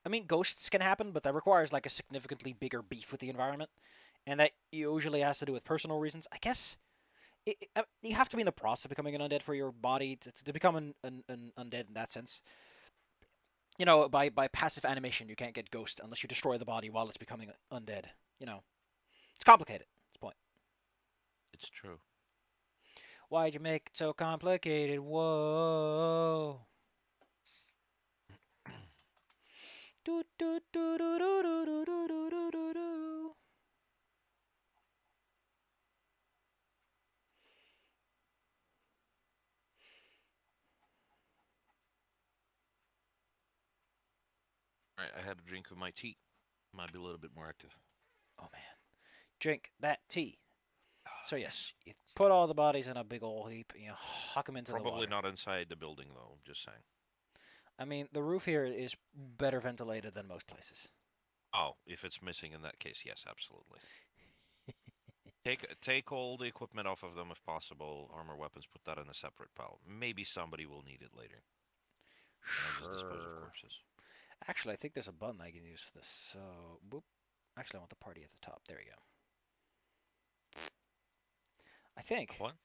I mean, ghosts can happen, but that requires like a significantly bigger beef with the environment, and that usually has to do with personal reasons. I guess you have to be in the process of becoming an undead for your body to become an undead in that sense. You know, by passive animation, you can't get ghost unless you destroy the body while it's becoming undead. You know, it's complicated. That's the point. It's true. Why'd you make it so complicated? Whoa. Do do do do do do do do do do do. Right, I had a drink of my tea. Might be a little bit more active. Oh man, drink that tea. So yes, you put all the bodies in a big old heap and you huck them into the Probably water. not inside the building though. I'm just saying. I mean, the roof here is better ventilated than most places. Oh, if it's missing in that case, yes, absolutely. Take all the equipment off of them if possible. Armor, weapons, put that in a separate pile. Maybe somebody will need it later. And I just dispose of Sure. corpses. Actually, I think there's a button I can use for this. So, boop. Actually, I want the party at the top. There we go. I think. What?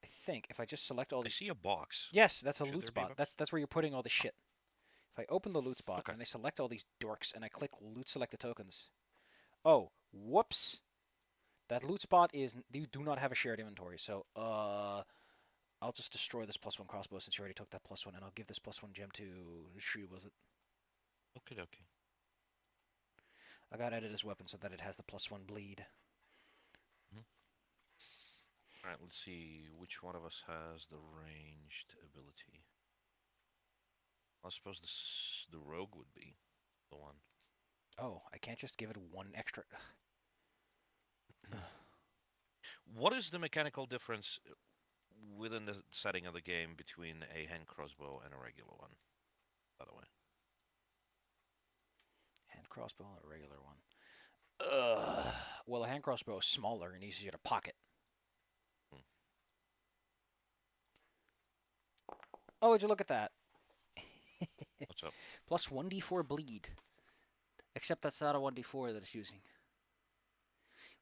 I think if I just select all I these. see a box. Yes, that's a Should loot there be a spot. box? That's where you're putting all the shit. If I open the loot spot Okay. and I select all these dorks and I click loot selected tokens. Oh, whoops. That loot spot is you do not have a shared inventory. So, I'll just destroy this +1 crossbow since you already took that +1, and I'll give this +1 gem to Shu. Was it? Okay, okay. I got edit his weapon so that it has the +1 bleed. All right, let's see which one of us has the ranged ability. I suppose the rogue would be the one. Oh, I can't just give it one extra. What is the mechanical difference within the setting of the game between a hand crossbow and a regular one, by the way? Hand crossbow, a regular one. Ugh. Well, a hand crossbow is smaller and easier to pocket. Hmm. Oh, would you look at that? What's up? Plus 1d4 bleed. Except that's not a 1d4 that it's using.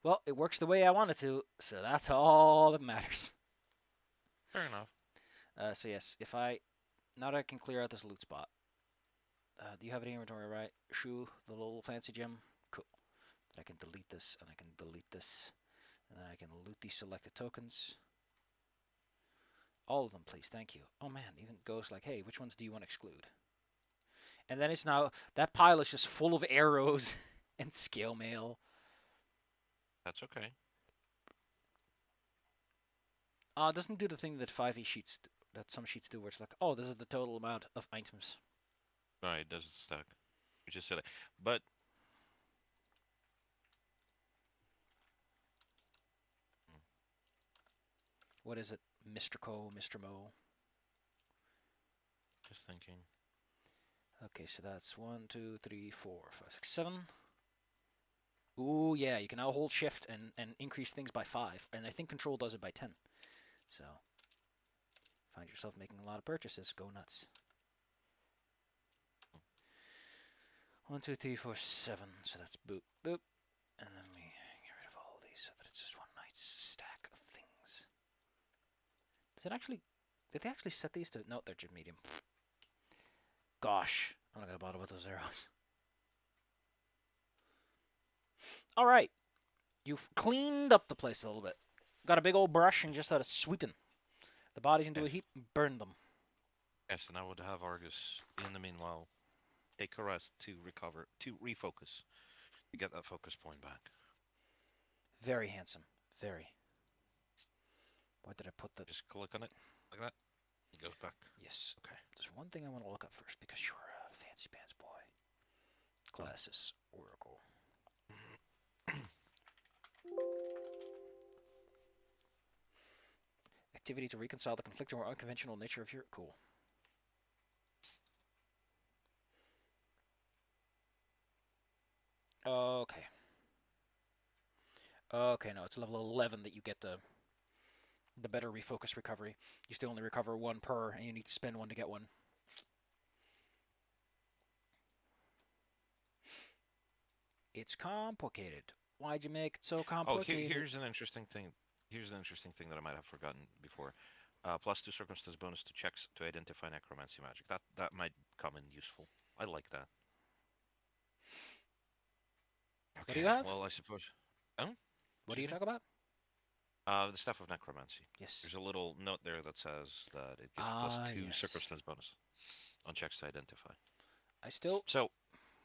Well, it works the way I want it to, so that's all that matters. Fair enough. So yes, if I now that I can clear out this loot spot. Do you have an inventory, right? Shu, the little fancy gem. Cool. Then I can delete this, and I can delete this, and then I can loot these selected tokens. All of them, please. Thank you. Oh man, even goes like, hey, which ones do you want to exclude? And then it's now that pile is just full of arrows and scale mail. That's okay. It doesn't do the thing that 5e sheets that some sheets do, where it's like, oh, this is the total amount of items. Alright, doesn't stack. Which is silly. But What is it, Mr. Co, Mr. Mo? just thinking. Okay, so that's 1, 2, 3, 4, 5, 6, 7. Ooh, yeah, you can now hold shift and increase things by 5. And I think control does it by 10. So, find yourself making a lot of purchases. Go nuts. 1, 2, 3, 4, 7. So that's boop, boop. And then we get rid of all these so that it's just one nice stack of things. Does it actually... Did they actually set these to... No, they're just medium. Gosh, I'm not going to bother with those arrows. Alright. You've cleaned up the place a little bit. Got a big old brush and just started sweeping the bodies into a Yes. heap and burn them. Yes, and I would have Argus in the meanwhile take a rest to recover, to refocus, to get that focus point back. Very handsome. Very. Why did I put the... Just click on it like that. It goes back. Yes, okay. There's one thing I want to look up first because you're a fancy pants boy. Glasses, Oracle. Activity to reconcile the conflicting or unconventional nature of your... Cool. Okay. Okay, no, it's level 11 that you get the better refocus recovery. You still only recover one per, and you need to spend one to get one. It's complicated. Why'd you make it so Oh, complicated? here's an interesting thing. Here's an interesting thing that I might have forgotten before. +2 circumstance bonus to checks to identify necromancy magic. That might come in useful. I like that. What do Okay, you have? well, I suppose. Oh, What do you excuse me. talk about? The stuff of necromancy. Yes. There's a little note there that says that it gives Ah, +2 yes. circumstance bonus on checks to identify. I still So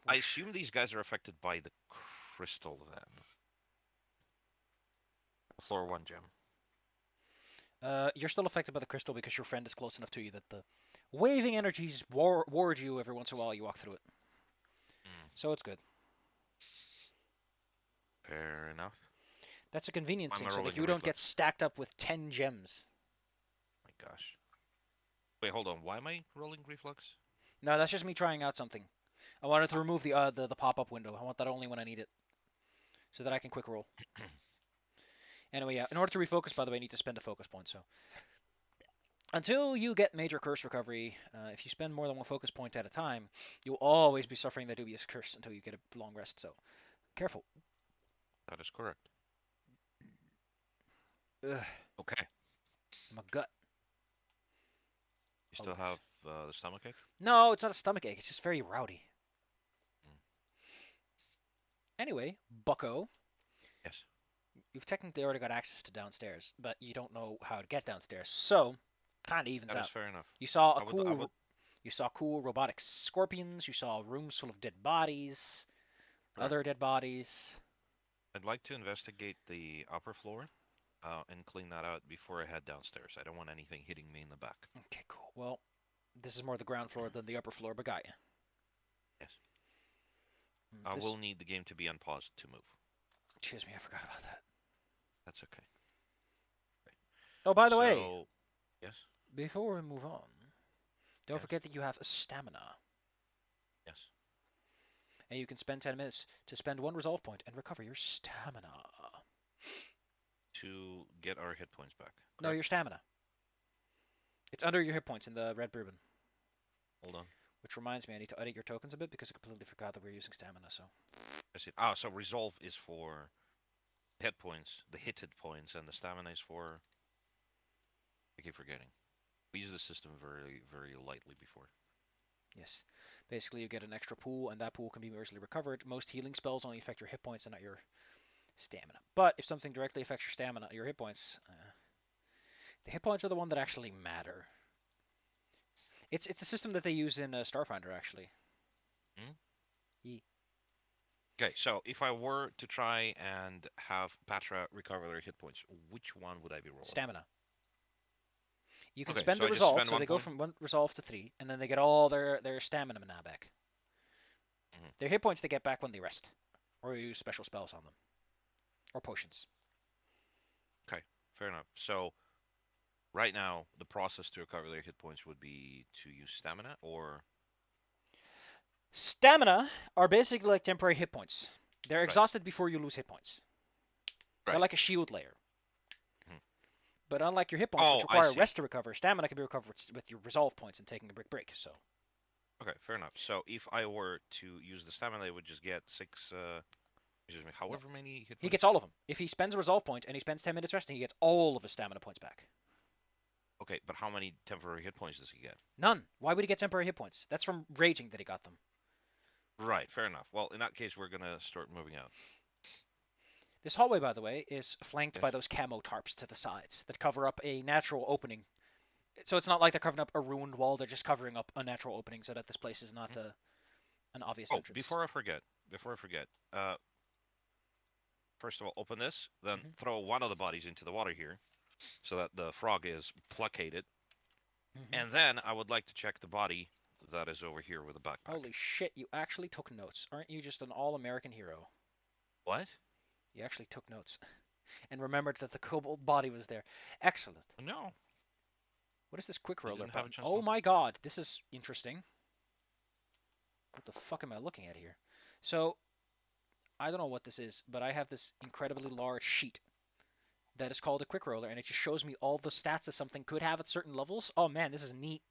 I wish. assume these guys are affected by the crystal then. Floor 1 gem. You're still affected by the crystal because your friend is close enough to you that the waving energies ward you every once in a while you walk through it. Mm, So it's good. fair enough. That's a Why am conveniencing I so that rolling a you don't get reflex? stacked up with 10 gems. My gosh. Wait, hold on. Why am I rolling reflex? No, that's just me trying out something. I wanted to remove the pop-up window. I want that only when I need it, so that I can quick roll. Anyway, yeah. In order to refocus, by the way, I need to spend a focus point. So until you get major curse recovery, if you spend more than one focus point at a time, you'll always be suffering that dubious curse until you get a long rest. So careful. That is correct. Ugh, Okay. my gut. You Oh, still have the stomach ache? no, it's not a stomach ache. It's just very rowdy. Mm. Anyway, Bucko, Yes. you've technically already got access to downstairs, but you don't know how to get downstairs. So, kind of evens That is out. fair enough. You saw a I cool, would. you saw cool robotic scorpions. You saw rooms full of dead bodies, Correct. other dead bodies. I'd like to investigate the upper floor, and clean that out before I head downstairs. I don't want anything hitting me in the back. Okay, cool. Well, this is more the ground floor than the upper floor, but got you. Yes. I This. will need the game to be unpaused to move. Excuse me, I forgot about that. That's okay. Oh, by the way, So, yes, before we move on, don't yes, forget that you have stamina, yes. and you can spend 10 minutes to spend one resolve point and recover your stamina. To get our hit points back. No, Correct? your stamina. It's under your hit points in the red ribbon. Hold on. Which reminds me, I need to edit your tokens a bit because I completely forgot that we're using stamina. So I see. Ah, so resolve is for hit points, the hitted points, and the stamina is for. I keep forgetting. We used the system very, very lightly before. yes, basically you get an extra pool, and that pool can be easily recovered. Most healing spells only affect your hit points and not your stamina. But if something directly affects your stamina, your hit points, the hit points are the one that actually matter. It's a system that they use in Starfinder actually. Hmm? Ye. Okay, so if I were to try and have Patra recover their hit points, which one would I be rolling? Stamina. You can Okay, spend so a I just resolve, spend so one they go point. from one resolve to 3, and then they get all their stamina mana back. Mhm. Their hit points they get back when they rest, or you use special spells on them, or potions. Okay, fair enough. So right now, the process to recover their hit points would be to use stamina, or Stamina are basically like temporary hit points. They're right, exhausted before you lose hit points. They're right. like a shield layer. Mhm. But unlike your hit points, which Oh, I require see. rest to recover, stamina can be recovered with your resolve points and taking a break. So Okay, fair enough. So if I were to use the stamina, I would just get six. Excuse me. no, However many hit he points. gets all of them. If he spends a resolve point and he spends 10 minutes resting, he gets all of his stamina points back. Okay, but how many temporary hit points does he get? None. Why would he get temporary hit points? That's from raging that he got them. Right, fair enough. Well, in that case, we're gonna start moving out. This hallway, by the way, is flanked Yes. by those camo tarps to the sides that cover up a natural opening. So it's not like they're covering up a ruined wall; they're just covering up a natural opening so that this place is not an obvious Oh, entrance. before I forget, first of all, open this, then Mhm. throw one of the bodies into the water here, so that the frog is placated, Mhm. and then I would like to check the body that is over here with the backpack. Holy shit! You actually took notes. Aren't you just an all-American hero? What? You actually took notes and remembered that the kobold body was there. Excellent. No, What is this quick I roller didn't have a button? chance to Oh look. my god, this is interesting. What the fuck am I looking at here? So, I don't know what this is, but I have this incredibly large sheet that is called a quick roller, and it just shows me all the stats that something could have at certain levels. Oh man, this is neat.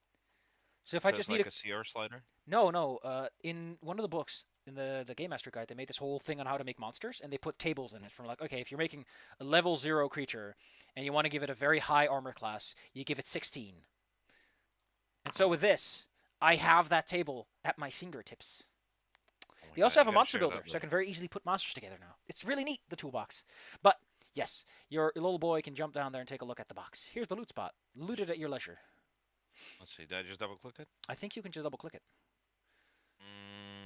So if I So it's just need like a a CR slider. no, in one of the books, the Game Master guide, they made this whole thing on how to make monsters, and they put tables in it from like, okay, if you're making a level 0 creature and you want to give it a very high armor class, you give it 16. And so with this, I have that table at my fingertips. Oh my They God, also have you a gotta monster share builder, that so I with can very easily put monsters together now. It's really neat, the toolbox. But yes, your little boy can jump down there and take a look at the box. Here's the loot spot. Loot it at your leisure. Let's see. Did I just double click it? I think you can just double click it.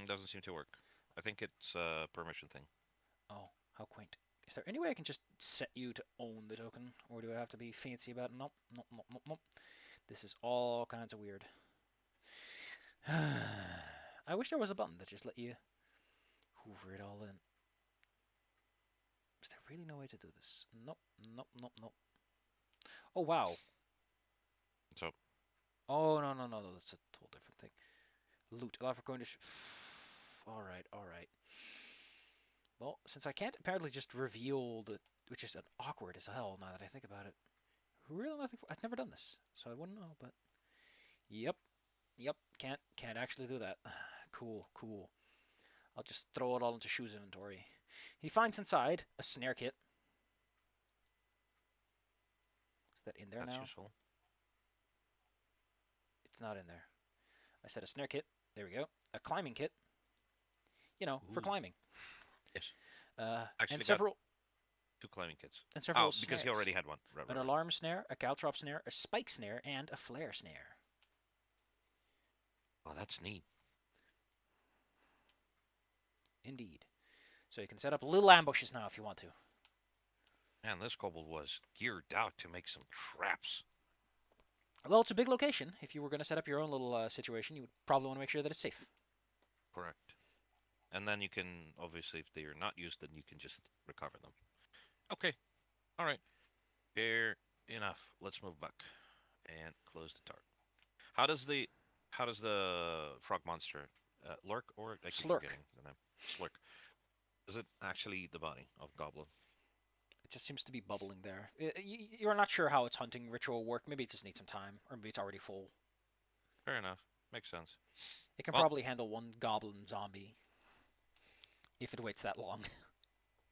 Doesn't seem to work. I think it's a permission thing. Oh, how quaint. Is there any way I can just set you to own the token? Or do I have to be fancy about it? Nope, nope, nope, nope, nope. This is all kinds of weird. I wish there was a button that just let you hoover it all in. Is there really no way to do this? Nope, nope, nope, nope. Oh, wow. So, Oh, no, no, no, no, that's a whole different thing. Loot. Allow for going to... Alright, alright. Well, since I can't apparently just reveal the... Which is awkward as hell now that I think about it. Really nothing... I've never done this, so I wouldn't know, but... Yep. Yep, can't actually do that. Cool, cool. I'll just throw it all into Shoe's inventory. He finds inside a snare kit. Is that in there that's now? useful. It's not in there. I said a snare kit. There we go. A climbing kit. You know, for Ooh. climbing. Yes. And Actually got several 2 climbing kits. and several Oh, because he snares. already had one. Right, An right, right. alarm snare, a caltrop snare, a spike snare, and a flare snare. Oh, that's neat. Indeed. So you can set up little ambushes now if you want to. Man, this kobold was geared out to make some traps. Well, it's a big location. If you were going to set up your own little situation, you would probably want to make sure that it's safe. Correct. And then you can, obviously, if they are not used, then you can just recover them. Okay. All right. Fair enough. Let's move back and close the target. How does the frog monster lurk, or I keep Slurk. forgetting the name? Slurk. Is it actually the body of goblin? It just seems to be bubbling there. You're not sure how its hunting ritual work. Maybe it just needs some time, or maybe it's already full. Fair enough. Makes sense. It can Well- probably handle one goblin zombie if it waits that long.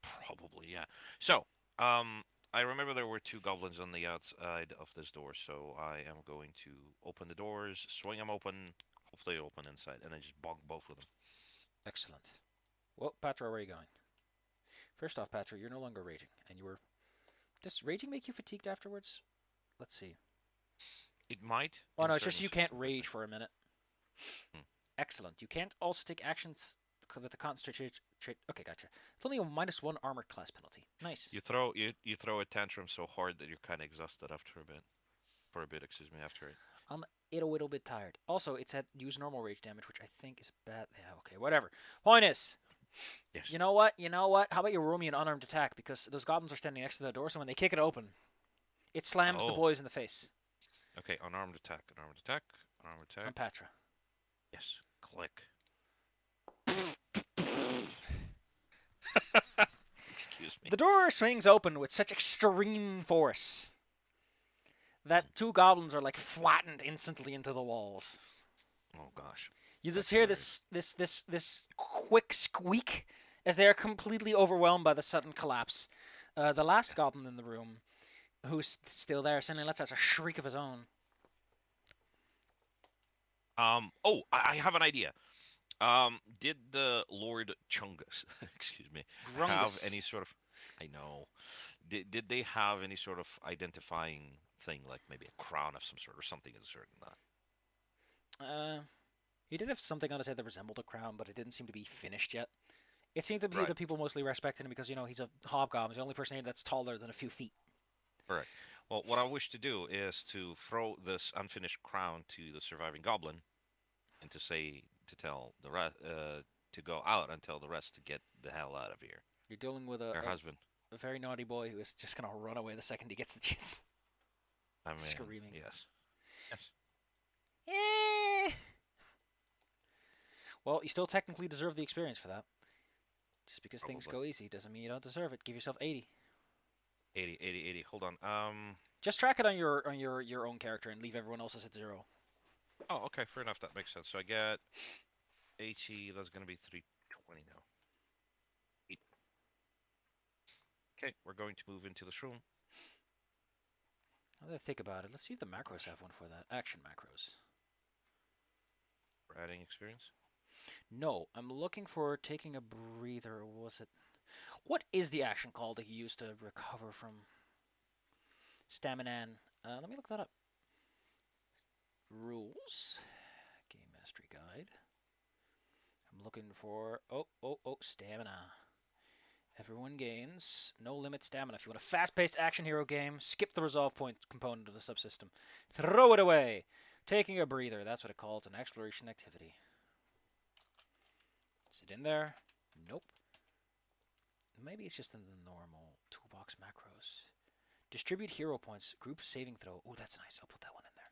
Probably, yeah. So, I remember there were 2 goblins on the outside of this door, so I am going to open the doors, swing them open, hopefully open inside, and then just bonk both of them. Excellent. Well, Patra, where are you going? First off, Patra, you're no longer raging, and you were... Does raging make you fatigued afterwards? Let's see. It might. Oh in no, it's just certain you can't systems, rage for a minute. Hmm. Excellent. You can't also take actions with the concentration trait. Okay, gotcha. It's only a -1 armor class penalty. Nice. You throw a tantrum so hard that you're kind of exhausted after a bit. For a bit, excuse me, after it. I'm a little bit tired. Also, it said use normal rage damage, which I think is bad. Yeah, okay, whatever. Point is, Yes. you know what? You know what? How about you roll me an unarmed attack? Because those goblins are standing next to the door, so when they kick it open, it slams the Oh. boys in the face. Okay, unarmed attack, unarmed attack, unarmed attack. On Patra. Yes, click. Excuse me. The door swings open with such extreme force that 2 goblins are like flattened instantly into the walls. Oh gosh. You just That's hear hilarious. this quick squeak as they are completely overwhelmed by the sudden collapse. The last goblin in the room, who's still there, suddenly lets out a shriek of his own. Oh, I have an idea. Did the Lord Chungus, excuse me, have Grungus. any sort of? I know. Did they have any sort of identifying thing, like maybe a crown of some sort or something of the sort? That. He did have something on his head that resembled a crown, but it didn't seem to be finished yet. It seemed to be Right. the people mostly respected him because, you know, he's a hobgoblin. He's the only person here that's taller than a few feet. Correct. Well, what I wish to do is to throw this unfinished crown to the surviving goblin, and to tell the rest to go out and tell the rest to get the hell out of here. You're dealing with Her husband. a very naughty boy who is just going to run away the second he gets the chance. I mean, Screaming. Yes. Yes. Eh. Well, you still technically deserve the experience for that. Just because things Probably. go easy doesn't mean you don't deserve it. Give yourself 80. 80, 80, 80. Hold on. Just track it on your own character and leave everyone else's at 0. Oh, okay. Fair enough. That makes sense. So I get 80, that's gonna be 320 now. 8. Okay, we're going to move into this room. Now that I think about it, let's see if the Oh macros gosh. have one for that. Action macros. We're adding experience. No, I'm looking for taking a breather. Or was it? What is the action called that you use to recover from stamina? Let me look that up. Rules. Game Mastery Guide. I'm looking for... Oh, stamina. Everyone gains no limit stamina. If you want a fast-paced action hero game, skip the resolve point component of the subsystem. Throw it away. Taking a breather. That's what it calls an exploration activity. Is it in there? Nope. Maybe it's just in the normal toolbox macros. Distribute hero points. Group saving throw. Oh, that's nice. I'll put that one in there.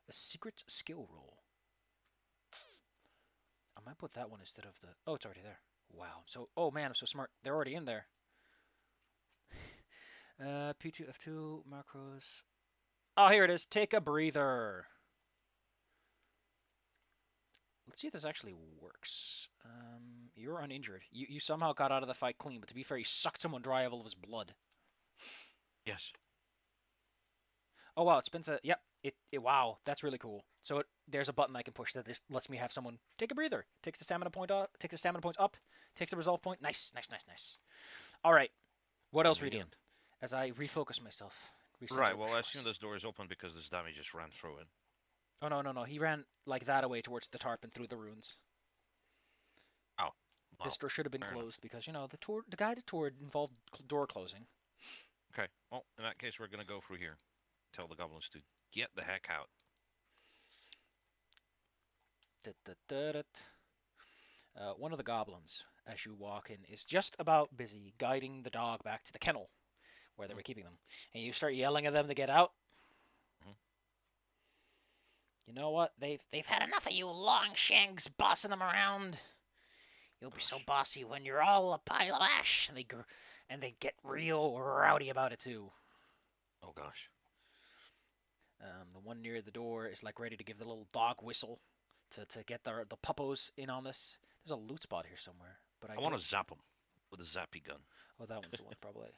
A secret skill roll. I might put that one instead of the... Oh, it's already there. Wow. So, oh man, I'm so smart. They're already in there. P2, F2, macros. Oh, here it is. Take a breather. Let's see if this actually works. You're uninjured. You somehow got out of the fight clean, but to be fair, he sucked someone dry of all of his blood. Yes. Oh wow, it spins a... Yep. Wow, that's really cool. So there's a button I can push that just lets me have someone take a breather. Takes the stamina point up. Takes the stamina points up. Takes the resolve point. Nice. All right. What else are we doing? Convenient. As I refocus myself. Right, well, I assume this door is open because this dummy just ran through it. Oh no. He ran like that away towards the tarp and through the ruins. Oh. Well, This door should have been fair closed because the guided tour involved door closing. Okay, well, in that case, we're gonna go through here. Tell the goblins to get the heck out. One of the goblins, as you walk in, is just about busy guiding the dog back to the kennel where they were keeping them. And you start yelling at them to get out. You know what? They've had enough of you longshanks bossing them around. You'll be so bossy when you're all a pile of ash. And they get real rowdy about it too. Oh gosh. The one near the door is like ready to give the little dog whistle to get the puppos in on this. There's a loot spot here somewhere, but I want to zap him with a zappy gun. Oh, that one's the one probably.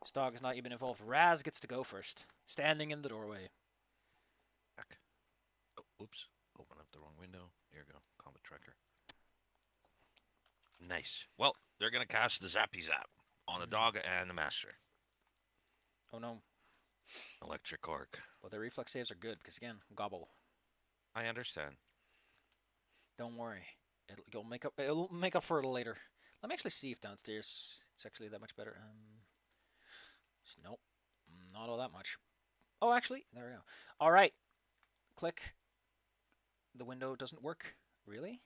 This dog is not even involved. Raz gets to go first, standing in the doorway. Heck. Oh, oops. Open up the wrong window. Here we go. Combat tracker. Nice. Well, they're gonna cast the zappy zap on the dog and the master. Oh no. Electric arc. Well, their reflex saves are good because again, gobble. I understand. Don't worry. It'll make up for it later. Let me actually see if downstairs it's actually that much better. Nope. Not all that much. Oh, actually, there we go. All right. Click. The window doesn't work. Really?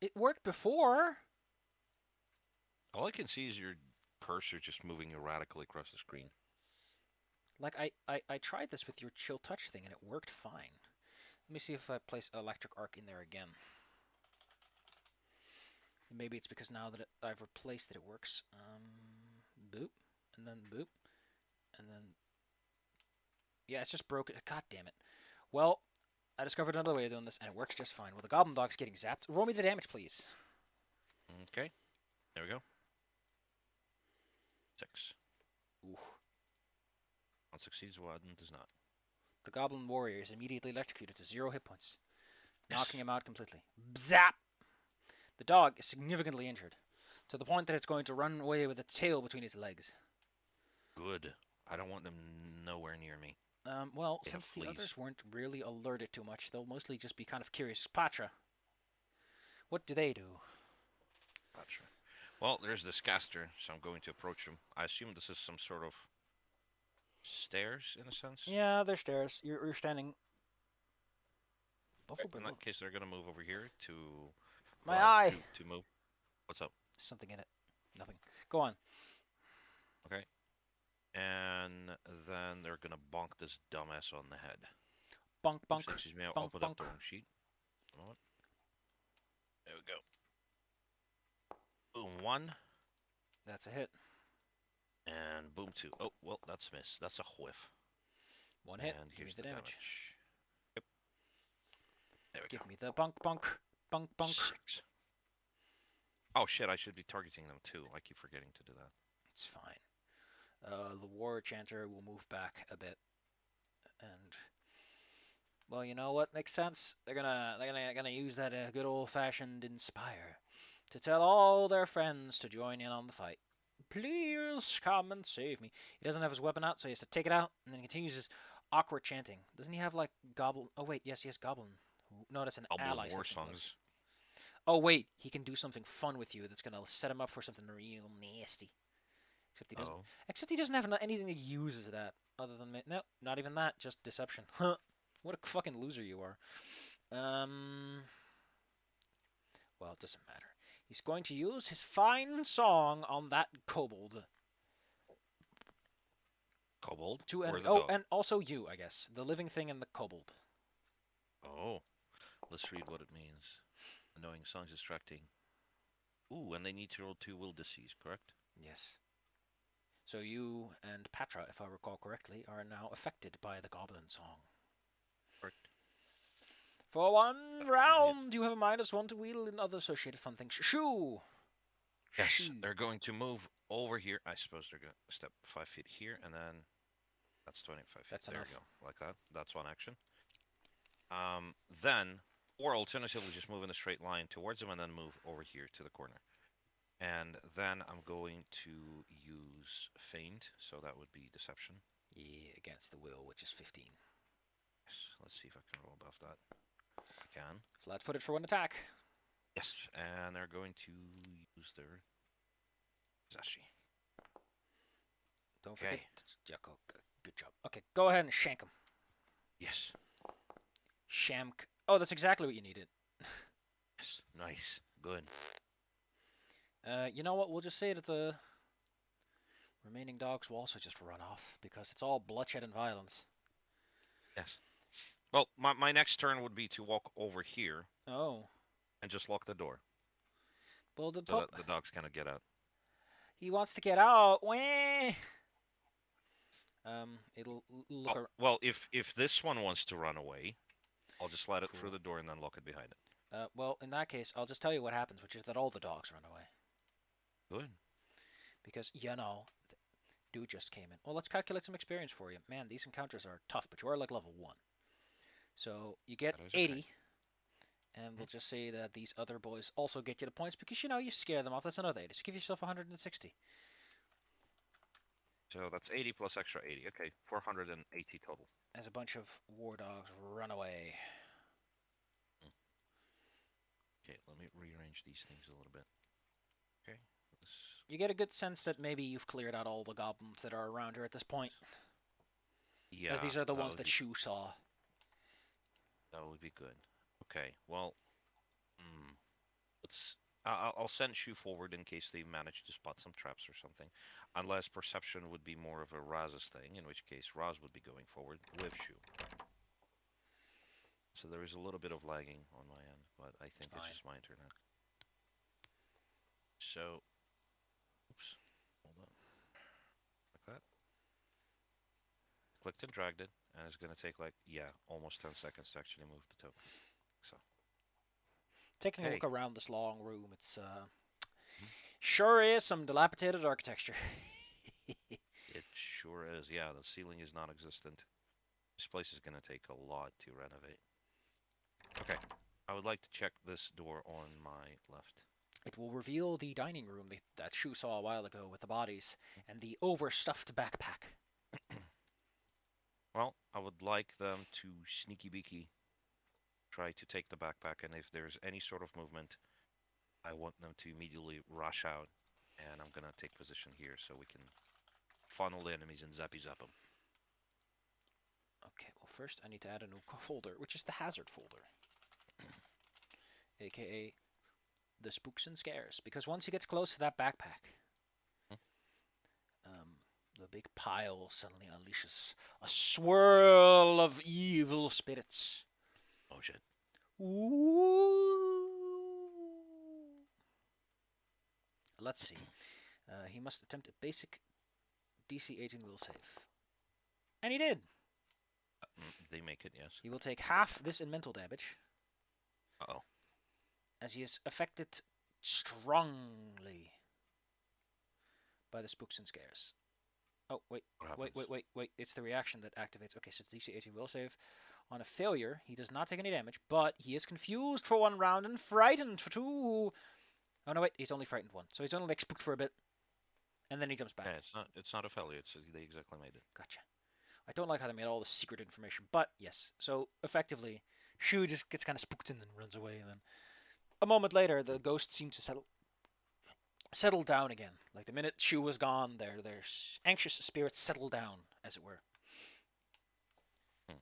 It worked before. All I can see is your cursor just moving erratically across the screen. Like, I tried this with your chill touch thing, and it worked fine. Let me see if I place electric arc in there again. Maybe it's because now that I've replaced it, it works. Boop, and then boop, and then... Yeah, it's just broken. God damn it. Well, I discovered another way of doing this, and it works just fine. Well, the goblin dog's getting zapped. Roll me the damage, please. Okay. There we go. 6. Ooh. One succeeds, one does not. The goblin warrior is immediately electrocuted to 0 hit points, knocking him out completely. Zap! The dog is significantly injured, to the point that it's going to run away with its tail between its legs. Good. I don't want them nowhere near me. Well, They since have the fleas. others weren't really alerted too much, they'll mostly just be kind of curious. Patra, what do they do? Not sure. Well, there's this caster, so I'm going to approach him. I assume this is some sort of stairs, in a sense? Yeah, they're stairs. You're standing... Okay, in that case, they're going to move over here to... My eye! To move. What's up? Something in it. Nothing. Go on. Okay. And then they're going to bonk this dumbass on the head. Bonk, bonk. Oops, excuse me, I'll bonk, open bonk. up the wrong sheet. There we go. Boom, 1. That's a hit. And boom, 2. Oh, well, that's a miss. That's a whiff. 1 hit. And Give me here's the damage. Yep. There we Give go. me the bunk, bunk, bunk, bunk. 6. Oh shit! I should be targeting them too. I keep forgetting to do that. It's fine. The war chanter will move back a bit, and well, you know what makes sense? They're gonna use that good old fashioned inspire to tell all their friends to join in on the fight. Please come and save me. He doesn't have his weapon out, so he has to take it out, and then he continues his awkward chanting. Doesn't he have like goblin? Oh wait, yes, he has goblin. No, that's an Goblin ally war section plus. songs. Oh wait, he can do something fun with you that's gonna set him up for something real nasty. Except he doesn't. Oh, Except he doesn't have anything that uses that other than no, not even that. Just deception. Huh? What a fucking loser you are. Well, it doesn't matter. He's going to use his fine song on that kobold. kobold Two or enemies. the Oh, dog? and also you, I guess. The living thing and the kobold. Oh, let's read what it means. Annoying songs distracting. Ooh, and they need to roll 2 will disease, correct? Yes. So you and Patra, if I recall correctly, are now affected by the goblin song. Correct. For one That will hit. round, you have a -1 to wheel and other associated fun things. Shoo! Yes, Shoo. they're going to move over here. I suppose they're going to step 5 feet here, and then that's 25 feet. That's There enough. you go, like that. That's one action. Then, or alternatively, just move in a straight line towards them and then move over here to the corner. And then I'm going to use feint, so that would be deception. Yeah, against the will, which is 15. Yes, let's see if I can roll above that. I can. Flat-footed for one attack. Yes, and they're going to use their Zashi. Don't Okay. forget. Jocko, good job. Okay, go ahead and shank him. Yes. Shamk. Oh, that's exactly what you needed. Yes. Nice. Good. You know what? We'll just say that the remaining dogs will also just run off because it's all bloodshed and violence. Yes. Well, my next turn would be to walk over here Oh. and just lock the door Well, the so pup. that the dogs cannot get out. He wants to get out. Wah! It'll look. Well, if this one wants to run away, I'll just let it Cool. through the door and then lock it behind it. Well, in that case, I'll just tell you what happens, which is that all the dogs run away. Good. Because, you know, dude just came in. Well, let's calculate some experience for you. Man, these encounters are tough, but you are like level 1. So you get That is 80, okay. and we'll just say that these other boys also get you the points because, you know, you scare them off. That's another 80. So give yourself 160. So that's 80 plus extra 80. Okay, 480 total. As a bunch of war dogs run away. Okay, let me rearrange these things a little bit. Okay. You get a good sense that maybe you've cleared out all the goblins that are around here at this point. Yeah. As these are the ones that be, Shu saw. that would be good. Okay. Well, let's. I'll send Shu forward in case they manage to spot some traps or something. Unless perception would be more of a Raz's thing, in which case Raz would be going forward with Shu. So there is a little bit of lagging on my end, but I think it's just my internet. So, oops, hold on. Like that. Clicked and dragged it, and it's going to take like, yeah, almost 10 seconds to actually move the token. So. Taking a Hey. look around this long room, it's sure is some dilapidated architecture. It sure is. Yeah, the ceiling is non-existent. This place is going to take a lot to renovate. Okay, I would like to check this door on my left. It will reveal the dining room that Shu saw a while ago with the bodies and the overstuffed backpack. Well, I would like them to sneaky beaky try to take the backpack, and if there's any sort of movement, I want them to immediately rush out, and I'm gonna take position here so we can funnel the enemies and zappy zap them. Okay, well first I need to add a new folder, which is the hazard folder. AKA the spooks and scares. Because once he gets close to that backpack, the big pile suddenly unleashes a swirl of evil spirits. Oh shit. Ooh. Let's see. He must attempt a basic DC 18 will save. And he did! They make it, yes. He will take half this in mental damage. as he is affected strongly by the spooks and scares. Oh, wait, What wait, happens? wait, wait, wait. It's the reaction that activates. Okay, so it's DC 18 will save. On a failure, he does not take any damage, but he is confused for 1 round and frightened for 2. Oh, no, wait, he's only frightened 1. So he's only like spooked for a bit, and then he jumps back. Yeah, it's not a failure. They exactly made it. Gotcha. I don't like how they made all the secret information, but yes. So effectively, Shu just gets kind of spooked and then runs away, and then a moment later, the ghosts seem to settle down again. Like the minute Shu was gone, their anxious spirits settle down, as it were. Hmm.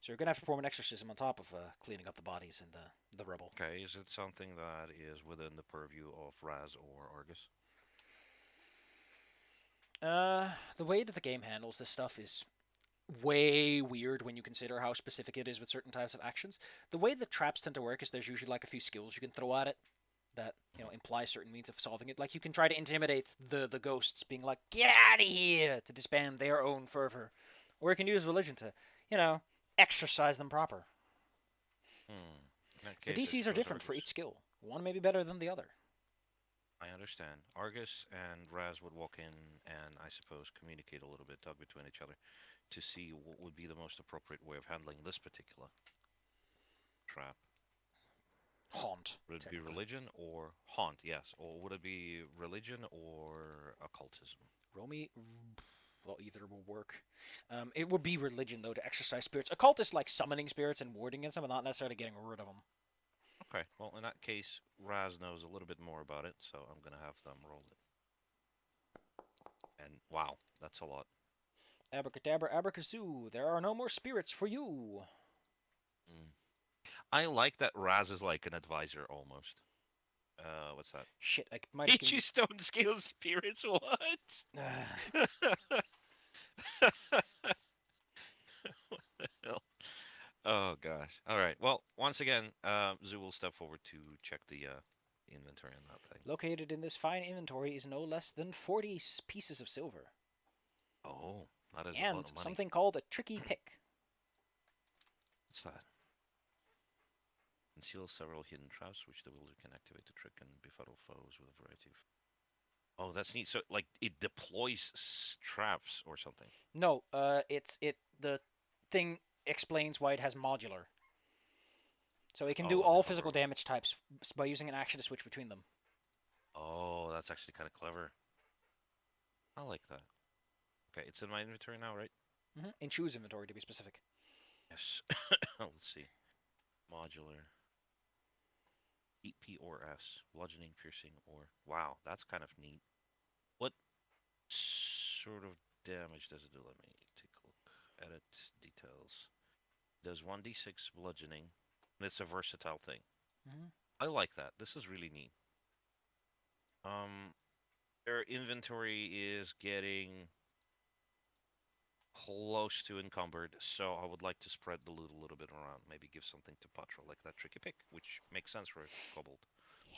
So you're gonna have to perform an exorcism on top of cleaning up the bodies and the rubble. Okay, is it something that is within the purview of Raz or Argus? The way that the game handles this stuff is way weird when you consider how specific it is with certain types of actions. The way the traps tend to work is there's usually like a few skills you can throw at it that imply certain means of solving it. Like you can try to intimidate the ghosts, being like, "Get out of here!" to disband their own fervor, or you can use religion to, exercise them proper. Hmm. In that The case, I DCs are suppose different for Argus. each skill. One may be better than the other. I understand. Argus and Raz would walk in and, I suppose, communicate a little bit, talk between each other, to see what would be the most appropriate way of handling this particular trap. Haunt, Would it be technically. religion or haunt? Yes. Or would it be religion or occultism? Romy, well, either will work. It would be religion though to exercise spirits. Occult is like summoning spirits and warding against them, and not necessarily getting rid of them. Okay. Well, in that case, Raz knows a little bit more about it, so I'm gonna have them roll it. And wow, that's a lot. Abracadabra, abracazoo. There are no more spirits for you. Mm. I like that Raz is like an advisor almost. What's that? Shit, I might have given Ichi stone scale spirits. What? you. What the hell? Oh gosh. All right. Well, once again, Zoo will step forward to check the inventory on that thing. Located in this fine inventory is no less than 40 pieces of silver. Oh, that is a lot And of money. something called a tricky pick. What's that? Conceals several hidden traps, which the wielder can activate to trick and befuddle foes with a variety of. Oh, that's neat. So, like, it deploys traps or something. No, the thing explains why it has modular. So it can do Oh, all if physical ever. damage types by using an action to switch between them. Oh, that's actually kind of clever. I like that. Okay, it's in my inventory now, right? In Shu's inventory, to be specific. Yes. Let's see. Modular. Eat P or S. Bludgeoning, piercing, or. Wow, that's kind of neat. What sort of damage does it do? Let me take a look. Edit details. Does 1d6 bludgeoning. It's a versatile thing. Mm-hmm. I like that. This is really neat. Um, their inventory is getting close to encumbered, so I would like to spread the loot a little bit around. Maybe give something to Patra, like that tricky pick, which makes sense for a kobold.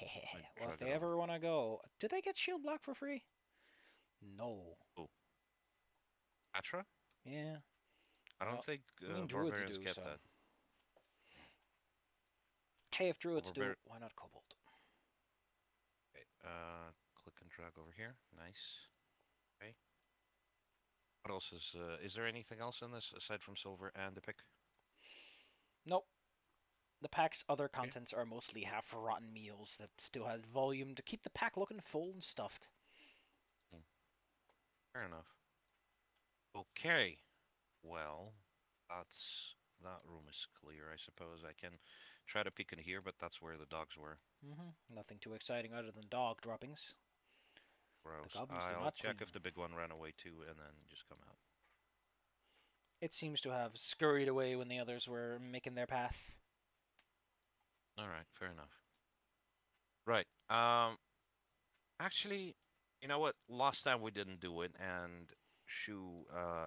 I Well, if drag they it over. ever want to go, did they get shield block for free? No. Oh, Patra? Yeah. I don't Well, think I mean, druids barbarians do, get so. that. Hey, if druids do, Barbar why not kobold? okay, click and drag over here. Nice. Okay. What else is there anything else in this aside from silver and the pick? Nope. The pack's other Okay. contents are mostly half-rotten meals that still had volume to keep the pack looking full and stuffed. Hmm, fair enough. Okay. Well, that room is clear, I suppose. I can try to peek in here, but that's where the dogs were. Nothing too exciting other than dog droppings. The Gross. goblins do I'll not check clean. if the big one ran away too, and then just come out. It seems to have scurried away when the others were making their path. All right, fair enough. Right. Actually, you know what? Last time we didn't do it, and Shu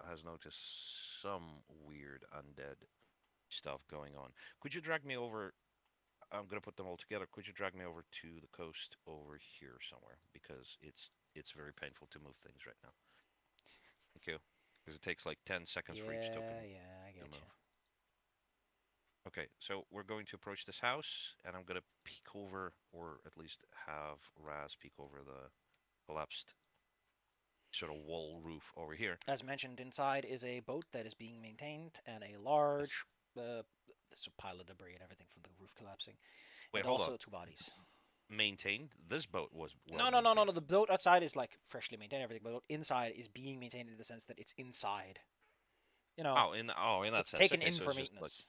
has noticed some weird undead stuff going on. Could you drag me over? I'm gonna put them all together. Could you drag me over to the coast over here somewhere? Because it's very painful to move things right now. Thank you. Because it takes like 10 seconds for each token Yeah, I to get move. you. Okay, so we're going to approach this house, and I'm gonna peek over, or at least have Raz peek over the collapsed sort of wall roof over here. As mentioned, inside is a boat that is being maintained, and a Yes. large there's a pile of debris and everything from the roof collapsing, Wait, and hold on. also two bodies. Maintained? This boat was well No, no, no, no, no. maintained. The boat outside is like freshly maintained, everything, but the boat inside is being maintained in the sense that it's inside. You know, In that it's sense. taken Okay, in so for it's just like maintenance.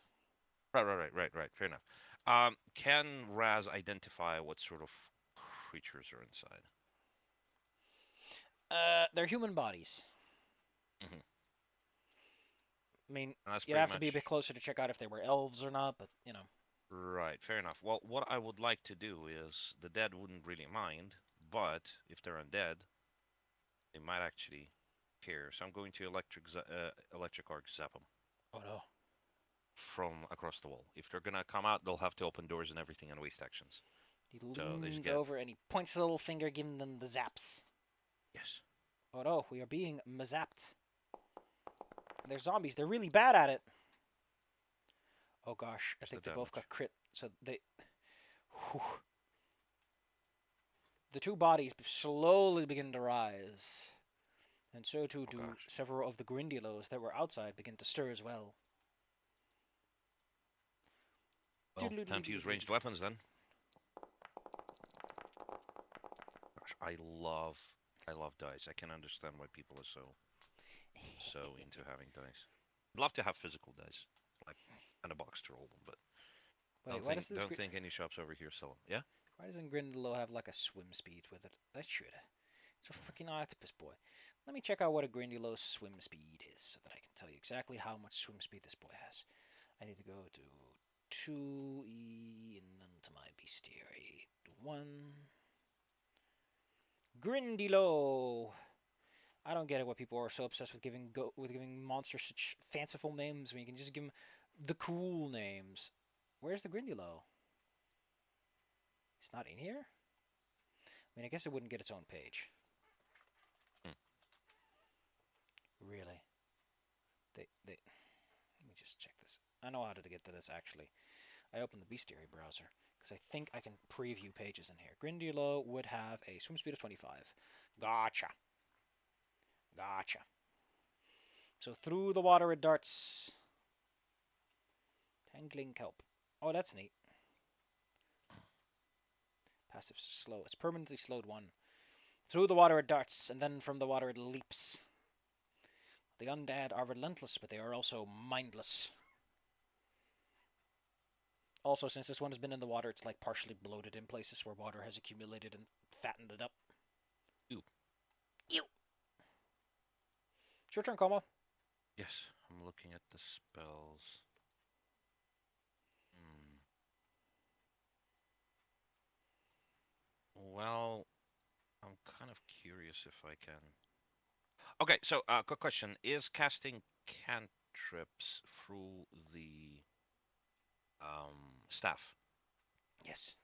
right. Fair enough. Can Raz identify what sort of creatures are inside? They're human bodies. Hmm. I mean, And that's you'd pretty have to be a bit much closer to check out if they were elves or not, but you know. right. Fair enough. Well, what I would like to do is the dead wouldn't really mind, but if they're undead, they might actually care. So I'm going to electric arc zap them Oh no. from across the wall. If they're gonna come out, they'll have to open doors and everything and waste actions. He So they just leans get over and he points his little finger, giving them the zaps. yes. Oh no, we are being mazapped. They're zombies. They're really bad at it. Oh gosh, I Here's the think they both damage. got crit. So they. Whew. The two bodies slowly begin to rise, and so too Oh do gosh. several of the Grindylows that were outside begin to stir as well. Well, time to use ranged weapons then. Gosh, I love dice. I can understand why people are so into having dice. I'd love to have physical dice, like and a box to roll them, but Wait, why does this? don't think any shops over here sell them. Yeah. Why doesn't Grindylow have like a swim speed with it? That should. It's a freaking octopus boy. Let me check out what a Grindylow swim speed is so that I can tell you exactly how much swim speed this boy has. I need to go to 2E and then to my bestiary. 1. Grindylow! I don't get it why people are so obsessed with giving monsters such fanciful names when you can just give them the cool names. Where's the Grindylow? It's not in here? I mean, I guess it wouldn't get its own page. Hmm. Really? Let me just check this. I know how to get to this, actually. I opened the bestiary browser, because I think I can preview pages in here. Grindylow would have a swim speed of 25. Gotcha. Gotcha. So through the water it darts. Tangling kelp. Oh, that's neat. Passive slow. It's permanently slowed 1. Through the water it darts, and then from the water it leaps. The undead are relentless, but they are also mindless. Also, since this one has been in the water, it's like partially bloated in places where water has accumulated and fattened it up. Ew. Ew. It's your turn, Komo. Yes. I'm looking at the spells. Hmm. Well, I'm kind of curious if I can. Okay, so quick question: is casting cantrips through the staff Yes.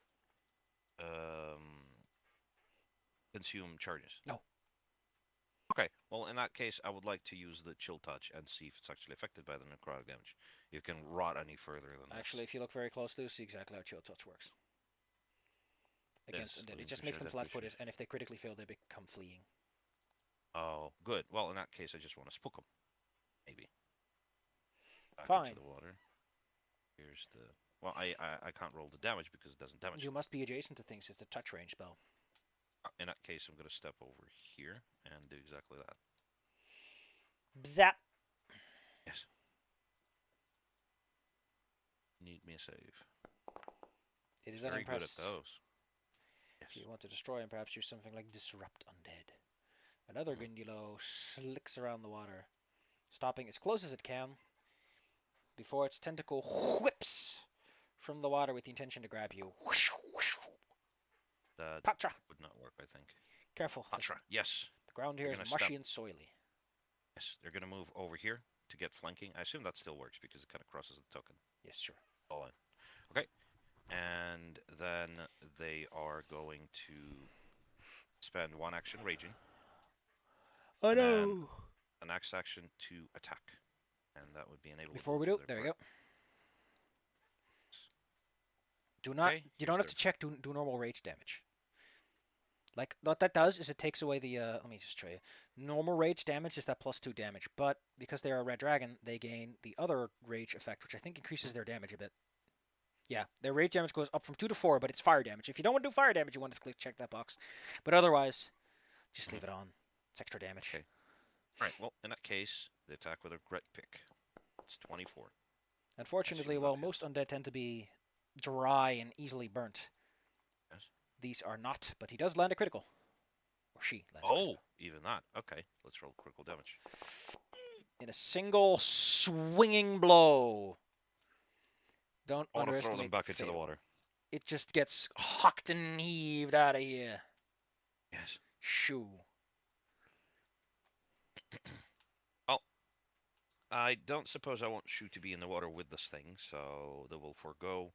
um, consume charges? No. Okay, well in that case, I would like to use the chill touch and see if it's actually affected by the necrotic damage. You can rot any further than this. Actually, if you look very closely, you'll see exactly how chill touch works. Against Yes, undead. It willing to just makes share them that with you. flat-footed, and if they critically fail, they become fleeing. Oh, good. Well, in that case, I just want to spook them. Maybe back into Fine. the water. Here's the. Well, I can't roll the damage because it doesn't damage You them. must be adjacent to things. It's a touch range spell. In that case, I'm going to step over here and do exactly that. Bzap. Yes. Need me a save. It is Very good at unimpressed. those. If Yes. you want to destroy him, perhaps use something like Disrupt Undead. Another Grindylow slicks around the water, stopping as close as it can before its tentacle whips from the water with the intention to grab you. That Patra! would not work, I think. Careful. Patra, yes. The ground here They're is gonna mushy step. and soily. Yes, they're going to move over here to get flanking. I assume that still works because it kind of crosses the token. Yes, sure. All in. Okay. And then they are going to spend one action raging. Oh And then no! the next action to attack. And that would be enabled. Before we do, there we go. Do not. Okay, You here's don't have their to check. Do normal rage damage. Like what that does is it takes away the. Let me just show you. Normal rage damage is that +2 damage, but because they're a red dragon, they gain the other rage effect, which I think increases their damage a bit. Yeah, their rage damage goes up from 2 to 4, but it's fire damage. If you don't want to do fire damage, you want to check that box. But otherwise, just leave it on. It's extra damage. Okay. Alright, well, in that case, they attack with a grit pick. It's 24. Unfortunately, what well, that most is. undead tend to be dry and easily burnt. Yes. These are not, but he does land a critical. Or she lands a Oh, critical. even that. Okay, let's roll critical damage. In a single swinging blow. Don't I want to throw them underestimate back into the fatal. water. It just gets hucked and heaved out of here. Yes. Shoo. Well, I don't suppose I want Shu to be in the water with this thing, so they will forego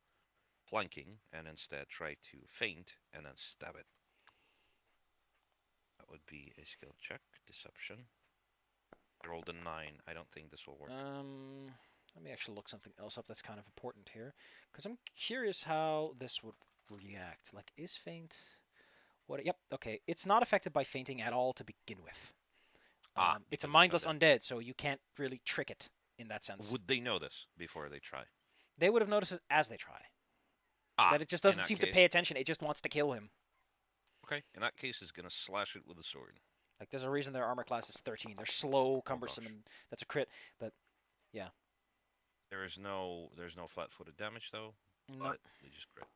flanking and instead try to feint and then stab it. That would be a skill check, deception. I rolled a 9. I don't think this will work. Let me actually look something else up that's kind of important here, because I'm curious how this would react. Like, is feint? What? Yep. Okay. It's not affected by fainting at all to begin with. It's a Because mindless it's undead. undead, so you can't really trick it in that sense. Would they know this before they try? They would have noticed it as they try. That it just in doesn't that seem to case, pay attention. It just wants to kill him. okay. In that case, it's gonna slash it with a sword. Like, there's a reason their armor class is 13. They're slow, cumbersome, gosh. and that's a crit. But yeah, There's no flat-footed damage though, no, but they just crit.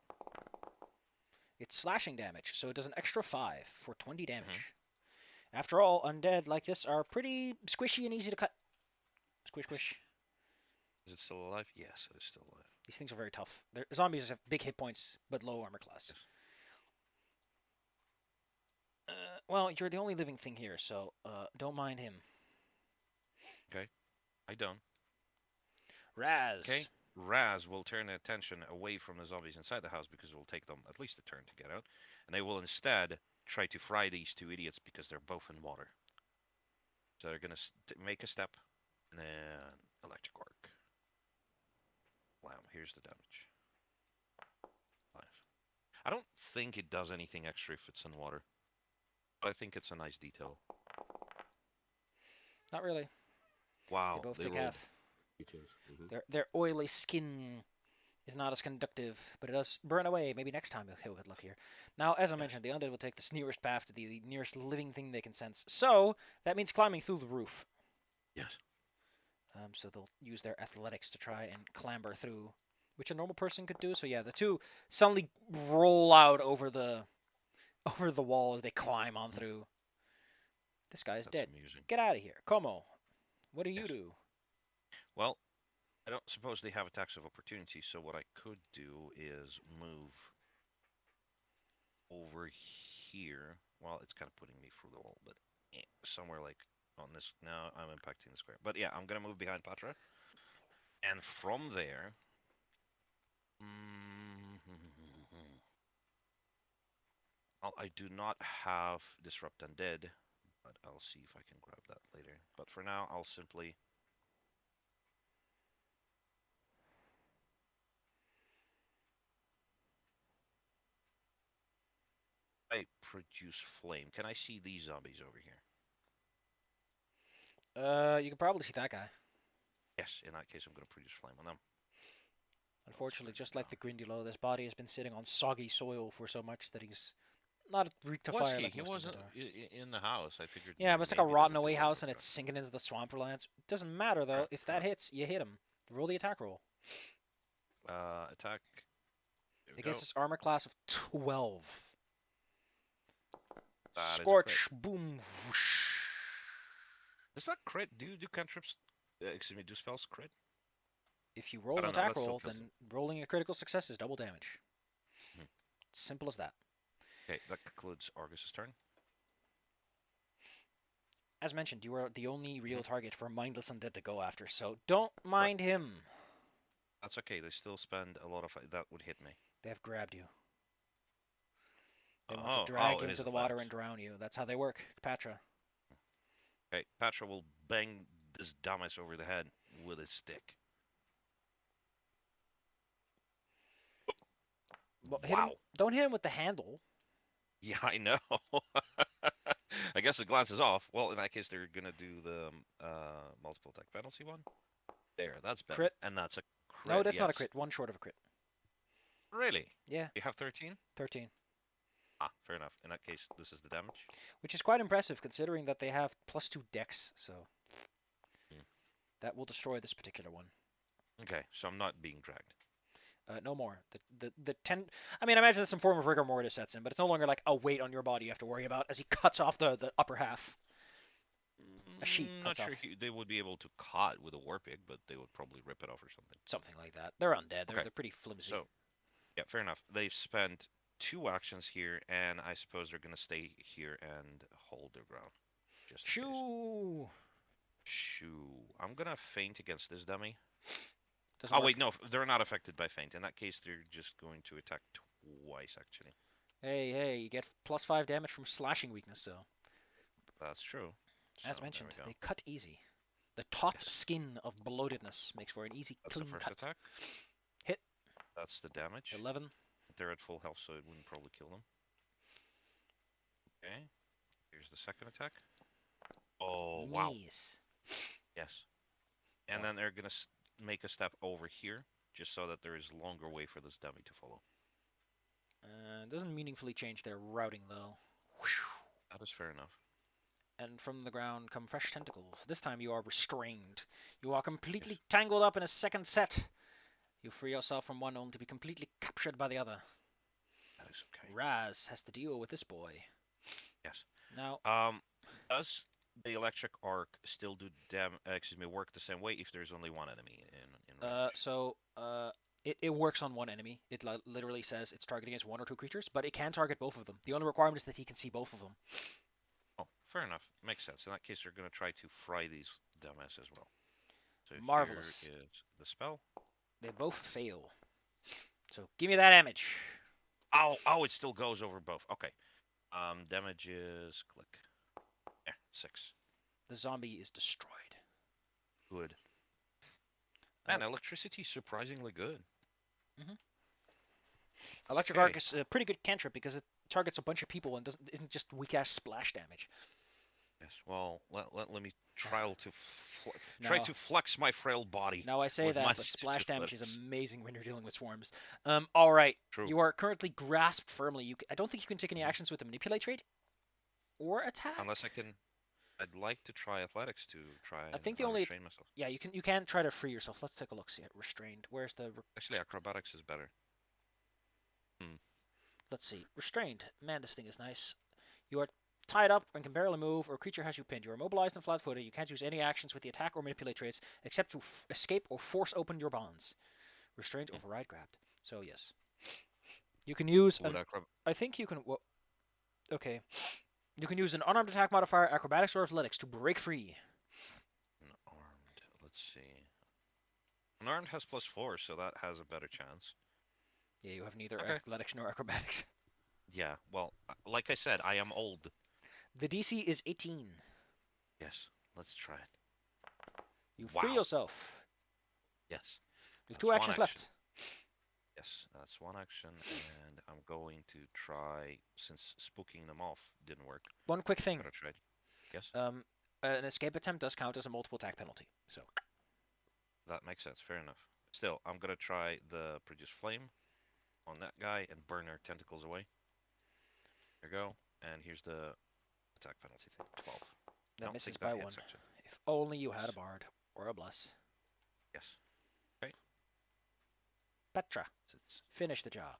it's slashing damage, so it does an extra 5 for 20 damage. After all, undead like this are pretty squishy and easy to cut. Squish, squish. Is it still alive? Yes, it is still alive. These things are very tough. Zombies have big hit points, but low armor class. Yes. Well, you're the only living thing here, so don't mind him. Okay, I don't. Raz. Okay, Raz will turn attention away from the zombies inside the house because it will take them at least a turn to get out, and they will instead try to fry these two idiots because they're both in water. So they're gonna make a step, and then electric arc. Wow, here's the damage. 5. I don't think it does anything extra if it's in water. But I think it's a nice detail. Not really. Wow, They both they take rolled half. details. Their oily skin is not as conductive, but it does burn away. Maybe next time he'll get luckier. Now, as I mentioned, the undead will take the nearest path to the nearest living thing they can sense. So that means climbing through the roof. Yes. So they'll use their athletics to try and clamber through, which a normal person could do. So yeah, the two suddenly roll out over the wall as they climb on through. This guy's That's dead. amusing. Get out of here, Komo. What do you Yes. do? Well, I don't suppose they have attacks of opportunity, so what I could do is move over here. Well, it's kind of putting me through the wall, but somewhere like on this. Now I'm impacting the square. But yeah, I'm gonna move behind Patra, and from there. Well, I do not have Disrupt Undead, but I'll see if I can grab that later. But for now, I'll simply produce flame. Can I see these zombies over here? You can probably see that guy. Yes, in that case, I'm going to produce flame on them. Unfortunately, just like the Grindylow, this body has been sitting on soggy soil for so much that he's not reeked to fire like He most wasn't of them are. in the house. I figured. Yeah, but it's like a maybe they rotten would be away a little house bit and it's faster. sinking into the swamplands. It doesn't matter though. Alright, If that hits, you hit him. Roll the attack roll. Attack. There we Against go. his armor class of 12. That is a Scorch, boom, whoosh. Does that crit? Do you do cantrips? Excuse me. Do spells crit? If you roll I an don't know, attack that still roll, kills then rolling a critical success is double damage. Hmm. Simple as that. Okay, that concludes Argus's turn. As mentioned, you are the only real target for a mindless undead to go after, so don't mind him. That's okay. They still spend a lot of that would hit me. They have grabbed you. They want to drag you into the water and drown you. That's how they work, Patra. Okay, Patra will bang this dumbass over the head with his stick. Well, hit him. Wow. Don't hit him with the handle. Yeah, I know. I guess the glance is off. Well, in that case, they're gonna do the multiple attack penalty one. There, that's better. Crit. And that's a No, crit, that's not a yes. crit. One short of a crit. Really? Yeah, You have 13? 13. Ah, fair enough. In that case, this is the damage. Which is quite impressive considering that they have +2 dex, so Hmm. that will destroy this particular one. Okay, so I'm not being dragged. No more. The 10. I mean, I imagine there's some form of rigor mortis sets in, but it's no longer like a weight on your body you have to worry about as he cuts off the upper half. A sheet Not cuts sure off. they would be able to cut with a war pig, but they would probably rip it off or something. Something like that. They're undead. They're, Okay, they're pretty flimsy. so yeah, fair enough. They've spent 2 actions here, and I suppose they're gonna stay here and hold their ground. Just in case. Shoo! Shoo. I'm gonna feint against this dummy. Doesn't Oh work. wait, no, they're not affected by feint. In that case, they're just going to attack twice, actually. Hey, you get +5 damage from slashing weakness, so. That's true. So, As there mentioned, we go. they cut easy. The taut Yes. skin of bloatedness makes for an easy, That's the clean first cut. attack. Hit. That's the damage. 11. They're at full health, so it wouldn't probably kill them. Okay. Here's the second attack. Oh, wow. Yes. Yes. And then they're going to make a step over here, just so that there is longer way for this dummy to follow. Doesn't meaningfully change their routing, though. That is fair enough. And from the ground come fresh tentacles. This time you are restrained. You are completely tangled up in a second set. You free yourself from one only to be completely captured by the other. That is okay. Raz has to deal with this boy. Yes. Now, Does the electric arc still do work the same way if there's only one enemy in range? It works on one enemy. It literally says it's targeting against 1 or 2 creatures, but it can target both of them. The only requirement is that he can see both of them. Oh, fair enough. Makes sense. In that case, they're going to try to fry these dumbass as well. So Marvelous. Here is the spell. They both fail. So give me that damage. Oh, it still goes over both. Okay. Damage is click. Yeah, 6. The zombie is destroyed. Good. Man, electricity is surprisingly good. Electric Arc is a pretty good cantrip because it targets a bunch of people and isn't just weak ass splash damage. Yes. Well, let me try to Now- flex my frail body. Now I say with my that, but splash damage is athletics. amazing when you're dealing with swarms. All right. True. You are currently grasped firmly. I don't think you can take any actions with the manipulate trait or attack. Unless I can. I'd like to try athletics to try and I think the only restrain myself. yeah you can try to free yourself. Let's take a look. See it restrained. Where's the Actually, acrobatics is better. let's see restrained. Man, this thing is nice. You are tied up and can barely move, or a creature has you pinned. You are immobilized and flat-footed. You can't use any actions with the attack or manipulate traits except to escape or force open your bonds. Restraint, override, grabbed. So yes, you can use. I think you can. Well, okay, you can use an unarmed attack modifier, acrobatics or athletics to break free. Unarmed. Let's see. Unarmed has +4, so that has a better chance. Yeah, you have neither athletics nor acrobatics. Yeah. Well, like I said, I am old. The DC is 18. Yes. Let's try it. You free yourself. Yes. You have 2 actions left. Yes, that's 1 action, and I'm going to try, since spooking them off didn't work. One quick thing. I'm gonna try. Yes. An escape attempt does count as a multiple attack penalty. So That makes sense. Fair enough. Still, I'm gonna try the produce flame on that guy and burn our tentacles away. There you go. And here's the attack penalty thing. 12. that misses by 1. Actually. If only you had a bard or a bless. Yes. Okay. Petra, It's, finish the job.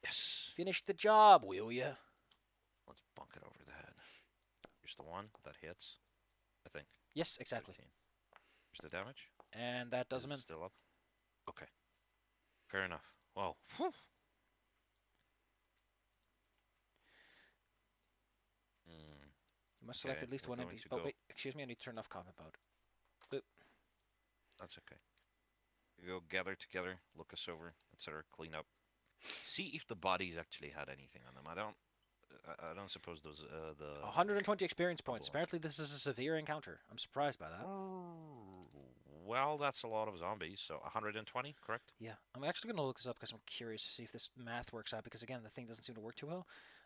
yes. Finish the job, will ya? Let's bunk it over the head. Here's the one that hits. I think. Yes, exactly. 13. Here's the damage. And that does Is him it in. still up? Okay. Fair enough. Wow. Whew. You must select Okay, at least we're one going NPC. to Oh go- wait, excuse me, I need to turn off comment mode. That's okay. We go gather together, look us over, etc. Clean up. See if the bodies actually had anything on them. I don't suppose those the 120 experience points. Cool. Apparently this is a severe encounter. I'm surprised by that. Well, that's a lot of zombies. So 120, correct? Yeah, I'm actually gonna look this up because I'm curious to see if this math works out. Because again, the thing doesn't seem to work too well.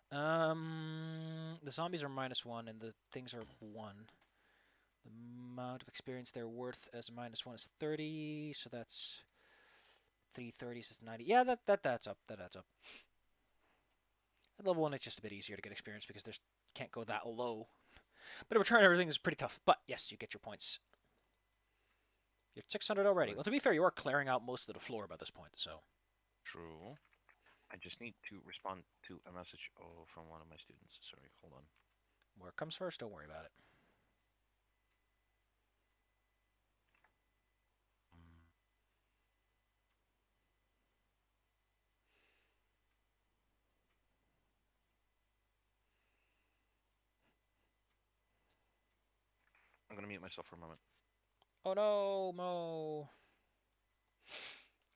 The zombies are -1 and the things are 1. The amount of experience they're worth as -1 is 30, so that's 330 is 90. Yeah, that adds up. That adds up. At level 1, it's just a bit easier to get experience because there's can't go that low. But in return, everything is pretty tough. But yes, you get your points. You're at 600 already. Right. Well, to be fair, you are clearing out most of the floor by this point, so. True. I just need to respond to a message from one of my students. Sorry, hold on. Where it comes first, don't worry about it. Mm, I'm gonna mute myself for a moment. Oh no, Mo.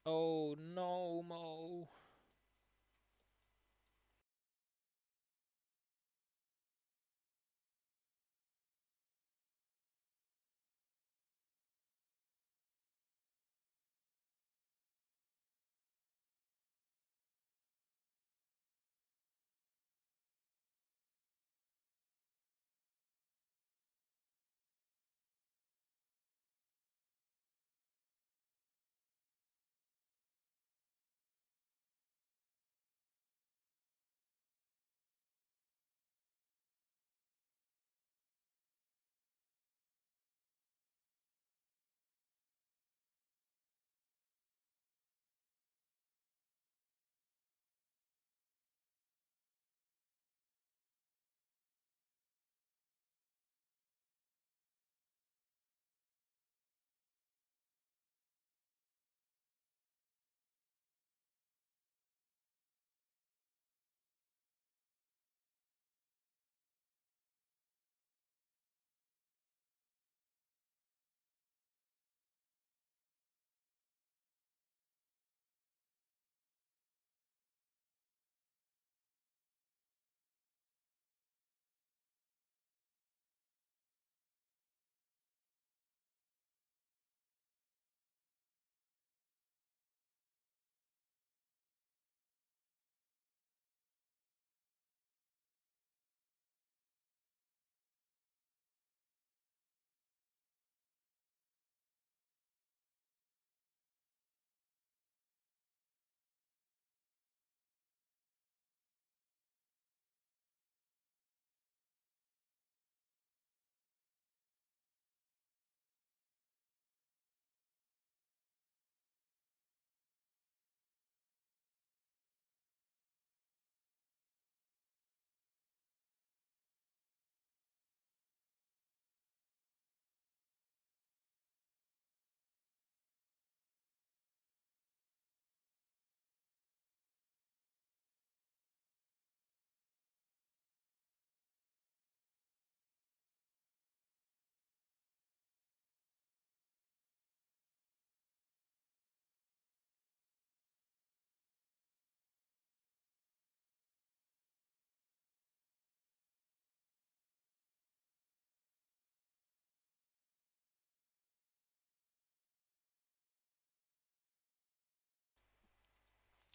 Oh no, Mo.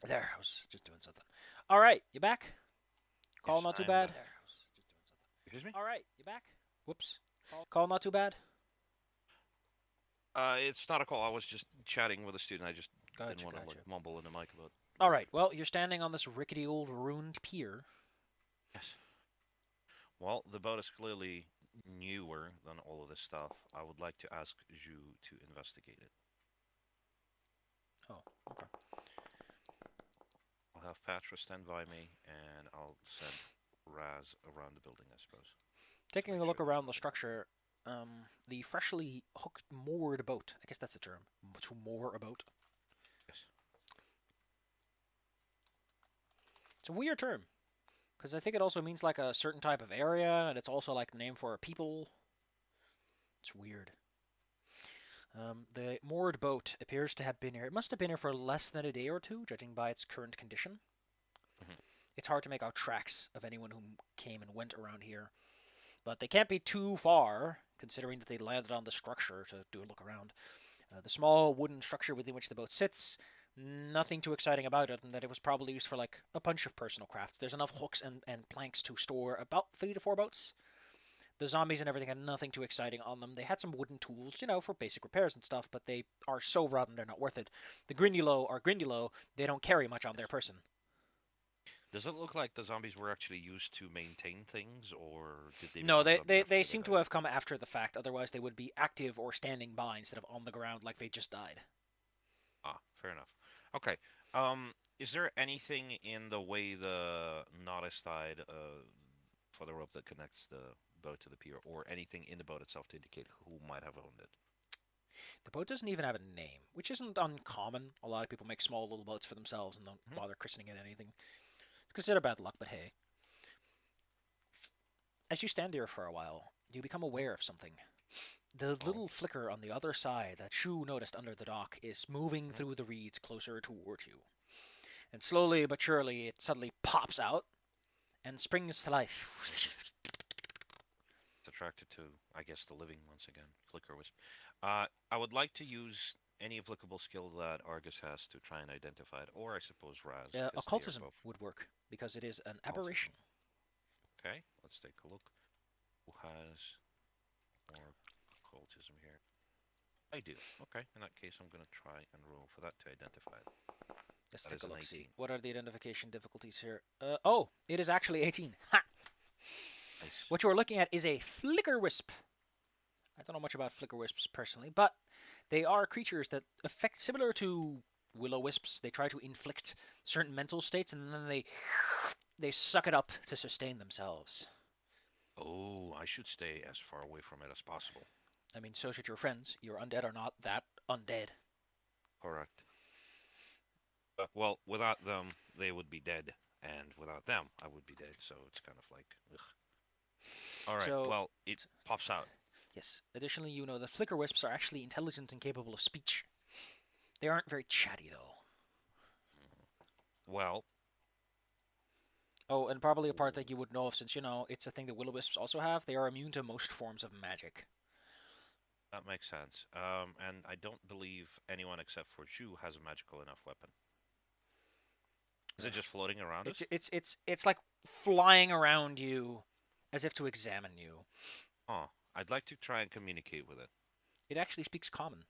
There, I was just doing something. All right, you back? Call Yes, not too I'm bad. back. Excuse me? All right, you back? Whoops. Call not too bad. It's not a call. I was just chatting with a student. I just didn't Gotcha, want to gotcha. mumble in the mic about. All right. Well, you're standing on this rickety old ruined pier. Yes. Well, the boat is clearly newer than all of this stuff. I would like to ask Zhu to investigate it. Oh, okay. I'll have Patra stand by me, and I'll send Raz around the building, I suppose. Taking Make a look sure there's around the nothing. structure, the freshly hooked moored boat. I guess that's the term. To moor a boat. Yes. It's a weird term, because I think it also means like a certain type of area, and it's also like the name for a people. It's weird. The moored boat appears to have been here. It must have been here for less than a day or two, judging by its current condition. Hmm. It's hard to make out tracks of anyone who came and went around here, but they can't be too far, considering that they landed on the structure to do a look around. The small wooden structure within which the boat sits, nothing too exciting about it, and that it was probably used for like a bunch of personal crafts. There's enough hooks and planks to store about 3 to 4 boats. The zombies and everything had nothing too exciting on them. They had some wooden tools, for basic repairs and stuff, but they are so rotten they're not worth it. The Grindylow are Grindylow, they don't carry much on their person. Does it look like the zombies were actually used to maintain things, or did they No, become they, zombies they, after they they seem to died? have come after the fact, otherwise they would be active or standing by instead of on the ground like they just died. Ah, fair enough. Okay. Is there anything in the way the Nautis died, for the rope that connects the boat to the pier, or anything in the boat itself to indicate who might have owned it? The boat doesn't even have a name, which isn't uncommon. A lot of people make small little boats for themselves and don't Hmm? bother christening it anything. It's considered bad luck, but hey. As you stand there for a while, you become aware of something. The Oh. little flicker on the other side that Shu noticed under the dock is moving Hmm? through the reeds closer toward you. And slowly but surely, it suddenly pops out and springs to life. It's attracted to, I guess, the living once again. Flicker Wisp. I would like to use any applicable skill that Argus has to try and identify it, or I suppose Raz, because they are Occultism both would work because it is an occultism. aberration. Okay, let's take a look. Who has more occultism here? I do. Okay, in that case, I'm going to try and roll for that to identify it. Let's That take is a an look. See 18. what are the identification difficulties here. Oh, it is actually 18. Ha! Nice. What you are looking at is a flicker wisp. I don't know much about flicker wisps personally, but they are creatures that affect similar to willow wisps. They try to inflict certain mental states, and then they suck it up to sustain themselves. Oh, I should stay as far away from it as possible. I mean, so should your friends. Your undead are not that undead. Correct. Well, without them, they would be dead, and without them, I would be dead. So it's kind of like, ugh. All right. So, Well, it pops out. yes. Additionally, you know the flicker wisps are actually intelligent and capable of speech. They aren't very chatty, though. Well, Oh, and probably a part that you would know of since, it's a thing that will-o-wisps also have. They are immune to most forms of magic. that makes sense. And I don't believe anyone except for Zhu has a magical enough weapon. Is it just floating around us? It's like flying around you as if to examine you. Oh, I'd like to try and communicate with it. It actually speaks common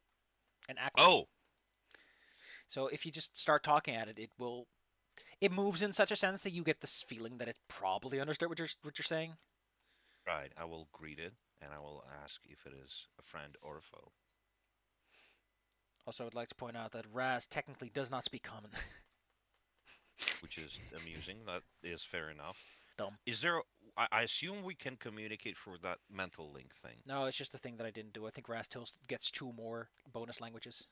and Aquan. Oh, So if you just start talking at it, it moves in such a sense that you get this feeling that it probably understood what you're saying. right. I will greet it, and I will ask if it is a friend or a foe. Also, I'd like to point out that Raz technically does not speak common. Which is amusing. That is fair enough. Dumb. Is there? I assume we can communicate through that mental link thing. No, it's just a thing that I didn't do. I think Raz gets 2 more bonus languages.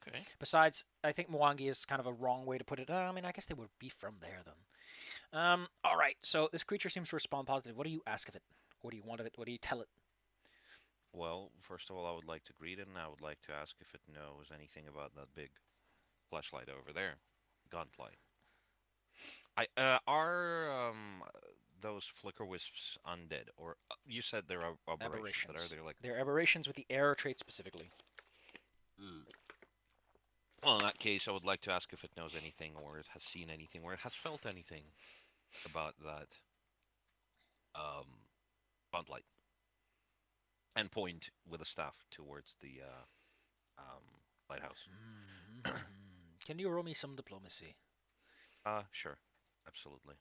Okay. Besides, I think Mwangi is kind of a wrong way to put it. I mean, I guess they would be from there then. All right. So this creature seems to respond positive. What do you ask of it? What do you want of it? What do you tell it? Well, first of all, I would like to greet it, and I would like to ask if it knows anything about that big flashlight over there, gauntlet. I are those flicker wisps undead, or you said they're aberrations, but are Aberrations. they like? They're aberrations with the error trait specifically. Mm. Well, in that case, I would like to ask if it knows anything, or it has seen anything, or it has felt anything about that um, gauntlet, and point with a staff towards the um, lighthouse. Mm-hmm. Can you roll me some diplomacy? Sure, absolutely.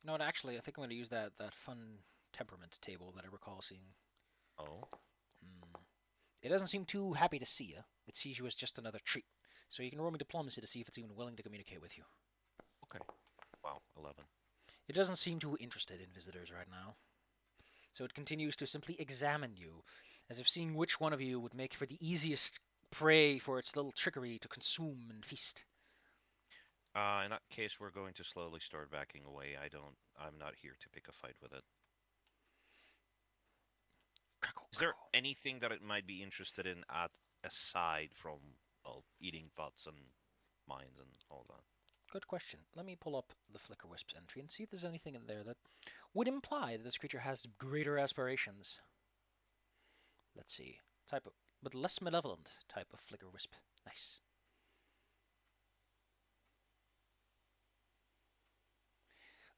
You know what? Actually, I think I'm going to use that fun temperament table that I recall seeing. Oh, Hmm. It doesn't seem too happy to see you. It sees you as just another treat. So you can roll me diplomacy to see if it's even willing to communicate with you. okay. Wow, 11. It doesn't seem too interested in visitors right now. So it continues to simply examine you, as if seeing which one of you would make for the easiest prey for its little trickery to consume and feast. In that case, we're going to slowly start backing away. I'm not here to pick a fight with it. Crackle, Is there crackle. anything that it might be interested in aside from, well, eating thoughts and minds and all that? Good question. Let me pull up the Flicker Wisp's entry and see if there's anything in there that would imply that this creature has greater aspirations. Let's see. Type of but less malevolent type of flicker wisp. Nice.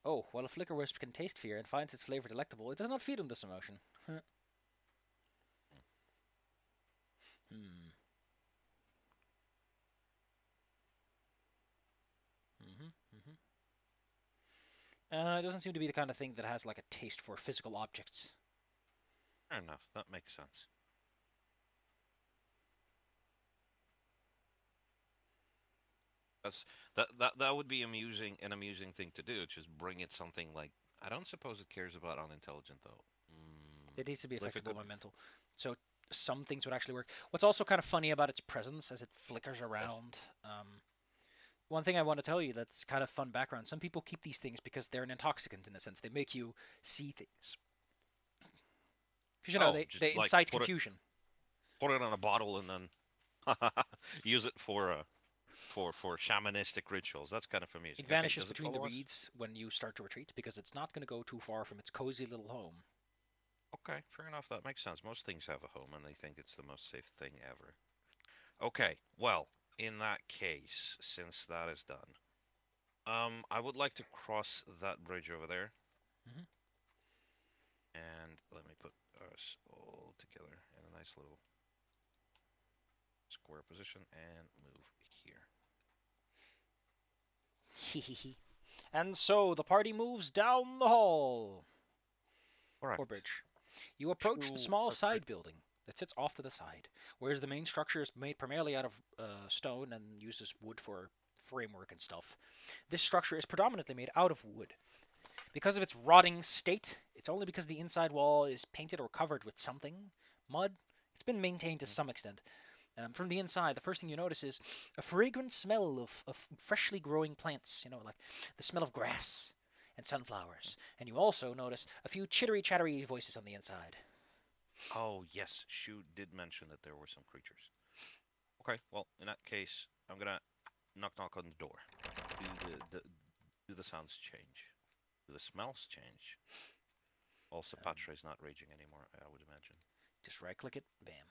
Oh, while a flicker wisp can taste fear and finds its flavor delectable, it does not feed on this emotion. Hmm. Mm-hmm. It doesn't seem to be the kind of thing that has like a taste for physical objects. Fair enough. That makes sense. That's that would be an amusing thing to do. Just bring it something like I don't suppose it cares about unintelligent though. It needs to be affectable Difficult. by mental. So some things would actually work. What's also kind of funny about its presence as it flickers Yes. around. One thing I want to tell you that's kind of fun background. Some people keep these things because they're an intoxicant in a sense. They make you see things. Because Oh, they just like incite confusion. put it on a bottle and then use it for shamanistic rituals. That's kind of amusing. It Okay, vanishes does it between the follow us? reeds when you start to retreat because it's not going to go too far from its cozy little home. Okay, fair enough. That makes sense. Most things have a home, and they think it's the most safe thing ever. Okay, well, in that case, since that is done, I would like to cross that bridge over there, Hmm. and let me put us all together in a nice little square position and move here. Hehehe. And so the party moves down the hall or Correct. bridge. You approach the To small our bridge. side building that sits off to the side, whereas the main structure is made primarily out of stone and uses wood for framework and stuff. This structure is predominantly made out of wood. Because of its rotting state, it's only because the inside wall is painted or covered with something, mud. It's been maintained to Mm. some extent. From the inside, the first thing you notice is a fragrant smell of freshly growing plants, like the smell of grass and sunflowers. And you also notice a few chittery chattery voices on the inside. Oh, yes, Shu did mention that there were some creatures. Okay, well, in that case, I'm gonna knock knock on the door. Do the sounds change? Do the smells change? Also, Um, Patra is not raging anymore, I would imagine. just right click it, bam.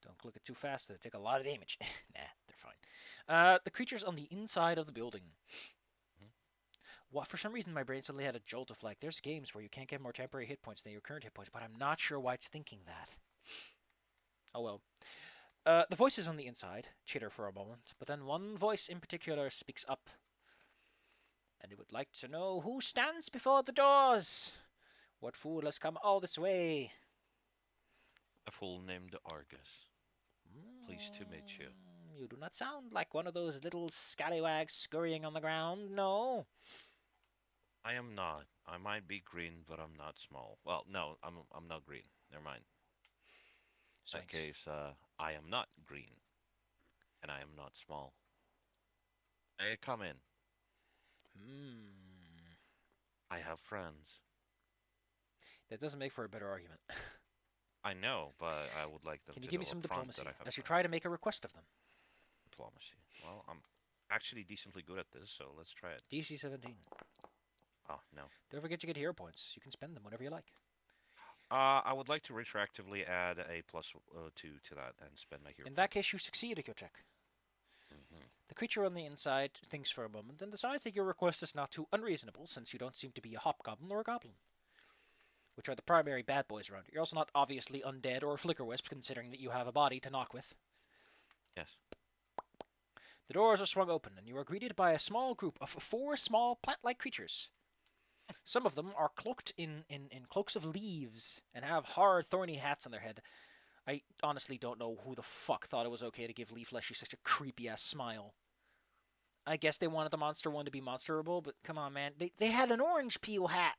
Don't click it too fast, it'll take a lot of damage. Nah, they're fine. The creatures on the inside of the building. Mhm. What, for some reason, my brain suddenly had a jolt of like, there's games where you can't get more temporary hit points than your current hit points, but I'm not sure why it's thinking that. Oh well. The voices on the inside chitter for a moment, but then one voice in particular speaks up, and it would like to know who stands before the doors. What fool has come all this way? A fool named Argus. Pleased to meet you. You do not sound like one of those little scallywags scurrying on the ground, no. I am not. I might be green, but I'm not small. Well, no, I'm not green. Never mind. In that Saints. case, I am not green, and I am not small. Hey, come in. Hmm. I have friends. That doesn't make for a better argument. I know, but I would like them Can you to give me know some up front diplomacy that I have as you friends. try to make a request of them? Diplomacy. Well, I'm actually decently good at this, so let's try it. DC 17. Oh, no. Don't forget you get hero points. You can spend them whenever you like. I would like to retroactively add a plus 2 to that and spend my hero In that points. case, you succeed at your check. Hmm. The creature on the inside thinks for a moment and decides that your request is not too unreasonable since you don't seem to be a hobgoblin or a goblin, which are the primary bad boys around here. You're also not obviously undead or a flicker wisp, considering that you have a body to knock with. Yes. The doors are swung open, and you are greeted by a small group of four small plant-like creatures. Some of them are cloaked in cloaks of leaves and have hard, thorny hats on their head. I honestly don't know who the fuck thought it was okay to give Leaf Fleshy such a creepy-ass smile. I guess they wanted the monster one to be monsterable, but come on, man. They had an orange peel hat.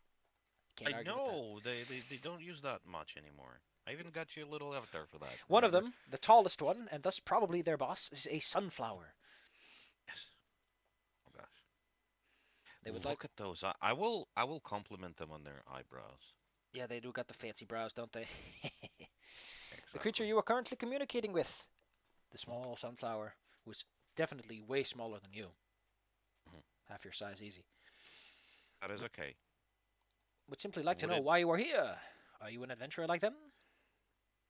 Can't I argue with that. know they don't use that much anymore. I even got you a little avatar for that. One of Remember? them, the tallest one, and thus probably their boss, is a sunflower. Yes. Oh gosh. They would like. Look at those. I will compliment them on their eyebrows. Yeah, they do got the fancy brows, don't they? The creature Exactly. you are currently communicating with, the small sunflower, who is definitely way smaller than you, Mhm. half your size easy, That is would, okay. would simply like to Would know it? why you are here. Are you an adventurer like them?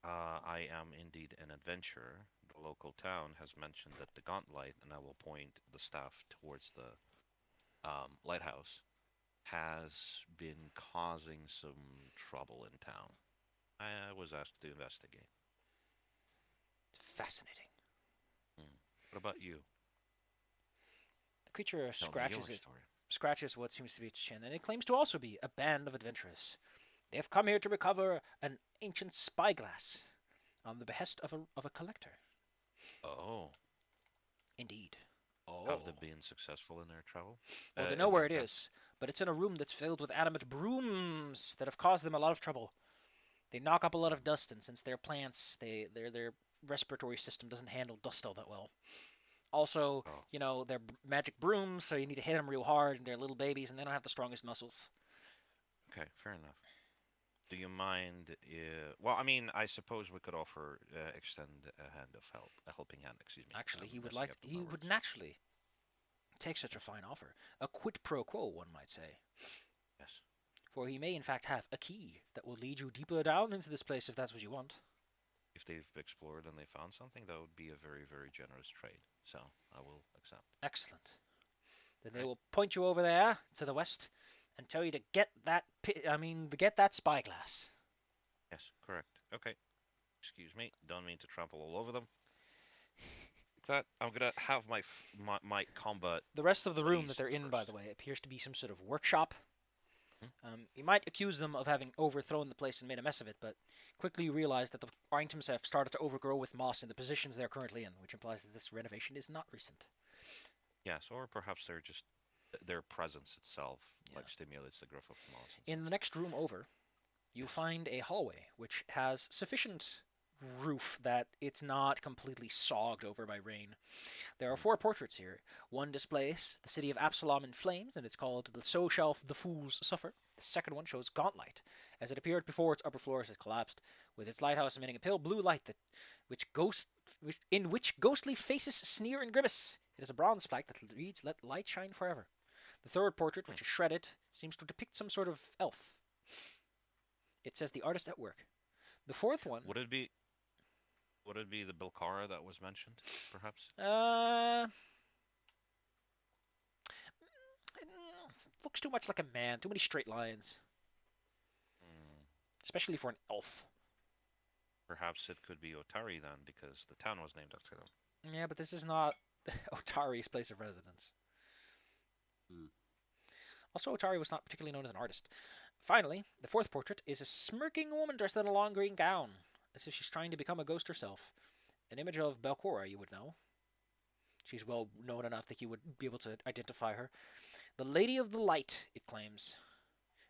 I am indeed an adventurer. The local town has mentioned that the Gauntlet, and I will point the staff towards the lighthouse, has been causing some trouble in town. I was asked to investigate. Fascinating. Hmm. What about you? The creature Tell me your story. scratches what seems to be its chin, and it claims to also be a band of adventurers. They have come here to recover an ancient spyglass on the behest of a collector. Oh, Indeed. have they Oh. been successful in their travel? Well, they know In where their it quest? is, but it's in a room that's filled with animate brooms that have caused them a lot of trouble. They knock up a lot Hmm. of dust, and since they're plants, their respiratory system doesn't handle dust all that well. Also, Oh, they're magic brooms, so you need to hit them real hard, and they're little babies, and they don't have the strongest muscles. okay, fair enough. Do you mind? Well, I mean, I suppose we could offer extend a hand of help, a helping hand. Excuse me. Actually, I'm messing up with my he would words. naturally take such a fine offer. A quid pro quo, one might say. Yes. For he may in fact have a key that will lead you deeper down into this place if that's what you want. If they've explored and they found something, that would be a very, very generous trade. So I will accept. Excellent. Then they Right? will point you over there to the west and tell you to get to get that spyglass. Yes, correct. Okay. Excuse me. Don't mean to trample all over them. That I'm gonna have my combat The rest of the room that buddies they're in, by first. the way, appears to be some sort of workshop. Hmm? You might accuse them of having overthrown the place and made a mess of it, but quickly you realize that the items have started to overgrow with moss in the positions they're currently in, which implies that this renovation is not recent. Yes, or perhaps they're just their presence itself Yeah. like stimulates the growth of moss and In the such. next room over, you Yes. find a hallway which has sufficient roof that it's not completely sogged over by rain. There are Hmm. four portraits here. One displays the city of Absalom in flames, and it's called The So Shall the Fools Suffer. The second one shows Gauntlet, as it appeared before its upper floors had collapsed, with its lighthouse emitting a pale blue light in which ghostly faces sneer and grimace. It is a bronze plaque that reads, "Let light shine forever." The third portrait, Hmm. which is shredded, seems to depict some sort of elf. It says the artist at work. The fourth one, Would it be the Bilkara that was mentioned, perhaps? uh, looks too much like a man. Too many straight lines, Hmm. especially for an elf. Perhaps it could be Otari then, because the town was named after them. Yeah, but this is not Otari's place of residence. Hmm. Also, Otari was not particularly known as an artist. Finally, the fourth portrait is a smirking woman dressed in a long green gown, as if she's trying to become a ghost herself. An image of Belcora, you would know. She's well known enough that you would be able to identify her. The Lady of the Light, it claims.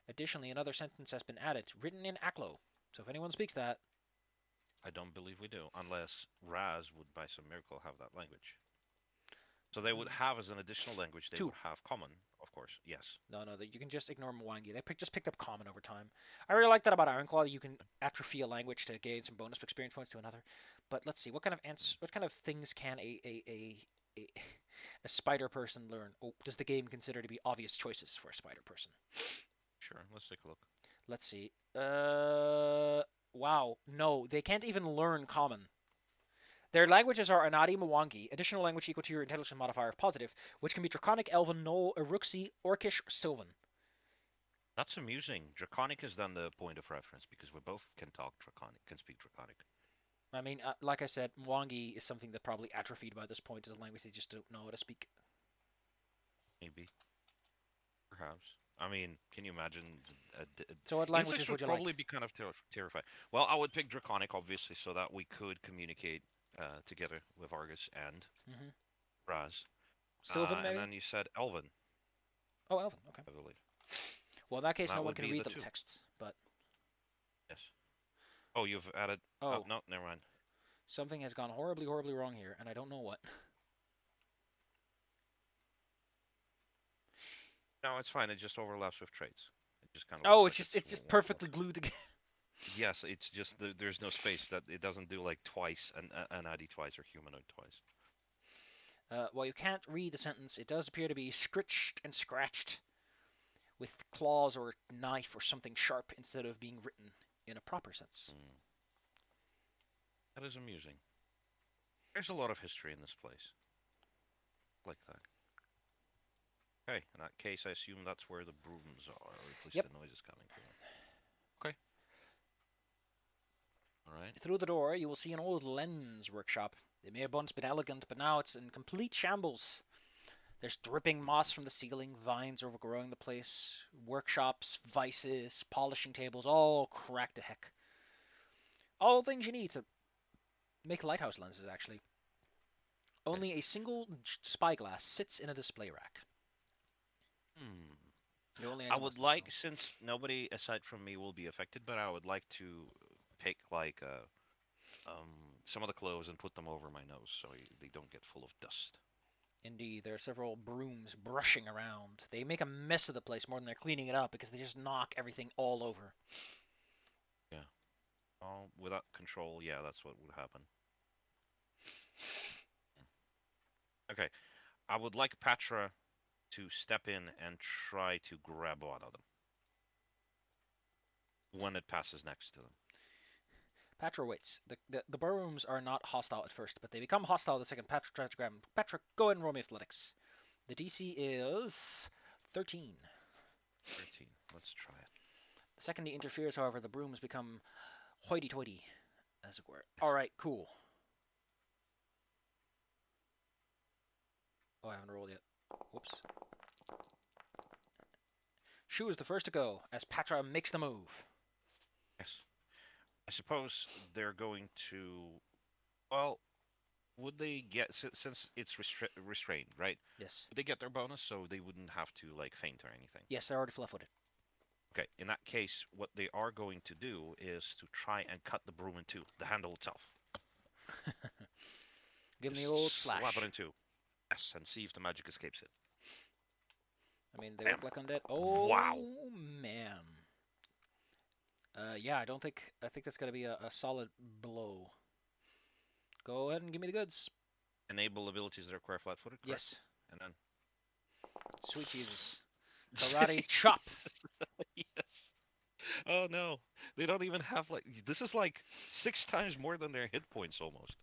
Additionally, another sentence has been added, written in Aklo. So if anyone speaks that, I don't believe we do, unless Raz would, by some miracle, have that language. So they would have as an additional language. They two. would have common, of course. Yes. No, you can just ignore Mwangi. Just picked up common over time. I really like that about Ironclaw. You can atrophy a language to gain some bonus experience points to another. But let's see, what kind of things can a, a spider person learn? Oh, does the game consider to be obvious choices for a spider person? Sure. Let's take a look. Let's see. Wow. No, they can't even learn common. Their languages are Anadi Mwangi, additional language equal to your intelligence modifier if positive, which can be Draconic, Elven, Knoll, Uruxi, Orcish, or Sylvan. That's amusing. Draconic is then the point of reference because we both can talk Draconic, can speak Draconic. I mean, like I said, Mwangi is something that probably atrophied by this point as a language they just don't know how to speak. Maybe. Perhaps. I mean, can you imagine? So, what Insects languages would would you like? probably be kind of terrified. Well, I would pick Draconic, obviously, so that we could communicate together with Argus and Mm-hmm. Raz. Sylvan, And maybe? then you said Elven, Oh, Elven. Okay. I believe. Well, in that case, no That one would can be read the the two. texts. But Yes. Oh, you've added. Oh, oh, no, never mind. something has gone horribly, horribly wrong here, and I don't know what. No, it's fine. It just overlaps with traits. It just kind of looks Oh, like it's it's just one of perfectly glued together. Yes, it's just there's no space that it doesn't do like twice an addy twice or humanoid twice. While you can't read the sentence, it does appear to be scritched and scratched with claws or knife or something sharp instead of being written in a proper sense. Mm. That is amusing. There's a lot of history in this place. Like that. Okay, in that case, I assume that's where the brooms are, or at least Yep. the noise is coming from. Okay. Alright. Through the door, you will see an old lens workshop. It may have once been elegant, but now it's in complete shambles. There's dripping moss from the ceiling, vines overgrowing the place, workshops, vices, polishing tables, all cracked to heck. All things you need to make lighthouse lenses, actually. Only a single spyglass sits in a display rack. Hmm. The only I engine would must like, know. since nobody aside from me will be affected, but I would like to pick like some of the clothes and put them over my nose so they don't get full of dust. Indeed, there are several brooms brushing around. They make a mess of the place more than they're cleaning it up because they just knock everything all over. Yeah. Oh, without control, yeah, that's what would happen. Okay. I would like Patra to step in and try to grab one of them when it passes next to them. Patra waits. The brooms are not hostile at first, but they become hostile the second Patra tries to grab him. Patra, go ahead and roll me athletics. The DC is 13. 13. Let's try it. The second he interferes, however, the brooms become hoity-toity, as it were. Alright, cool. Oh, I haven't rolled yet. Whoops. Shu is the first to go, as Patra makes the move. Yes. I suppose they're going to. Well, would they get since it's restrained, right? Yes. Would they get their bonus so they wouldn't have to like faint or anything? Yes, they're already flat-footed. Okay, in that case, what they are going to do is to try and cut the broom in two, the handle itself. Give him the Just old slap it slash. in two. Yes, and see if the magic escapes it. I mean, they Bam. look like undead. Wow. Oh, man. Yeah, I think that's gonna be a solid blow. Go ahead and give me the goods. Enable abilities that require flat-footed, correct? Yes. And then. Sweet Jesus. Karate chop. Yes. Oh no, they don't even have like. This is like 6 times more than their hit points almost.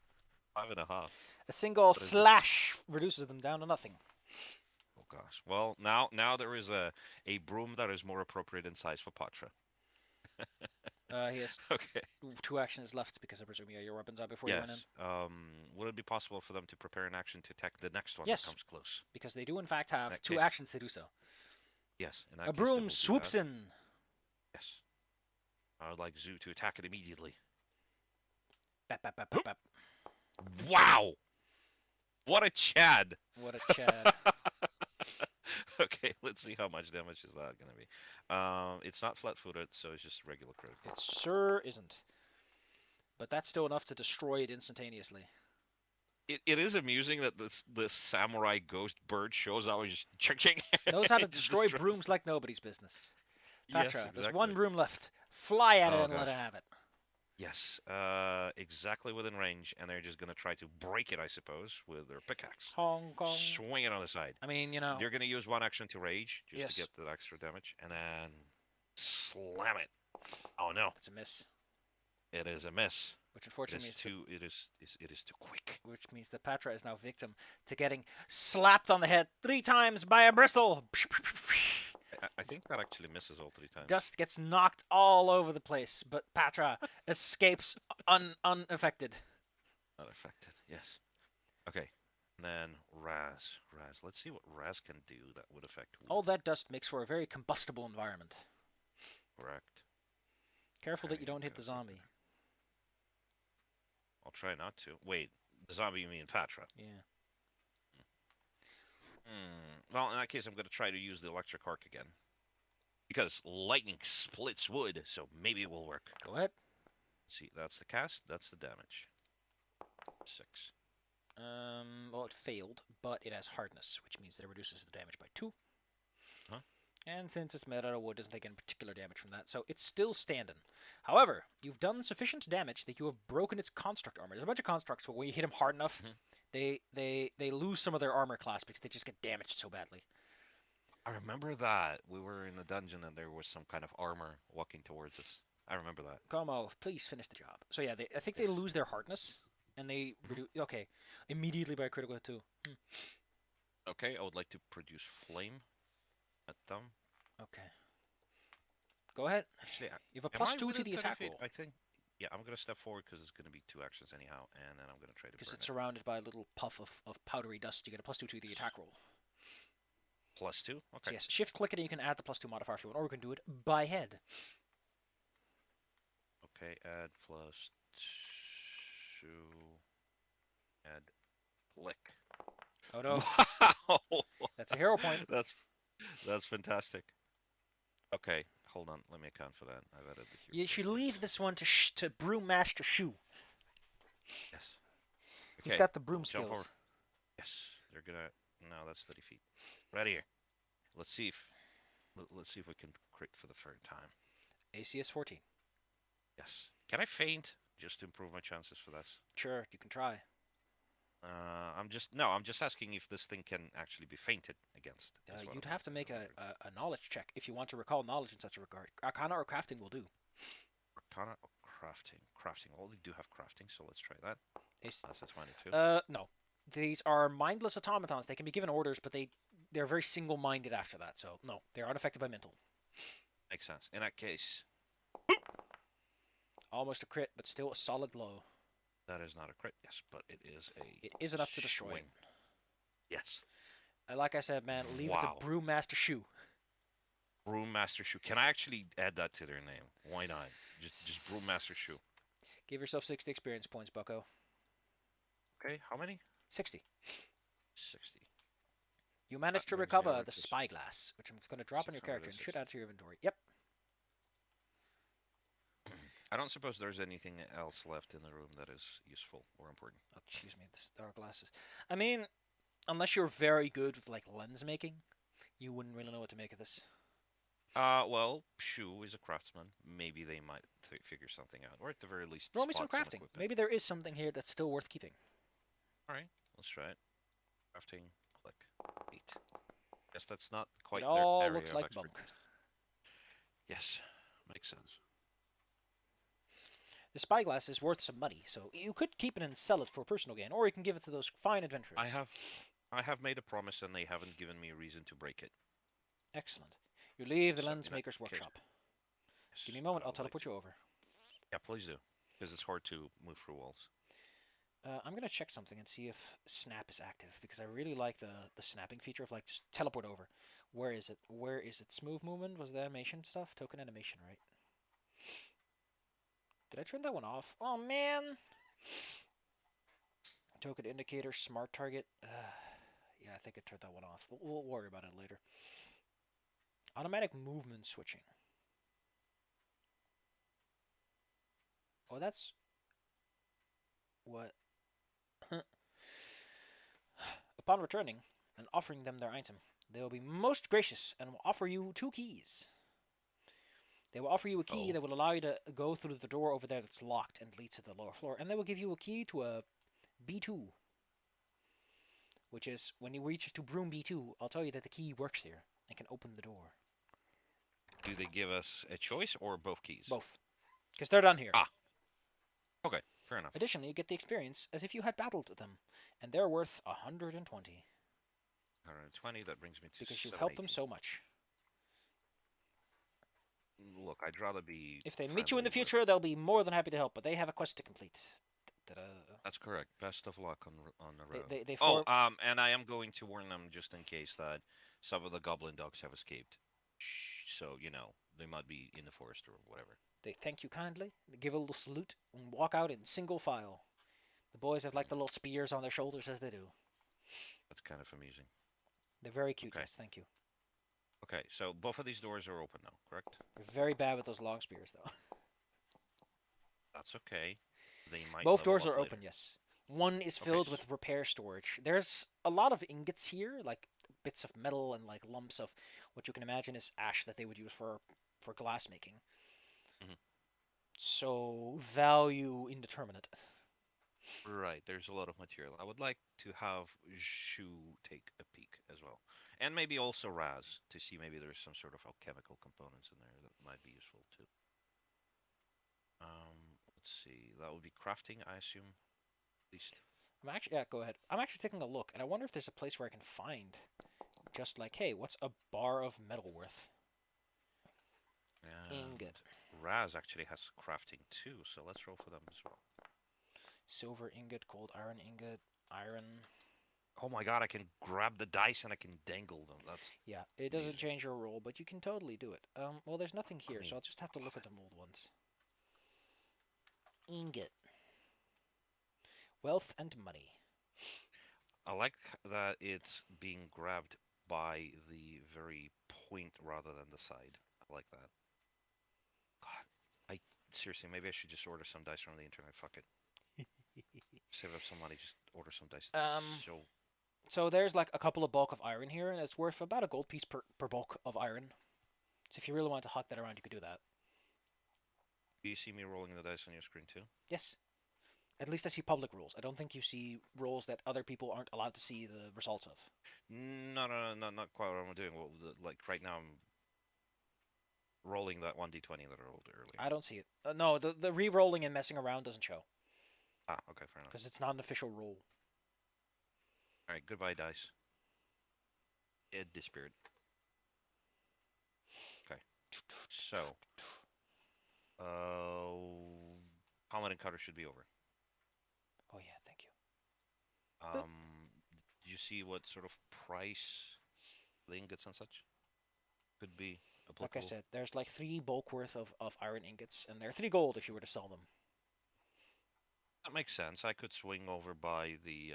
5.5. A single What is this? slash reduces them down to nothing. Oh gosh. Well, now there is a broom that is more appropriate in size for Patra. He has Okay. 2 actions left because I presume you had your weapons out before you went in. Yes. Would it be possible for them to prepare an action to attack the next one that Yes, comes close? because they do in fact In have that 2 case, actions to do so. yes. In A that case, they broom will do swoops that. in. Yes. I would like Zoo to attack it immediately. Bap, bap, bap, bap, bap. Wow! What a Chad! What a Chad. Okay, let's see how much damage is that gonna be. It's not flat-footed, so it's just regular critical. It sure isn't. But that's still enough to destroy it instantaneously. It is amusing that this samurai ghost bird shows up and just ching. Knows how to It just destroy destroys. brooms like nobody's business. Yes, Patra, there's one exactly. broom left. Fly at it Oh and let gosh. it have it. Yes. Exactly within range, and they're just gonna try to break it, I suppose, with their pickaxe. Hong Kong. Swing it on the side. I mean, you know. They're gonna use one action to rage just to Yes. get the extra damage, and then slam it. Oh no, That's a miss. it is a miss. Which It unfortunately is too. It is too quick. which means that Patra is now victim to getting slapped on the head 3 times by a bristle. I think that actually misses all 3 times. Dust gets knocked all over the place, but Patra escapes unaffected. Not affected. Yes. Okay. And then Raz. Let's see what Raz can do that would affect wood. All that dust makes for a very combustible environment. Correct. Careful that you Okay, don't hit the gotta zombie. I'll try not to. Wait, the zombie you mean Patra? Yeah. Well, in that case, I'm going to try to use the electric arc again. Because lightning splits wood, so maybe it will work. Go ahead. See, that's the cast, that's the damage. 6. Well, it failed, but it has hardness, which means that it reduces the damage by 2. Huh? And since it's made out of wood, it doesn't take any particular damage from that, so it's still standing. However, you've done sufficient damage that you have broken its construct armor. There's a bunch of constructs, but when you hit them hard enough, they lose some of their armor class because they just get damaged so badly. I remember that. We were in the dungeon and there was some kind of armor walking towards us. I remember that. Komo, please finish the job. So yeah, I think they Yes. lose their hardness, and they Mhm. reduce. Okay, immediately by critical hit too. Okay, I would like to produce flame at them. Okay, go ahead. Actually, You have a am plus I 2 to within the 30 attack feet? roll I think. Yeah, I'm gonna step forward because it's gonna be two actions anyhow, and then I'm gonna try to because burn it's it. surrounded by a little puff of powdery dust. You get a plus 2 to the Yes. attack roll. +2. So Okay. yes, shift click it and you can add the plus 2 modifier if you want, or you can do it by head. Okay. Add +2. Add click. Oh no, Wow. that's a hero point. That's that's fantastic. Okay, hold on. Let me account for that. I've added the hero You should points. leave this one to Brewmaster Shu. Yes. He's Okay. got the broom Jump forward. skills. Yes. They're gonna. No, that's 30 feet. Right here. Let's see if. Let's see if we can crit for the third time. AC is 14. Yes. Can I feint just to improve my chances for this? Sure, you can try. I'm just asking if this thing can actually be feinted against. Is what You'd I'm have to make wondering. a knowledge check if you want to recall knowledge in such a regard. Arcana or crafting will do. Arcana or crafting? Crafting. Well, they do have crafting, so let's try that. That's a 22. No. These are mindless automatons. They can be given orders, but they're very single-minded after that. So no, they are unaffected by mental. Makes sense. In that case, Almost a crit, but still a solid blow. that is not a crit, yes, but it is a It is enough to destroy swing. it. Yes. Like I said, man, leave it to Wow. Brewmaster Shu. Brewmaster Shoe. Can I actually add that to their name? Why not? Just Brewmaster Shoe. Give yourself 60 experience points, bucko. Okay, how many? 60. 60. You managed That to brings me recover over the to spyglass, which I'm going to drop on your character and should 660. add to your inventory. Yep. I don't suppose there's anything else left in the room that is useful or important. Oh, excuse me, our glasses. I mean, unless you're very good with like lens making, you wouldn't really know what to make of this. Well, Shu is a craftsman. Maybe they might figure something out, or at the very least, Roll me some spot some crafting. equipment. Maybe there is something here that's still worth keeping. All right, let's try it. Crafting, click, 8. Guess that's not quite It their all area looks of like bunk. expertise. Yes, makes sense. The spyglass is worth some money, so you could keep it and sell it for personal gain, or you can give it to those fine adventurers. I have made a promise, and they haven't given me a reason to break it. Excellent. You leave the So, lens in that maker's case, workshop. yes, Give me a moment, I I'll would like teleport to. you over. Yeah, please do, because it's hard to move through walls. I'm gonna check something and see if snap is active because I really like the snapping feature of like just teleport over. Where is it? Where is it? Smooth movement was the animation stuff. Token animation, right? Did I turn that one off? Oh man. Token indicator, smart target. Yeah, I think I turned that one off. We'll worry about it later. Automatic movement switching. Oh, that's what. Upon returning and offering them their item, they will be most gracious and will offer you 2 keys. They will offer you a key Oh, that will allow you to go through the door over there that's locked and leads to the lower floor, and they will give you a key to a B2, which is when you reach to Broom B2, I'll tell you that the key works here and can open the door. do they give us a choice or both keys? Both, because they're done here. Ah, okay, fair enough. Additionally, you get the experience as if you had battled them, and they're worth 120 120. That brings me to because you've helped them 780. so much. Look, I'd rather be If they meet you in friendly the with. future, they'll be more than happy to help, but they have a quest to complete. That's correct. Best of luck on the road. They Oh, form. and I am going to warn them just in case that some of the goblin dogs have escaped. So they might be in the forest or whatever. They thank you kindly, they give a little salute, and walk out in single file. The boys have like the little spears on their shoulders as they do. That's kind of amusing. They're very cute, Okay. yes, thank you. Okay, so both of these doors are open now, correct? They're very bad with those long spears, though. That's okay. They might Both level doors up are later. open, yes. One is Okay. filled with repair storage. There's a lot of ingots here, like bits of metal and like lumps of what you can imagine is ash that they would use for glass making. Mhm. So value indeterminate. Right, there's a lot of material. I would like to have Shu take a peek as well. And maybe also Raz to see maybe there's some sort of alchemical components in there that might be useful too. Let's see. That would be crafting, I assume. At least. I'm actually, yeah, go ahead. I'm actually taking a look, and I wonder if there's a place where I can find just like, hey, what's a bar of metal worth? And Ingot. Raz actually has crafting too, so let's roll for them as well. Silver ingot, gold iron ingot, iron. Oh my god, I can grab the dice and I can dangle them. That's Yeah, it doesn't amazing. change your roll, but you can totally do it. Well, there's nothing I here, mean, so I'll just have to love look at it. the old ones. Ingot. Wealth and money. I like that it's being grabbed by the very point rather than the side. I like that. God, I seriously, maybe I should just order some dice from the internet. Fuck it. Save up some money, just order some dice. Um, It's so. so there's like a couple of bulk of iron here, and it's worth about a gold piece per bulk of iron. So if you really want to huck that around, you could do that. Do you see me rolling the dice on your screen too? Yes. At least I see public rules. I don't think you see rules that other people aren't allowed to see the results of. No, no, no, not quite what I'm doing. Well, like right now, I'm rolling that 1d20 that I rolled earlier. I don't see it. No, the re-rolling and messing around doesn't show Ah, okay, fair enough. because it's not an official rule. All right, goodbye, dice. It disappeared. Okay, so, Comet and Cutter should be over. Oh yeah, thank you. Did you see what sort of price the ingots and such could be Like I applicable? said, there's like 3 bulk worth of iron ingots, and they're 3 gold if you were to sell them. That makes sense. I could swing over by the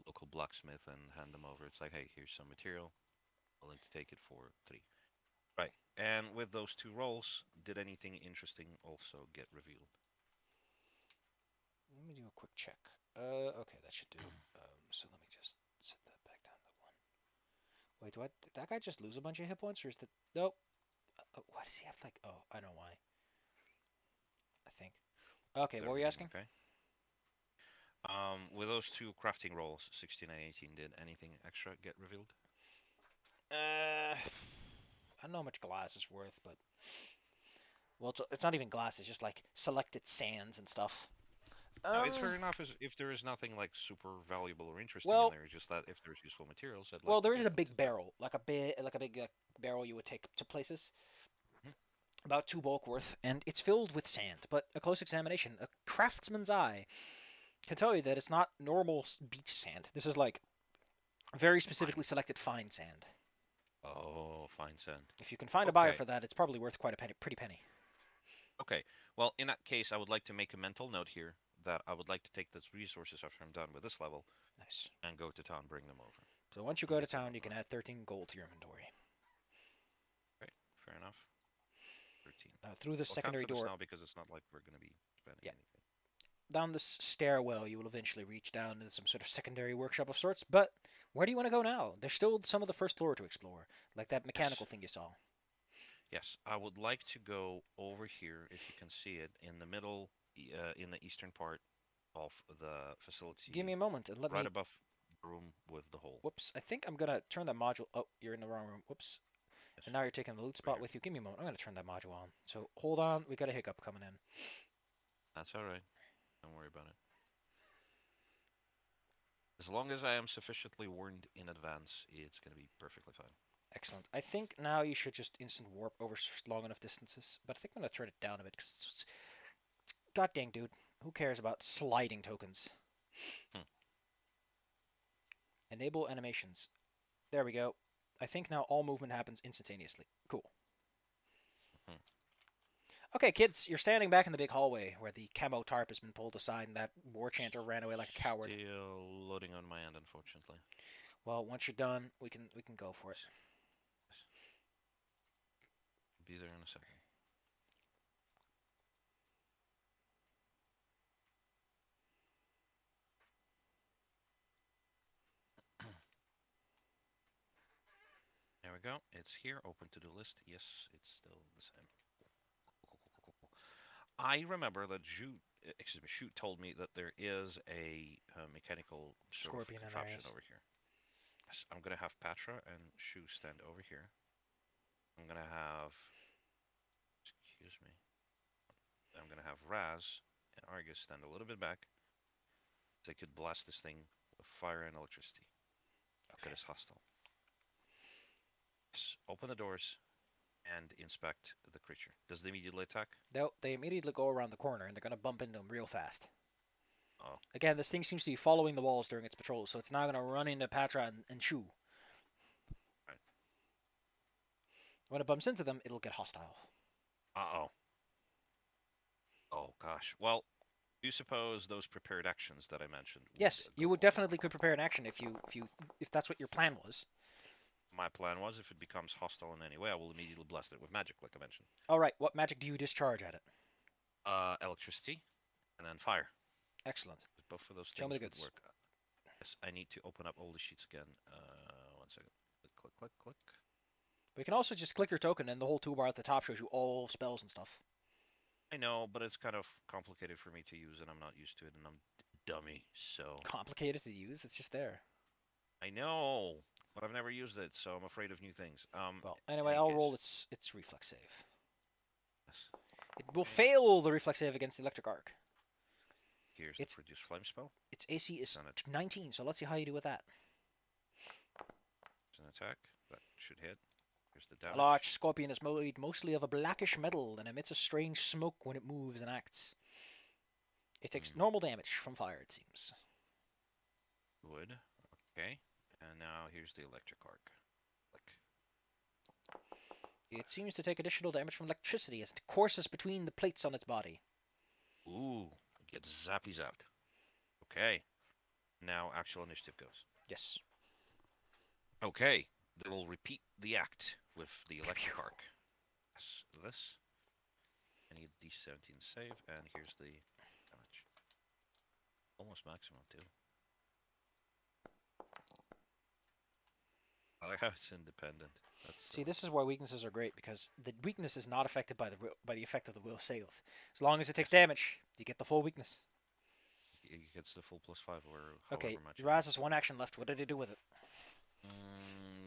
local blacksmith and hand them over. It's like, hey, here's some material. Willing to take it for 3. Right. And with those 2 rolls, did anything interesting also get revealed? Let me do a quick check. Okay, that should do. So let me just set that back down to 1. Wait, did that guy just lose a bunch of hit points, or is that nope? Why does he have like? Oh, I know why. I think. Okay, Is what were you everything asking? okay? With those 2 crafting rolls, 16 and 18, did anything extra get revealed? I don't know how much glass is worth, but well, it's not even glass. It's just like selected sands and stuff. No, it's Um, fair enough if there is nothing like super valuable or interesting in well, there. Just that if there's useful materials, I'd well, like to there is get a them big to town. barrel, like a big barrel you would take to places, Mhm. about 2 bulk worth, and it's filled with sand. But a close examination, a craftsman's eye, can tell you that it's not normal beach sand. This is like very Fine. specifically selected fine sand. Oh, fine sand. If you can find a buyer Okay. for that, it's probably worth quite a penny, pretty penny. Okay. Well, in that case, I would like to make a mental note here that I would like to take those resources after I'm done with this level Nice. and go to town, bring them over, So once you and go to get some town, of you can them. add 13 gold to your inventory Right. Fair enough. 13. through the We'll count secondary for this door. now because it's not like we're going to be spending Yeah, anything. down this stairwell, you will eventually reach down to some sort of secondary workshop of sorts. But where do you want to go now? There's still some of the first floor to explore, like that mechanical Yes. thing you saw. Yes. I would like to go over here, if you can see it, in the middle, in the eastern part of the Give me facility, a moment and let right me. above the room with the hole. Whoops! I think I'm gonna turn that module. Oh, you're in the wrong room. Whoops! Yes. And now you're taking the loot Over spot here. with you. Give me a moment. I'm gonna turn that module on. So hold on. We got a hiccup coming in. That's all right. Don't worry about it. As long as I am sufficiently warned in advance, it's going to be perfectly fine. Excellent. I think now you should just instant warp over long enough distances. But I think I'm gonna turn it down a bit. Cause God dang, dude. Who cares about sliding tokens? Hmm. Enable animations. There we go. I think now all movement happens instantaneously. Cool. Hmm. Okay, kids, you're standing back in the big hallway where the camo tarp has been pulled aside and that war chanter ran away like a coward. Still loading on my end, unfortunately. Well, once you're done, we can go for it. Yes. Yes. Be there in a second. There we go. It's here. Open to do list. Yes, it's still the same. I remember that Shoot told me that there is a mechanical sort of Scorpion in there, contraption yes. over here. Yes, I'm gonna have Patra and Shoe stand over here. I'm gonna have, excuse me. I'm gonna have Raz and Argus stand a little bit back, so they could blast this thing with fire and electricity if it Okay. is hostile. Open the doors and inspect the creature. Does it immediately attack? They immediately go around the corner and they're gonna bump into them real fast. Oh, Again, this thing seems to be following the walls during its patrol, so it's now gonna run into Patra and shoo. right. When it bumps into them, it'll get hostile. Uh-oh. Oh gosh. Well, do you suppose those prepared actions that I mentioned would Yes, go you would on? definitely could prepare an action if that's what your plan was. My plan was if it becomes hostile in any way, I will immediately blast it with magic, like I mentioned. All right, what magic do you discharge at it? Electricity and then fire. Excellent. Both of those Show me things the would goods. work. Yes, I need to open up all the sheets again. One second. Click, click, click, click. We can also just click your token, and the whole toolbar at the top shows you all spells and stuff. I know, but it's kind of complicated for me to use, and I'm not used to it, and I'm dummy, so... Complicated to use. It's just there. I know, but I've never used it, so I'm afraid of new things. Well, In anyway, any I'll case, roll its reflex save. yes. It will Okay. fail the reflex save against the electric arc. Here's It's the produce flame spell. its AC is Done it. 19, so let's see how you do with that. It's an attack. That should hit. Here's the A damage. large scorpion is made mostly of a blackish metal and emits a strange smoke when it moves and acts. It takes normal damage from fire, it seems. Wood. Okay. And now here's the electric arc. Click. It seems to take additional damage from electricity as it courses between the plates on its body. Ooh. Get zappy zapped. Okay. Now actual initiative goes. Yes. Okay. They will repeat the act with the electric arc. Yes. This. I need D17 save, and here's the damage. Almost maximum, too. I like how it's independent. See, this is why weaknesses are great, because the weakness is not affected by the effect of the will save. As long as it takes damage, you get the full weakness. It gets the full +5 or Okay, however much. Raz has one action left. What did he do with it?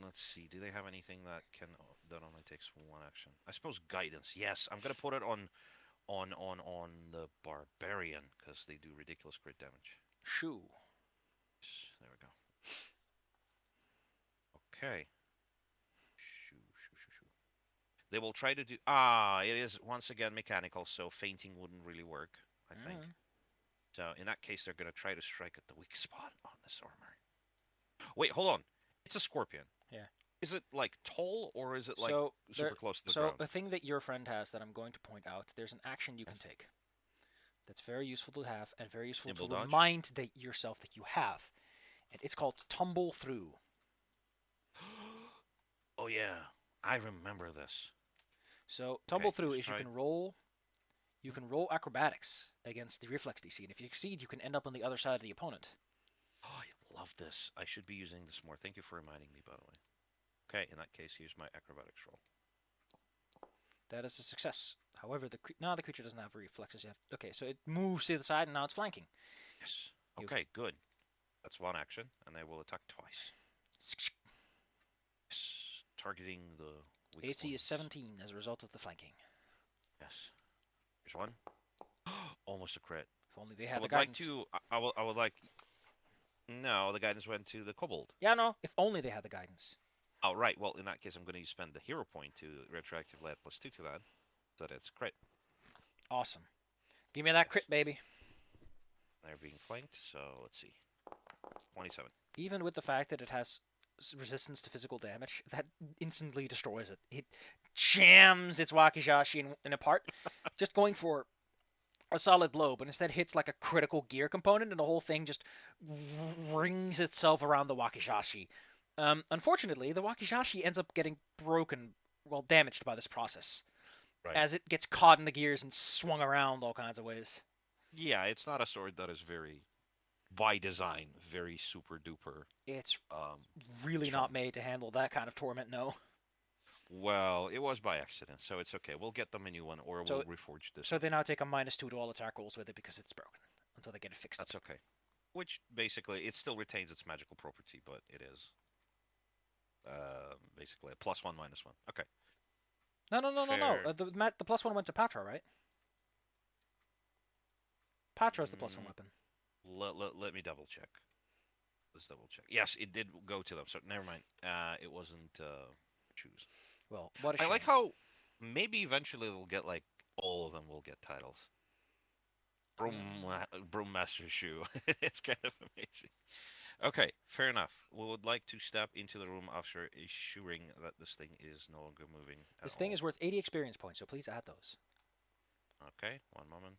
Let's see. Do they have anything that only takes one action? I suppose guidance. Yes, I'm gonna put it on the barbarian because they do ridiculous crit damage. Shoo. There we go. Okay. Shoo, shoo, shoo, shoo. They will try to do. It is once again mechanical, so fainting wouldn't really work, I think. So in that case, they're gonna try to strike at the weak spot on this armor. Wait, hold on. It's a scorpion. Yeah. Is it like tall or is it like So super close to the so ground? a thing that your friend has that I'm going to point out, there's an action you can take. That's very useful to have and very useful Nimble to dodge? remind yourself that you have. And it's called tumble through. Oh yeah, I remember this. So tumble Okay, through let's is try. you can roll acrobatics against the reflex DC, and if you succeed, you can end up on the other side of the opponent. Oh, I love this. I should be using this more. Thank you for reminding me, by the way. Okay, in that case, here's my acrobatics roll. That is a success. However, the creature doesn't have reflexes yet. Okay, so it moves to the side, and now it's flanking. Yes. Okay, good. That's one action, and they will attack twice. Yes. Targeting the weak AC is points. 17 as a result of the flanking. Yes. Here's one. Almost a crit. If only they I had the would like guidance. to. I would like. No, the guidance went to the kobold. Yeah, no. If only they had the guidance. Oh, right. Well, in that case, I'm going to spend the hero point to retroactively add +2 to that, so that it's crit. Awesome. Give me that crit, baby. They're being flanked, so let's see. 27. Even with the fact that it has resistance to physical damage, that instantly destroys it. It jams its wakizashi in apart, just going for a solid blow, but instead hits like a critical gear component, and the whole thing just rings itself around the wakizashi. Unfortunately, the wakizashi ends up getting broken, well, damaged by this process, Right. as it gets caught in the gears and swung around all kinds of ways. Yeah, it's not a sword that is very, by design, very super duper. It's really strong. not made to handle that kind of torment, no. Well, it was by accident, so it's okay. We'll get them a new one, or we'll reforge this. So they now take a -2 to all attack rolls with it because it's broken until they get it fixed. That's okay. Which basically, it still retains its magical property, but it is basically a +1 -1. Okay. No. The +1 went to Patra, right? Patra's the +1 weapon. Let me double check. Let's double check. Yes, it did go to them. So never mind. It wasn't choose. Well, what a I shame. like how maybe eventually they'll get like all of them will get titles. Broommaster shoe. It's kind of amazing. Okay, fair enough. We would like to step into the room after assuring that this thing is no longer moving at This thing all. is worth 80 experience points, so please add those. Okay, one moment.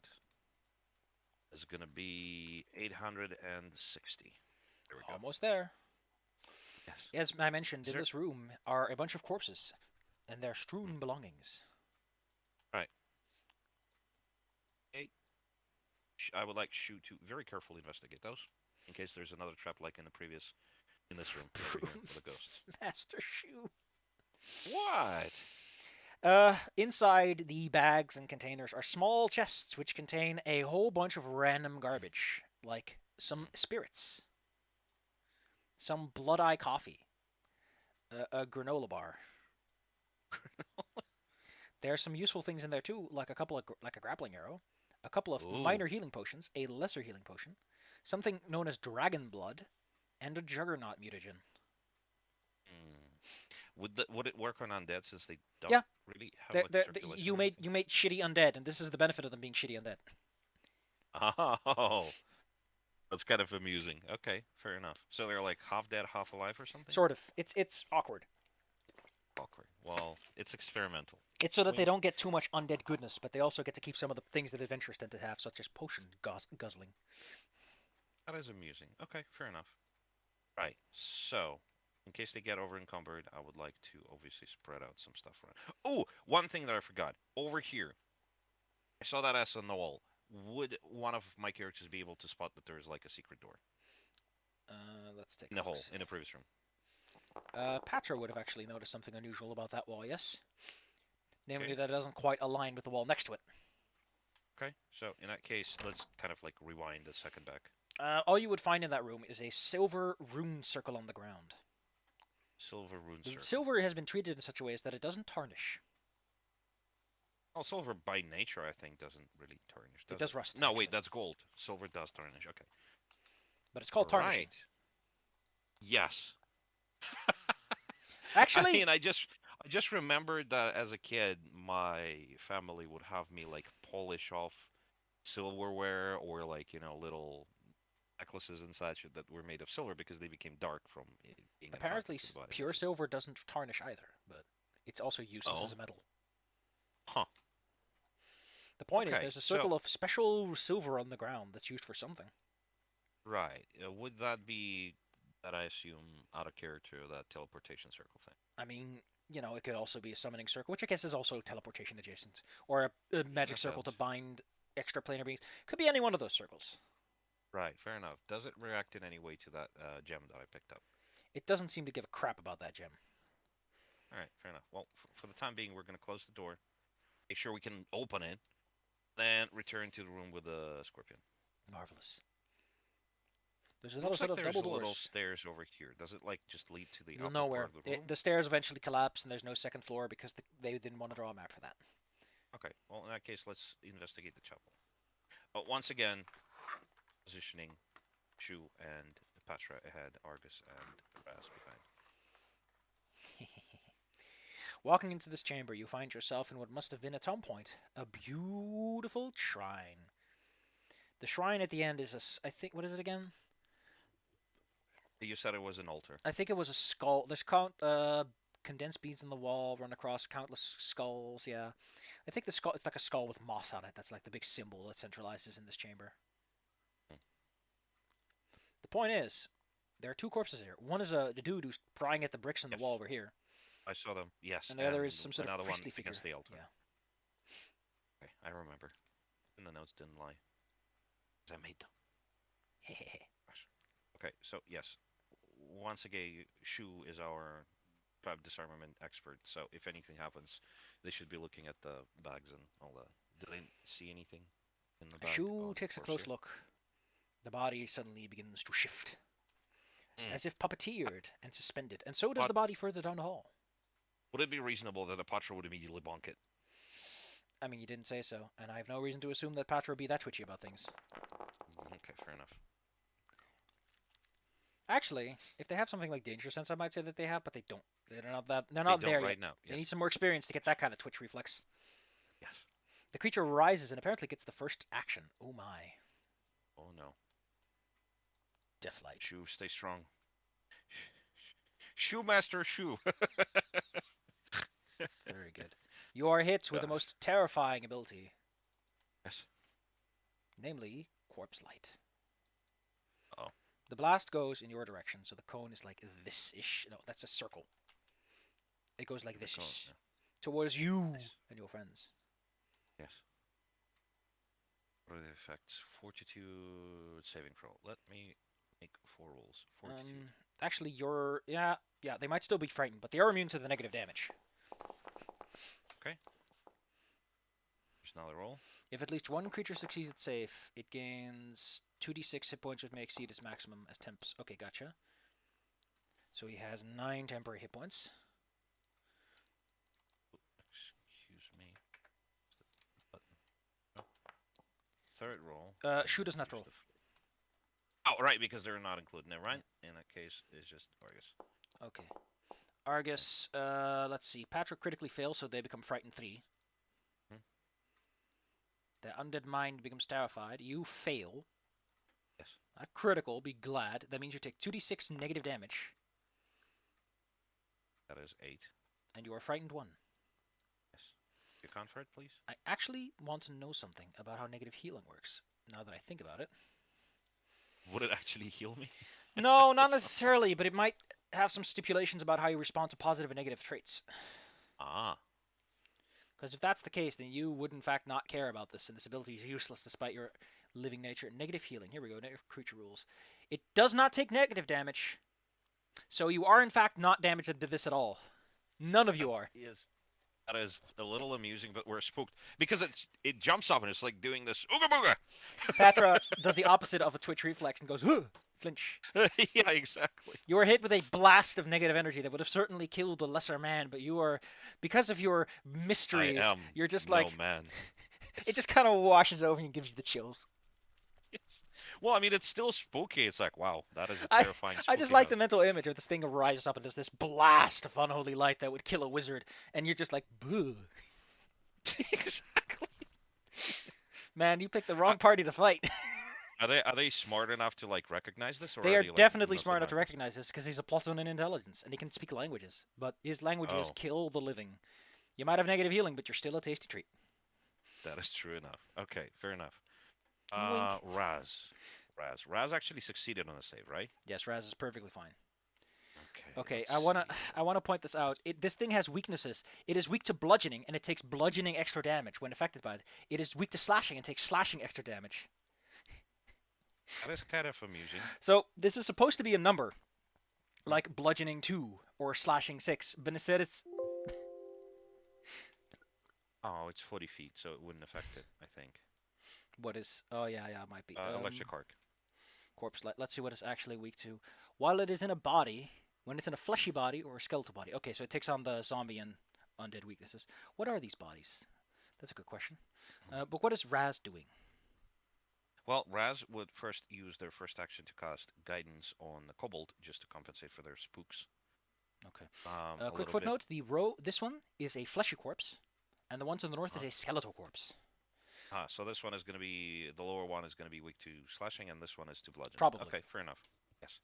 It's gonna be 860. There we go. Almost there. Yes. As I mentioned, Is in there? this room are a bunch of corpses and their Hmm. strewn belongings. Right. Okay. I would like Shu to very carefully investigate those in case there's another trap like in the previous in this room over here with the ghosts. Master Shoe. What? Inside the bags and containers are small chests which contain a whole bunch of random garbage, like some spirits, some Blood Eye coffee, a granola bar. There are some useful things in there too, like like a grappling arrow, a couple of Ooh. minor healing potions, a lesser healing potion, something known as dragon blood, and a juggernaut mutagen. Would it work on undead since they don't Yeah, really have like circulation you or made anything? you made shitty undead, and this is the benefit of them being shitty undead. Oh, that's kind of amusing. Okay, fair enough. So they're like half dead, half alive, or something? Sort of. It's awkward. Awkward. Well, it's experimental. It's so that We they know. don't get too much undead goodness, but they also get to keep some of the things that adventurers tend to have, such as potion guzzling. That is amusing. Okay, fair enough. Right. So, in case they get over encumbered, I would like to obviously spread out some stuff around. Oh, one thing that I forgot. Over here, I saw that S on the wall. Would one of my characters be able to spot that there's like a secret door Let's take in a the look. hole in the previous room? Patra would have actually noticed something unusual about that wall, yes. Namely Okay. that it doesn't quite align with the wall next to it. Okay. So in that case, let's kind of like rewind a second back. All you would find in that room is a silver rune circle on the ground. Silver rune The circle. silver has been treated in such a way as that it doesn't tarnish. Well, silver by nature, I think, doesn't really tarnish, It does it? does rust, No, actually. wait, that's gold. Silver does tarnish. Okay. But it's called tarnishing. Right. Yes. I Actually, mean, I just remembered that as a kid, my family would have me like polish off silverware or like little necklaces and such that were made of silver because they became dark from it being in apparently contact with the body. pure silver doesn't tarnish either, but it's also useless as Oh, a metal. huh. The point is, Okay, there's a so circle of special silver on the ground that's used for something. right, would that be that I assume out of character that teleportation circle thing? I mean, it could also be a summoning circle, which I guess is also teleportation adjacent, or a magic Makes circle to sense. bind extra planar beings. Could be any one of those circles. Right, fair enough. Does it react in any way to that gem that I picked up? It doesn't seem to give a crap about that gem. All right, fair enough. Well, for the time being, we're going to close the door, make sure we can open it, then return to the room with the scorpion. Marvelous. There's It another looks set like of there's double a little doors. stairs over here. Does it like just lead to the You'll upper part nowhere. of the room? The stairs eventually collapse, and there's no second floor because they didn't want to draw a map for that. Okay, well, in that case, let's investigate the chapel. But once again, positioning Shu and Patra ahead, Argus and Raz behind. Walking into this chamber, you find yourself in what must have been at some point a beautiful shrine. The shrine at the end is I think, what is it again? You said it was an altar. I think it was a skull. There's condensed beads in the wall, run across countless skulls. Yeah, I think the skull. It's like a skull with moss on it. That's like the big symbol that centralizes in this chamber. Hmm. The point is, there are two corpses here. One is the dude who's prying at the bricks in the Yes, wall over here, I saw them. Yes, and the other is some sort of another one priestly figure. against the altar. Yeah. Okay, I remember. And the notes didn't lie. 'Cause I made them. Okay, so yes, once again, Shu is our trap disarmament expert. So if anything happens, they should be looking at the bags and all that. Do they see anything in the bag? Shu of takes a course close here? look. The body suddenly begins to shift, Mm. as if puppeteered and suspended, and so does But the body further down the hall. would it be reasonable that a Patra would immediately bonk it? I mean, you didn't say so, and I have no reason to assume that Patra would be that twitchy about things. Okay, fair enough. Actually, if they have something like Danger Sense, I might say that they have, but they don't. They're not that. They're They not don't there right yet. now. They Yes. need some more experience to get that kind of twitch reflex. Yes. The creature rises and apparently gets the first action. Oh my. Oh no. Deathlight. Shoe, stay strong. Shoemaster, shoe. Very good. You are hit with the most terrifying ability, Yes. namely Corpse Light. Oh. The blast goes in your direction, so the cone is like this-ish. No, that's a circle. It goes like this-ish. Towards you and your friends. Yes. What are the effects? Fortitude saving throw. Let me make 4 rolls. Fortitude. Actually, you're... Yeah, they might still be frightened, but they are immune to the negative damage. Okay. There's another roll. If at least one creature succeeds its save, it gains 2d6 hit points, which may exceed its maximum as temps. Okay, gotcha. So he has 9 temporary hit points. Excuse me. Oh. Third roll. Shu doesn't have to roll. Oh, right, because they're not included. Never mind. In that case, it's just Argus. Okay. Argus, let's see. Patrick critically fails, so they become frightened 3. The undead mind becomes terrified. You fail. Yes. Not critical, be glad. That means you take 2d6 negative damage. That is 8. And you are frightened 1. Yes. Your con for it, please. I actually want to know something about how negative healing works, now that I think about it. Would it actually heal me? No, not necessarily, but it might have some stipulations about how you respond to positive and negative traits. Ah. Because if that's the case, then you would in fact not care about this, and this ability is useless despite your living nature. Negative healing. Here we go. Negative creature rules. It does not take negative damage, so you are in fact not damaged to this at all. None of you are. Yes. That is a little amusing, but we're spooked because it jumps up and it's like doing this ooga booga. Patra does the opposite of a twitch reflex and goes, "Huh!" Flinch. Yeah, exactly. You are hit with a blast of negative energy that would have certainly killed a lesser man, but you are, because of your mysteries, you're just no like, man. It just kind of washes over you and gives you the chills. Yes. Well, I mean, it's still spooky. It's like, wow, that is a terrifying. I just like the mental image of this thing rises up and does this blast of unholy light that would kill a wizard, and you're just like, boo. Exactly. Man, you picked the wrong party to fight. Are they smart enough to like recognize this? Or They are like, definitely smart enough to recognize this because he's a +1 in intelligence and he can speak languages. But his languages kill the living. You might have negative healing, but you're still a tasty treat. That is true enough. Okay, fair enough. Wink. Raz actually succeeded on the save, right? Yes, Raz is perfectly fine. Okay. I wanna point this out. This thing has weaknesses. It is weak to bludgeoning, and it takes bludgeoning extra damage when affected by it. It is weak to slashing and takes slashing extra damage. That is kind of amusing. So this is supposed to be a number, like bludgeoning 2 or slashing 6, but instead it's. Oh, it's 40 feet, so it wouldn't affect it, I think. What is? Oh yeah, it might be. Electric arc. Corpse light. Let's see what it's actually weak to. While it is in a body, when it's in a fleshy body or a skeletal body. Okay, so it takes on the zombie and undead weaknesses. What are these bodies? That's a good question. But what is Raz doing? Well, Raz would first use their first action to cast guidance on the kobold just to compensate for their spooks. Okay. A Quick footnote: this one is a fleshy corpse, and the one to the north is a skeletal corpse. So this one is going to be, the lower one is going to be weak to slashing, and this one is to bludgeoning. Probably. Okay, fair enough. Yes.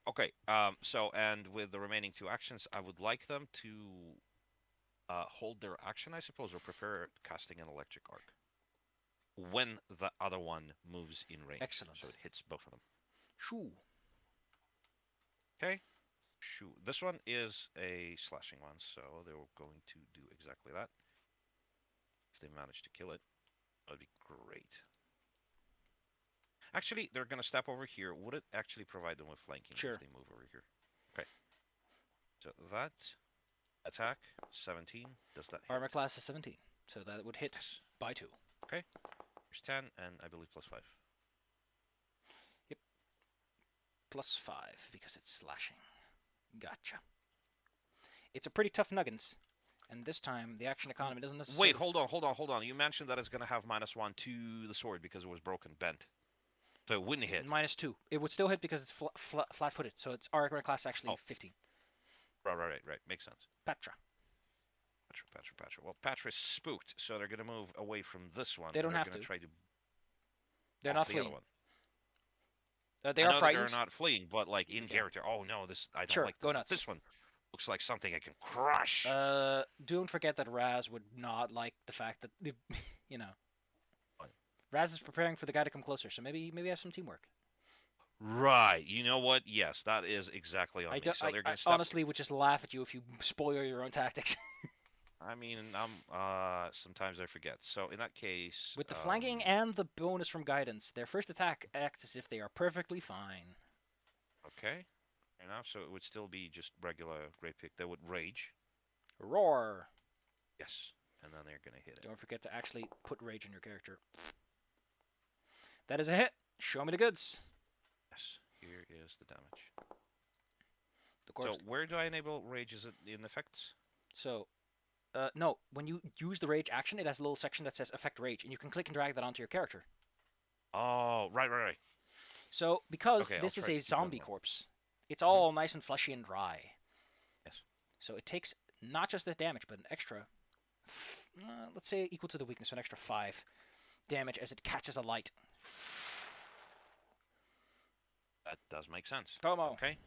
Okay, and with the remaining 2 actions, I would like them to hold their action, I suppose, or prefer casting an electric arc when the other one moves in range. Excellent. So it hits both of them. Shoo. Okay. Shoo. This one is a slashing one, so they're going to do exactly that. If they manage to kill it. That'd be great. Actually, they're going to step over here. Would it actually provide them with flanking if they move over here? Okay. So that attack, 17. Does that hit? Armor class is 17, so that would hit by 2. Okay. Here's 10, and I believe +5. Yep. +5, because it's slashing. Gotcha. It's a pretty tough nuggins. And this time, the action economy doesn't Wait, necessarily... hold on. You mentioned that it's gonna have -1 to the sword because it was broken, bent. So it wouldn't hit. -2. It would still hit because it's flat-footed, so its armor class is actually Oh, 15. right. Makes sense. Patra. Patra. Well, Patra's spooked, so they're gonna move away from this one. They don't and they're have gonna to. try to They're off not the other fleeing. one. They I are know that they're frightened. not fleeing, but like in Yeah. character, oh no, this I don't Sure, like go this. nuts. This one looks like something I can crush. Don't forget that Raz would not like the fact that, you know, What? Raz is preparing for the guy to come closer, so maybe have some teamwork. Right. You know what? Yes, that is exactly on I, me. do, So they're I gonna step. honestly would just laugh at you if you spoil your own tactics. I mean, sometimes I forget. So in that case, With the flanking and the bonus from guidance, their first attack acts as if they are perfectly fine. okay, enough. So it would still be just regular great pick. They would rage. Roar! Yes, and then they're gonna hit it. Don't forget to actually put rage in your character. That is a hit. Show me the goods. Yes, here is the damage. The corpse. So where do I enable rage? Is it in effects? So, no, when you use the rage action, it has a little section that says affect rage, and you can click and drag that onto your character. Oh, right. So, because Okay, I'll this is try a to keep that in zombie mind. corpse, it's all nice and fleshy and dry. Yes. So it takes not just the damage, but an extra, let's say equal to the weakness, so an extra 5 damage as it catches a light. That does make sense. Komo. Okay.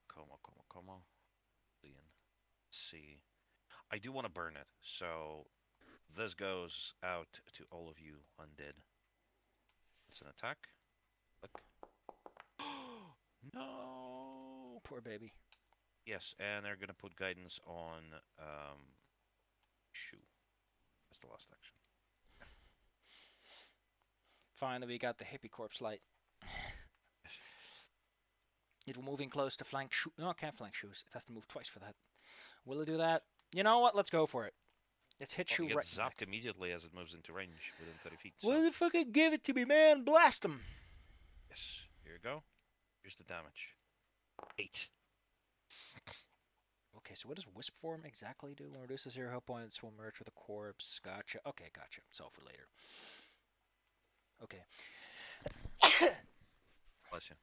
Como. Let's see. I do want to burn it, so this goes out to all of you undead. It's an attack. Look. No. Poor baby. Yes, and they're gonna put guidance on Shu. That's the last action. Finally, we got the hippie corpse light. It will move in close to flank Shu. No, it can't flank Shoes. It has to move twice for that. Will it do that? You know what? Let's go for it. Let's hit Shu It right gets in the back. zapped immediately as it moves into range within 30 feet. So. Well, fucking give it to me, man. Blast him. Yes, here we go. Here's the damage. 8. Okay, so what does Wisp form exactly do? When reduces 0 hit points, will merge with a corpse. Gotcha. Okay, gotcha. So for later. Okay. Bless you.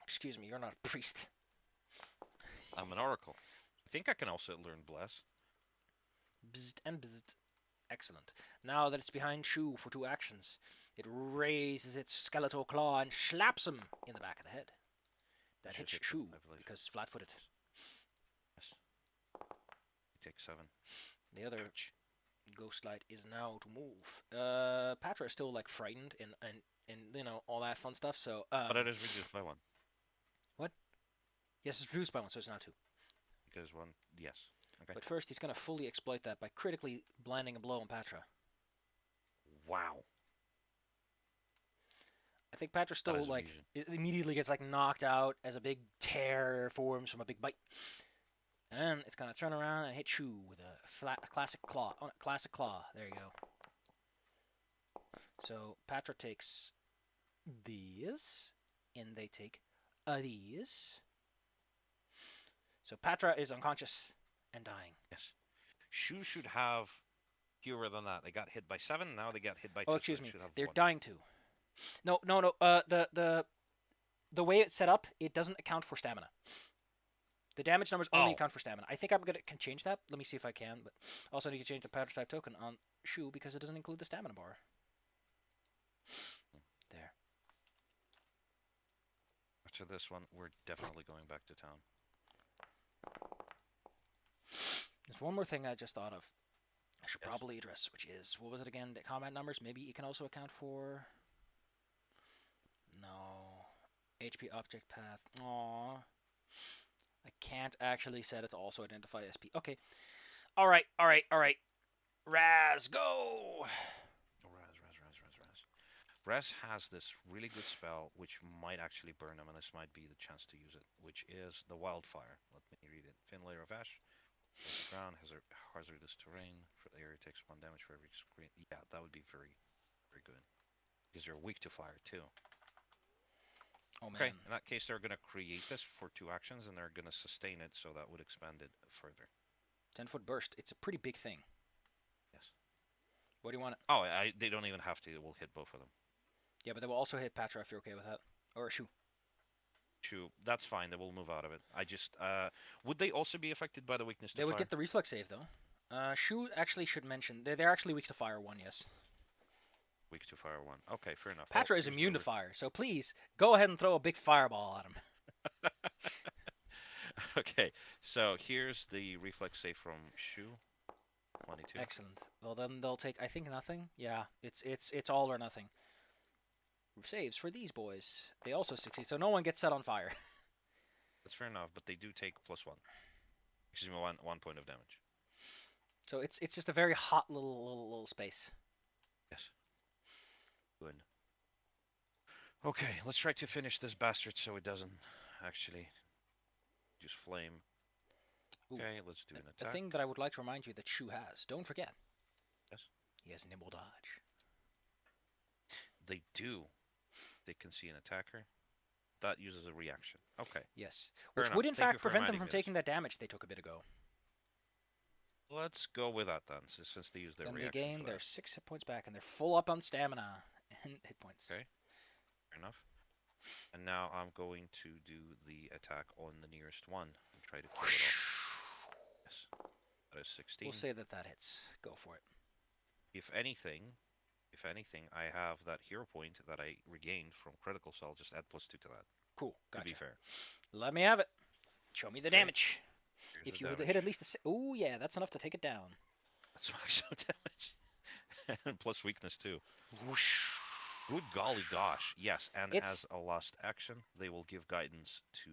Excuse me, you're not a priest. I'm an oracle. I think I can also learn bless. Bzzzt and bzzzt. Excellent. Now that it's behind Shu for 2 actions, it raises its skeletal claw and slaps him in the back of the head. That hits hit Shu them, I believe. because it's flat-footed. Yes. You take 7. The other ghost light is now to move. Patra is still like frightened and you know all that fun stuff. So But it is reduced by 1. What? Yes, it's reduced by 1, so it's now 2. Because 1, yes. Okay. But first, he's gonna fully exploit that by critically landing a blow on Patra. Wow. I think Patra's That still is like amazing. it immediately gets like knocked out as a big tear forms from a big bite, and it's gonna turn around and hit Shu with a classic claw. Oh, classic claw. There you go. So Patra takes these, and they take these. So Patra is unconscious and dying. Yes. Shu should have fewer than that. They got hit by 7, now they got hit by 2. Oh, so excuse they me. should have They're 1. dying too. No. The way it's set up, it doesn't account for stamina. The damage numbers only Oh. account for stamina. I think I'm gonna can change that. Let me see if I can. But also need to change the powder type token on Shu because it doesn't include the stamina bar. There. After this one, we're definitely going back to town. There's one more thing I just thought of. I should Yes. probably address, which is what was it again? The combat numbers. Maybe it can also account for. No. HP object path. Aww. I can't actually set it to also identify SP. Okay. Alright. Raz, go! Raz has this really good spell which might actually burn him, and this might be the chance to use it, which is the Wildfire. Let me read it. Thin layer of ash. The ground has a hazardous terrain. For the area takes 1 damage for every screen. Yeah, that would be very, very good. Because you're weak to fire too. Oh Okay, man. in that case, they're gonna create this for 2 actions, and they're gonna sustain it, so that would expand it further. 10-foot burst. It's a pretty big thing. Yes. What do you want? Oh, they don't even have to. It will hit both of them. Yeah, but they will also hit Patra if you're okay with that. Or Shu. True, that's fine. They will move out of it. I just, would they also be affected by the weakness to They would fire? get the reflex save though. Shu actually should mention they're actually weak to fire 1. Yes. Weak to fire 1. Okay, fair enough. Patra is Here's immune the to fire, so please go ahead and throw a big fireball at him. Okay, so here's the reflex save from Shu. 22. Excellent. Well, then they'll take, I think, nothing. Yeah, it's all or nothing. Saves for these boys. They also succeed, so no one gets set on fire. That's fair enough, but they do take +1. Excuse me, one point of damage. So it's just a very hot little space. Yes. Good. Okay, let's try to finish this bastard so it doesn't actually use flame. Ooh, Okay, let's do an a attack. thing that I would like to remind you that Shu has. Don't forget. Yes. He has nimble dodge. They do. They can see an attacker. That uses a reaction. Okay. Yes, Fair which enough. would in Thank you fact for prevent them reminding from me of taking this. that damage they took a bit ago. Let's go with that then, since they use their Then they reaction gain for their that. 6 hit points back, and they're full up on stamina and hit points. Okay. Fair enough. And now I'm going to do the attack on the nearest one and try to kill it off. Yes. That is 16. We'll say that hits. Go for it. If anything, I have that hero point that I regained from critical, so I'll just add +2 to that. Cool. To be Gotcha. fair. Let me have it. Show me the Okay. damage. Here's If the you would damage. hit at least a... Oh, yeah, that's enough to take it down. That's maximum damage. And plus weakness too. Whoosh. Good golly gosh. Yes, and It's... as a last action, they will give guidance to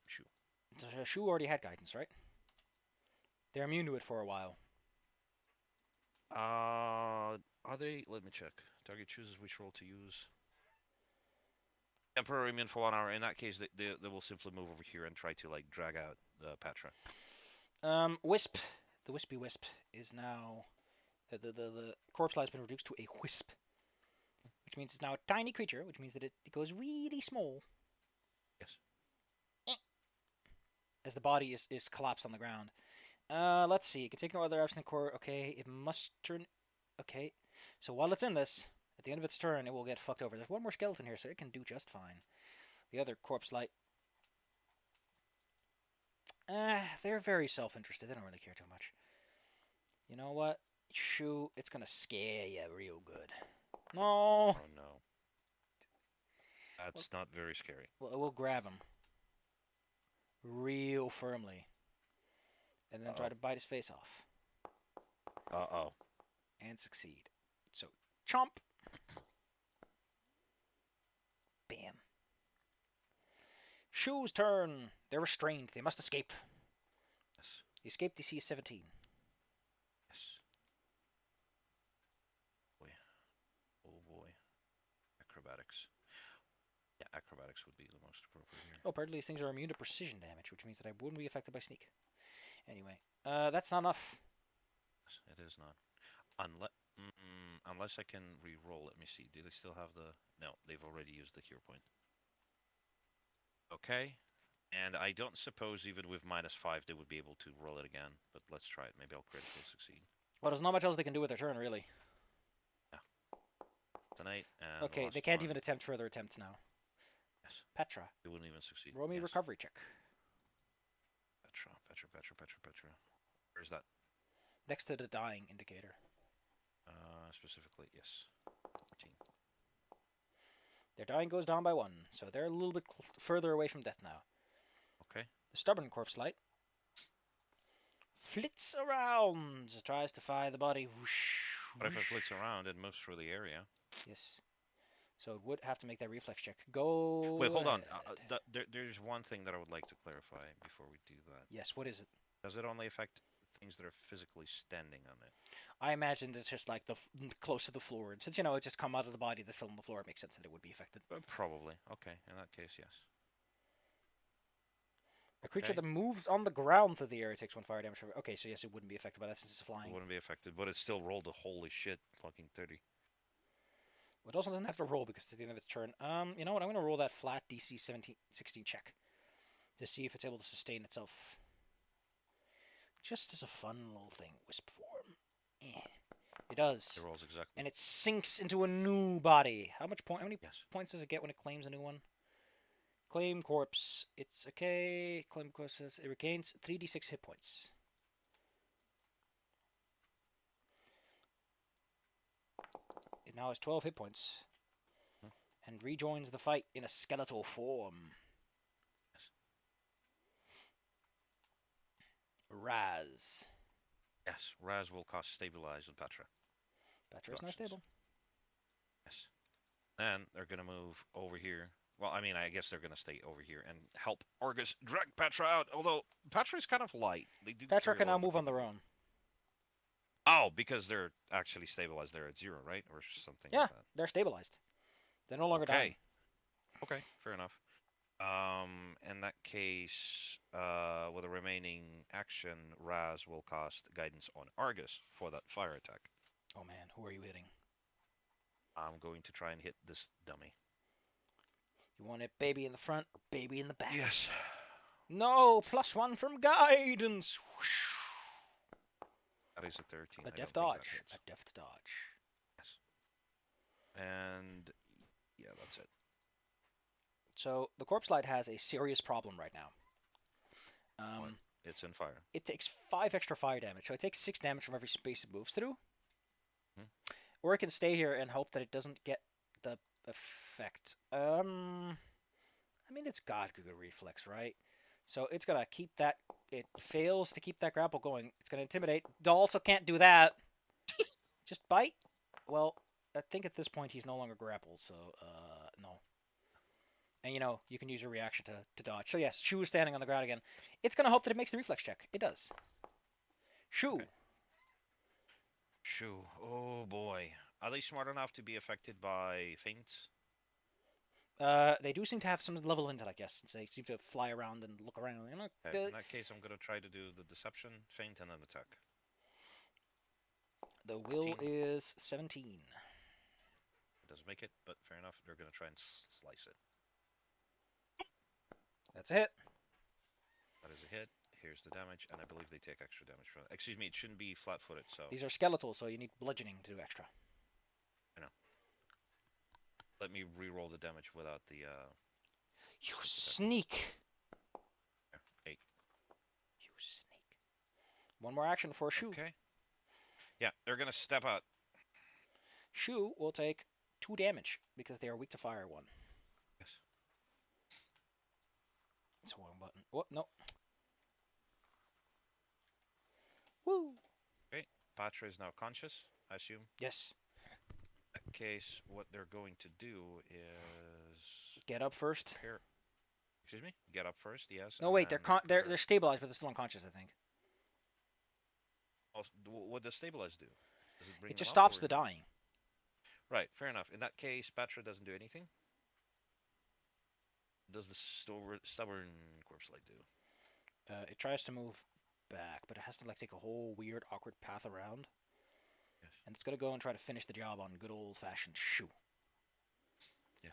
Shu. Shu already had guidance, right? They're immune to it for a while. Are they? Let me check. Target chooses which role to use. Temporary immune for 1 hour. In that case, they will simply move over here and try to like drag out the Patra. Wisp. The Wispy Wisp is now... The corpse light has been reduced to a wisp. Which means it's now a tiny creature, which means that it goes really small. Yes. As the body is collapsed on the ground. Let's see. It can take no other action core. Okay, it must turn... Okay. So while it's in this, at the end of its turn, it will get fucked over. There's one more skeleton here, so it can do just fine. The other corpse light... they're very self-interested. They don't really care too much. You know what? Shoot, it's gonna scare you real good. No! Oh no. That's not very scary. We'll grab him. Real firmly. And then try to bite his face off. Uh-oh. And succeed. So, chomp! Bam. Shu's turn. They're restrained. They must escape. Yes. The escape DC is 17. Yes. Boy. Oh boy. Acrobatics. Yeah, acrobatics would be the most appropriate here. Oh, apparently these things are immune to precision damage, which means that I wouldn't be affected by sneak. Anyway, that's not enough. It is not. Unless I can re-roll. Let me see. Do they still have the... No, they've already used the hero point. Okay. And I don't suppose even with -5 they would be able to roll it again. But let's try it. Maybe I'll critically succeed. Well, there's not much else they can do with their turn, really. Yeah. Tonight and Okay, they can't even attempt further attempts now. Yes. Petra. They wouldn't even succeed. Roll me a Yes. recovery check. Petra. Where's that? Next to the dying indicator. Specifically, yes. 14. Their dying goes down by 1, so they're a little bit further away from death now. Okay. The stubborn corpse light flits around, tries to fire the body. Whoosh, But if it whoosh. flicks around, it moves through the area. Yes. So it would have to make that reflex check. Go. Wait, hold on. ahead. There's one thing that I would like to clarify before we do that. Yes, what is it? Does it only affect things that are physically standing on it? I imagine it's just like close to the floor. And since, it just come out of the body that fell on the floor, it makes sense that it would be affected. Probably. Okay, in that case, yes. A creature Okay. that moves on the ground through the air takes 1 fire damage. Okay, so yes, it wouldn't be affected by that since it's It flying. wouldn't be affected, but it still rolled a holy shit fucking 30. It also doesn't have to roll because it's at the end of its turn. You know what? I'm going to roll that flat DC 16 check to see if it's able to sustain itself. Just as a fun little thing, Wisp form. It does. It rolls exactly. And it sinks into a new body. How many Yes. points does it get when it claims a new one? Claim corpse. It's okay. Claim corpse says it regains 3d6 hit points. It now has 12 hit points. And rejoins the fight in a skeletal form. Yes. Raz. Yes. Raz will cast Stabilize on Petra. Petra is now stable. Yes. Then they're going to move over here. Well, I mean, I guess they're going to stay over here and help Argus drag Petra out. Although Petra is kind of light. They do Petra carry can a lot now of the move on their property. own. Oh, because they're actually stabilized. They're at 0, right? Or something Yeah, like that. they're stabilized. They're no longer dying. Okay, fair enough. In that case, with a remaining action, Raz will cast Guidance on Argus for that fire attack. Oh man, who are you hitting? I'm going to try and hit this dummy. You want it baby in the front or baby in the back? Yes. No, +1 from guidance. That is a 13. A I deft don't think that dodge. hits. A deft dodge. Yes. And yeah, that's it. So the corpse light has a serious problem right now. It's in fire. It takes 5 extra fire damage, so it takes 6 damage from every space it moves through. Or it can stay here and hope that it doesn't get the effect. I mean, it's got good reflex, right? So it's gonna keep that. It fails to keep that grapple going. It's gonna intimidate. It also can't do that. Just bite. Well, I think at this point he's no longer grappled, so no. And you know, you can use your reaction to dodge. So yes, Shu is standing on the ground again. It's gonna hope that it makes the reflex check. It does. Shu. Okay. Shoo. Oh boy. Are they smart enough to be affected by feints? They do seem to have some level of intellect, yes, since they seem to fly around and look around. You know, Okay, in that case, I'm going to try to do the deception, feint, and then attack. The will 14. is 17. It doesn't make it, but fair enough. They're going to try and slice it. That's a hit. That is a hit. Here's the damage, and I believe they take extra damage from it. Excuse me, it shouldn't be flat-footed, so... These are skeletal, so you need bludgeoning to do extra. I know. Let me re-roll the damage without the, You sneak! There, 8. You sneak. One more action for Shu. Okay. Yeah, they're going to step out. Shu will take 2 damage, because they are weak to fire 1. Yes. It's a wrong button. Oh, no. Woo! Okay, Patra is now conscious, I assume. Yes. In that case, what they're going to do is... Get up first. Excuse me? Get up first, yes. No, and wait, then they're stabilized, but they're still unconscious, I think. Also, what does stabilize do? Does it bring It them just up, stops or- the dying. Right, fair enough. In that case, Patra doesn't do anything. Does the stubborn corpse light do? It tries to move back, but it has to like take a whole weird, awkward path around. Yes. And it's gonna go and try to finish the job on good old-fashioned Shu. Yes.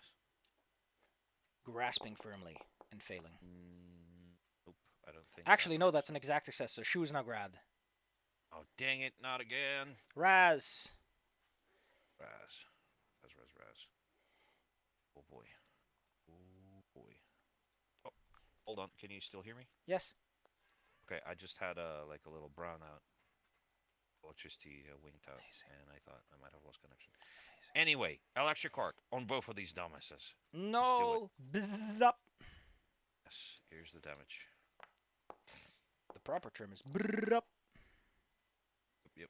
Grasping firmly and failing. Nope, I don't think. Actually, no, that's an exact success, so Shu is now grabbed. Oh, dang it, not again. Raz! Raz. Oh boy. Oh boy. Oh, hold on. Can you still hear me? Yes. Okay, I just had a little brownout. Electricity winked out, Amazing. and I thought I might have lost connection. Anyway, electric arc on both of these dumbasses. No! Bzz up! Yes, here's the damage. The proper term is brrr up. Yep.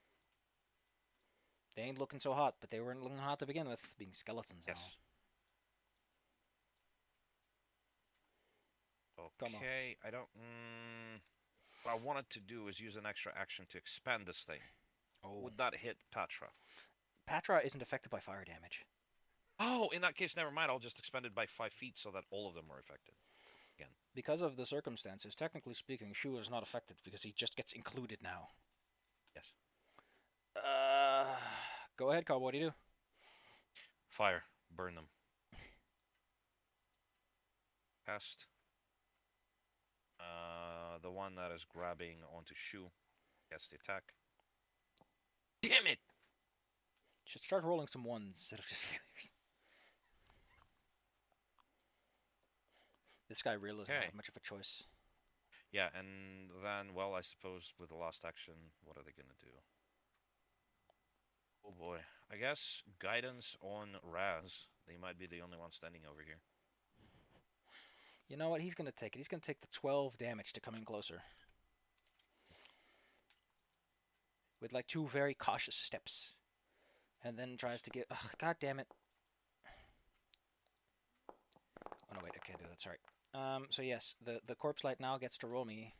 They ain't looking so hot, but they weren't looking hot to begin with, being skeletons Yes. Komo. Okay, I don't... what I wanted to do is use an extra action to expand this thing. Oh. Would that hit Patra? Patra isn't affected by fire damage. Oh, in that case, never mind. I'll just expand it by 5 feet so that all of them are affected. Again. Because of the circumstances, technically speaking, Shu is not affected because he just gets included now. Yes. Go ahead, Komo. What do you do? Fire. Burn them. Cast. The one that is grabbing onto Shu gets the attack. Damn it! Should start rolling some ones instead of just failures. This guy really doesn't Okay. have much of a choice. Yeah, and then, well, I suppose with the last action, what are they gonna do? Oh boy. I guess guidance on Raz. They might be the only one standing over here. You know what? He's going to take it. He's going to take the 12 damage to come in closer. With like 2 very cautious steps. And then tries to get... Ugh, God damn it. Oh no, wait, I can't do that, sorry. So yes, the corpse light now gets to roll me.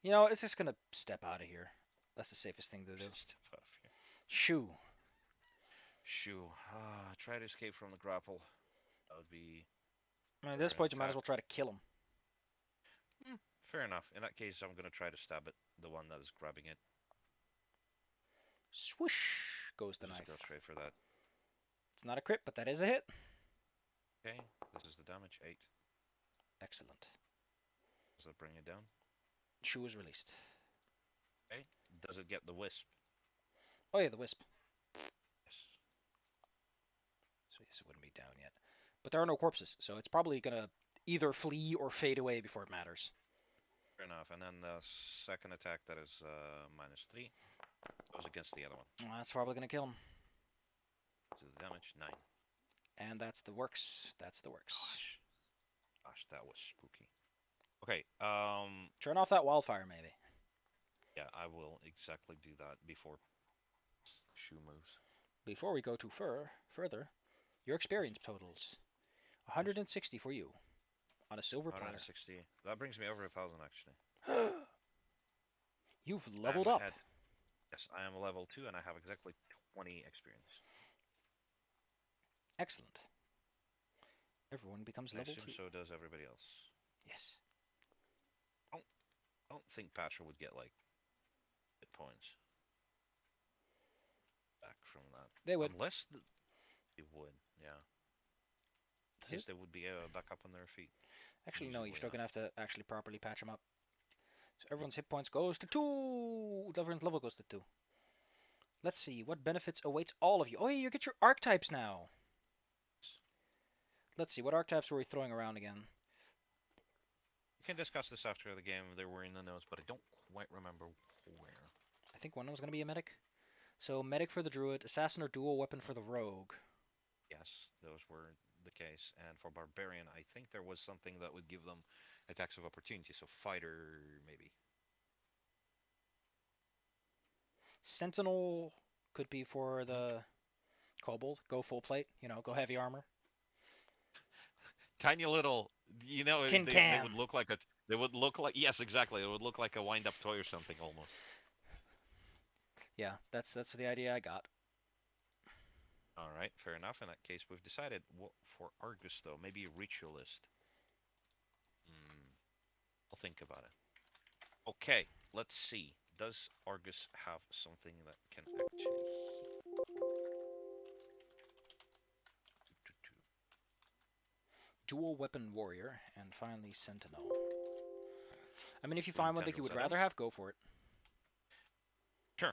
You know, it's just gonna step out of here. That's the safest thing to do. Step off here. Shoo. Shu. Try to escape from the grapple. That would be... I mean, at this point, you might as well try to kill him. Fair enough. In that case, I'm gonna try to stab it. The one that is grabbing it. Swoosh goes the Just knife. go straight for that. It's not a crit, but that is a hit. Okay, this is the damage. 8. Excellent. Does that bring it down? Shoo is released. Okay. Does it get the wisp? Oh yeah, the wisp. Yes. So yes, it wouldn't be down yet. But there are no corpses, so it's probably gonna either flee or fade away before it matters. Fair enough. And then the second attack, that is -3, goes against the other one. That's probably gonna kill him. So the damage 9. And that's the works. That's the works. Gosh, that was spooky. Okay. Turn off that wildfire, maybe. Yeah, I will exactly do that before Shu moves. Before we go too further, your experience totals 160 for you on a silver platter. 160. That brings me over 1,000 actually. You've leveled up. Yes, I am level 2 and I have exactly 20 experience. Excellent. Everyone becomes I level assume 2. so does everybody else. Yes. I don't think Patra would get like hit points back from that. They would. Unless they would, yeah. Does Yes, it? they would be back up on their feet. Actually, no, you're Usually still not. going to have to actually properly patch them up. So everyone's hit points goes to 2. Everyone's level goes to 2. Let's see, what benefits awaits all of you? Oh, yeah, you get your archetypes now. Let's see, what archetypes were we throwing around again? We can discuss this after the game. They were in the notes, but I don't quite remember where. I think one was going to be a medic. So, medic for the druid, assassin or dual weapon for the rogue. Yes, those were the case. And for barbarian, I think there was something that would give them attacks of opportunity. So fighter, maybe. Sentinel could be for the kobold. Go full plate, you know, go heavy armor. Tiny little, Tin they can. would look like they would look like, yes, exactly. It would look like a wind-up toy or something almost. Yeah, that's the idea I got. All right, fair enough. In that case, we've decided what for Argus though. Maybe ritualist. I'll think about it. Okay, let's see. Does Argus have something that can actually Dual weapon warrior, and finally sentinel. I mean, if you find one that you would rather have, go for it. Sure.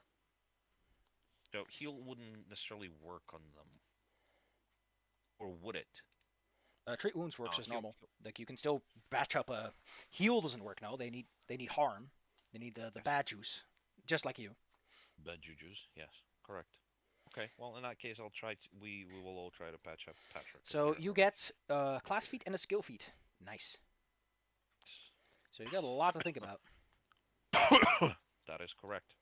So heal wouldn't necessarily work on them, or would it? Treat wounds works as normal. Like you can still batch up a heal. Doesn't work. No, they need harm. They need the bad juice, just like you. Bad juju's, yes, correct. Okay, well in that case, I'll try. We will all try to patch up Patrick. So you get class feat and a skill feat. Nice. So you got a lot to think about. That is correct.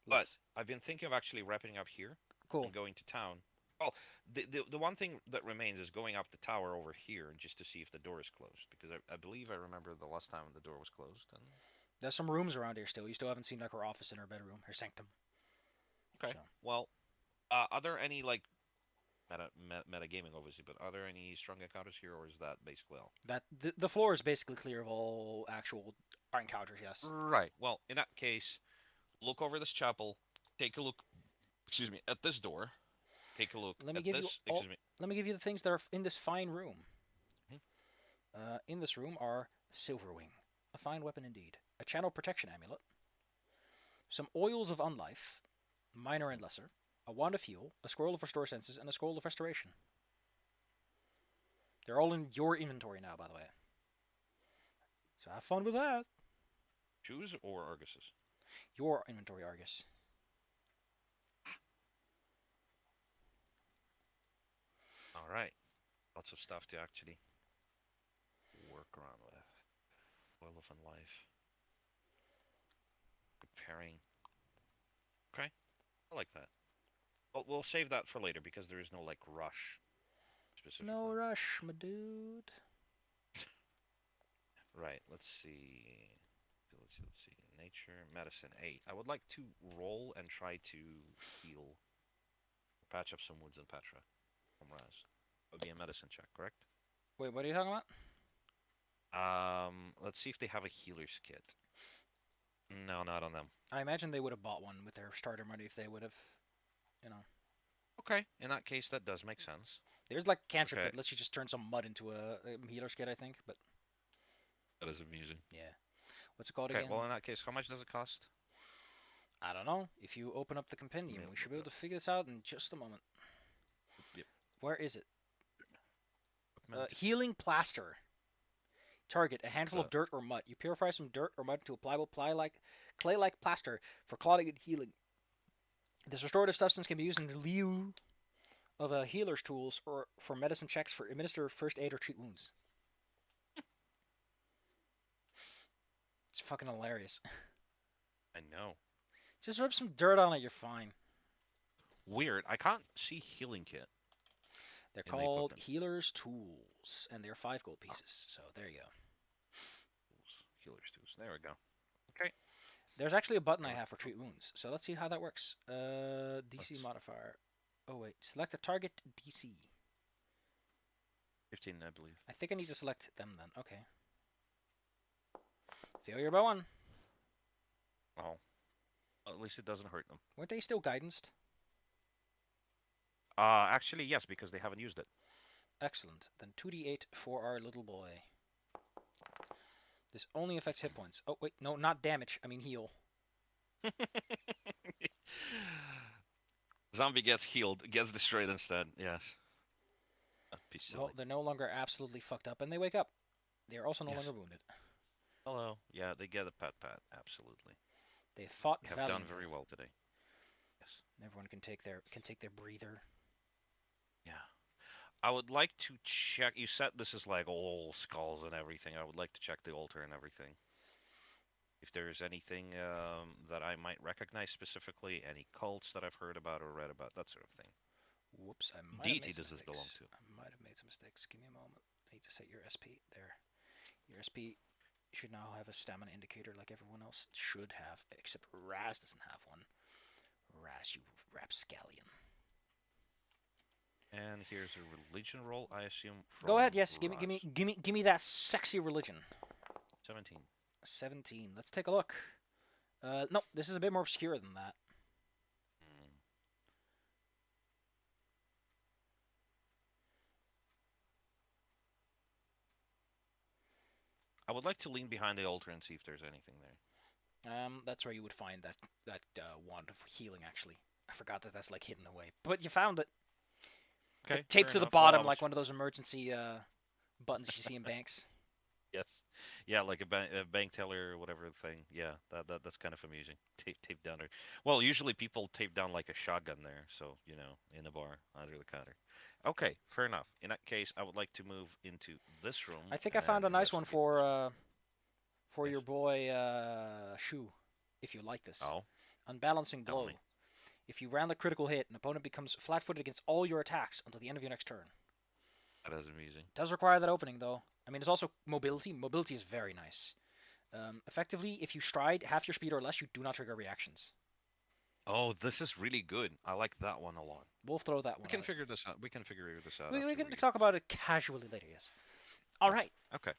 But I've been thinking of actually wrapping up here and going to town. Well, the one thing that remains is going up the tower over here just to see if the door is closed. Because I believe I remember the last time the door was closed. And there's some rooms around here still. You still haven't seen like her office and her bedroom, her sanctum. Okay. So. Well, are there any like meta gaming obviously, but are there any strong encounters here, or is that basically all? That the floor is basically clear of all actual encounters. Yes. Right. Well, in that case, look over this chapel. Take a look. Excuse me, at this door. take a look Let me at give you this. all. Excuse me. Let me give you the things that are in this fine room. Mhm. In this room are Silverwing, a fine weapon indeed, a channel protection amulet, some oils of unlife, minor and lesser, a wand of heal, a scroll of restore senses, and a scroll of restoration. They're all in your inventory now, by the way. So have fun with that. Shoes or Arguses? Your inventory, Argus. All right. Lots of stuff to actually work around with. Oil of Life. Preparing. Okay. I like that. We'll save that for later because there is no like rush No specifically. rush, my dude. Right. Let's see. Let's see. Nature, medicine, 8. I would like to roll and try to heal, patch up some wounds in Petra from Raz. That would be a medicine check, correct? Wait, what are you talking about? Let's see if they have a healer's kit. No, not on them. I imagine they would have bought one with their starter money if they would have, you know. Okay, in that case, that does make sense. There's like a cantrip Okay, that lets you just turn some mud into a healer's kit, I think. But that is amusing. yeah, what's it called Okay, again? well, in that case, how much does it cost? I don't know. If you open up the Let me compendium, we should look be it able up. to figure this out in just a moment. Yep. Where is it? Equipment. Healing plaster. Target a handful So, of dirt or mud. You purify some dirt or mud into a pliable clay-like plaster for clotting and healing. This restorative substance can be used in lieu of a healer's tools or for medicine checks for administer first aid or treat wounds. It's fucking hilarious. I know. Just rub some dirt on it, you're fine. Weird. I can't see healing kit They're in the called equipment. healer's tools, and they're 5 gold pieces. So there you go. Healer's tools. There we go. Okay. There's actually a button I Uh, have for treat wounds. So let's see how that works. DC let's- modifier. Oh wait, select a target DC. 15, I believe. I think I need to select them then. Okay. Failure by 1. Oh. Well, at least it doesn't hurt them. Weren't they still guidanced? Actually, yes, because they haven't used it. Excellent. Then 2d8 for our little boy. This only affects hit points. Oh wait, no, not damage. I mean heal. Zombie gets healed, gets destroyed instead. Yes. Be silly. Well, they're no longer absolutely fucked up, and they wake up. They are also no Yes. longer wounded. Hello. Yeah, they get a pat pat. Absolutely. They fought You have valiantly. done very well today. Yes. Everyone can take their breather. Yeah. I would like to check. You said this is like all skulls and everything. I would like to check the altar and everything. If there's anything that I might recognize specifically, any cults that I've heard about or read about, that sort of thing. Whoops, I might Deity have made does some this belong mistakes. to? I might have made some mistakes. Give me a moment. I need to set your SP there. Your SP should now have a stamina indicator like everyone else should have, except Raz doesn't have one. Raz, you rapscallion. And here's a religion roll, I assume. From Go ahead. Yes, Raj. give me that sexy religion. 17. 17. Let's take a look. No, this is a bit more obscure than that. Hmm. I would like to lean behind the altar and see if there's anything there. That's where you would find that wand of healing. Actually, I forgot that that's like hidden away, but you found it. Okay. Taped fair to the enough. Well, I bottom, was- like one of those emergency buttons you see in banks. Yes. Yeah, like a bank teller or whatever thing. Yeah, that's kind of amusing. Tape down there. Well, usually people tape down like a shotgun there, so in a bar under the counter. Okay, fair enough. In that case, I would like to move into this room. I think I found a and nice one investigate this. for Yes. your boy Shu, if you like this. Oh, Unbalancing tell blow. me. If you round the critical hit, an opponent becomes flat-footed against all your attacks until the end of your next turn. That is amusing. Does require that opening though. I mean, it's also mobility. Mobility is very nice. Effectively, if you stride half your speed or less, you do not trigger reactions. Oh, this is really good. I like that one a lot. We'll throw that We one can out. figure this out. We can figure this out. We after can we- talk about it casually later, yes. All right. Okay.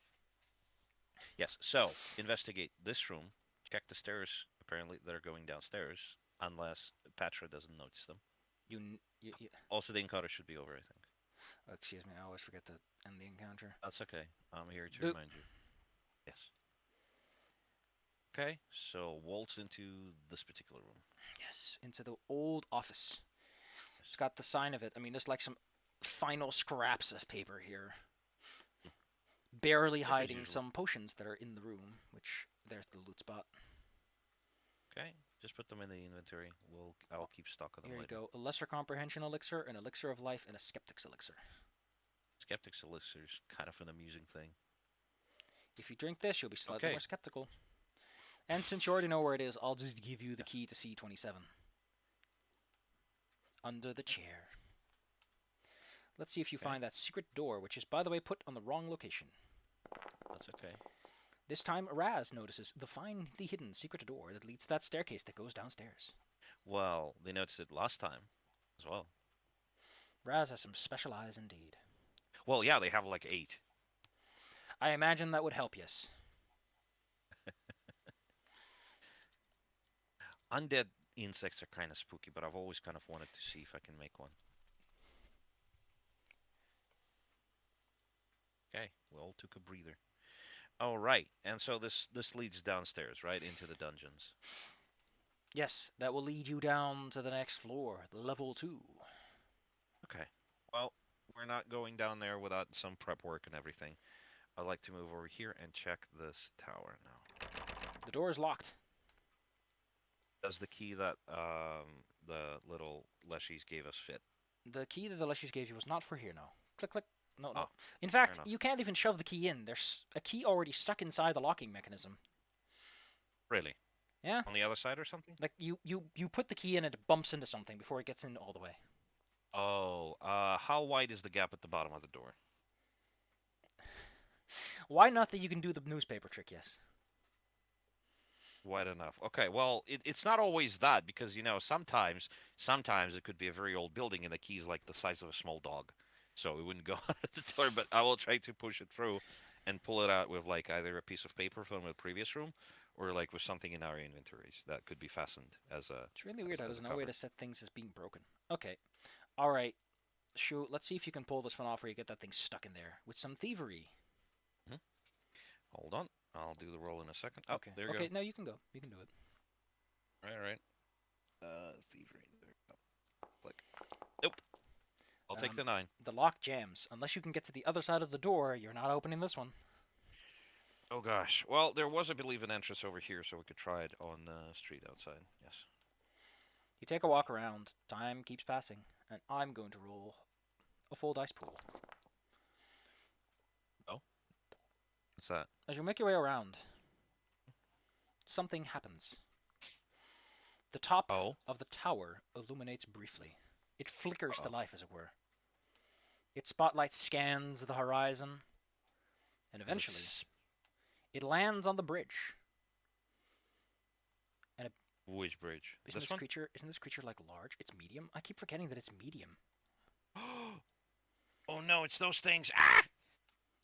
Yes. So investigate this room. Check the stairs. Apparently, they're going downstairs, unless Patra doesn't notice them. You. Also, the encounter should be over, I think. Oh, excuse me, I always forget to end the encounter. That's okay. I'm here to Boop. remind you. Yes. Okay, so waltz into this particular room. Yes, into the old office. It's Yes. got the sign of it. I mean, there's like some final scraps of paper here, barely Yep, as hiding usual. some potions that are in the room. Which there's the loot spot. Okay, just put them in the inventory. I'll keep stock of them Here you later. go. A lesser comprehension elixir, an elixir of life, and a skeptic's elixir. Skeptic's elixir's kind of an amusing thing. If you drink this, you'll be slightly Okay. more skeptical. And since you already know where it is, I'll just give you the key to C27. Under the chair. Let's see if you Okay. find that secret door, which is, by the way, put on the wrong location. That's okay. This time, Raz notices the finely hidden secret door that leads to that staircase that goes downstairs. Well, they noticed it last time as well. Raz has some special eyes indeed. Well, yeah, they have like 8. I imagine that would help, yes. Undead insects are kind of spooky, but I've always kind of wanted to see if I can make one. Okay, we all took a breather. All right, and so this leads downstairs, right, into the dungeons. Yes, that will lead you down to the next floor, level 2. Okay. Well, we're not going down there without some prep work and everything. I'd like to move over here and check this tower now. The door is locked. Does the key that the little leshies gave us fit? The key that the Leshies gave you was not for here, no. Click, click. No, no. Oh, In fact, enough. you can't even shove the key in. There's a key already stuck inside the locking mechanism. Really? Yeah? On the other side or something? Like, you put the key in and it bumps into something before it gets in all the way. Oh, how wide is the gap at the bottom of the door? Why not that you can do the newspaper trick, yes? Wide enough. Okay, well, it's not always that because sometimes it could be a very old building and the key's like the size of a small dog, so it wouldn't go out of the door. But I will try to push it through and pull it out with like either a piece of paper from the previous room or like with something in our inventories that could be fastened as a It's really weird how as there's a no way cover. to set things as being broken. Okay. Alright. Shoot, let's see if you can pull this one off where you get that thing stuck in there. With some thievery. Hmm. Hold on, I'll do the roll in a second. Oh, Okay. there you Okay, go. no, you can go. You can do it. Right. Thievery. There we go. Click. Nope. I'll take the 9. The lock jams. Unless you can get to the other side of the door, you're not opening this one. Oh gosh. Well, there was, I believe, an entrance over here, so we could try it on the street outside. Yes. You take a walk around. Time keeps passing. And I'm going to roll a full dice pool. Oh. What's that? As you make your way around, something happens. The top Oh. of the tower illuminates briefly. It flickers to Uh-oh. life, as it were. Its spotlight scans the horizon, and eventually, it lands on the bridge. Which bridge? Isn't This this one? creature? Isn't this creature like large? It's medium. I keep forgetting that it's medium. Oh no, it's those things. Ah!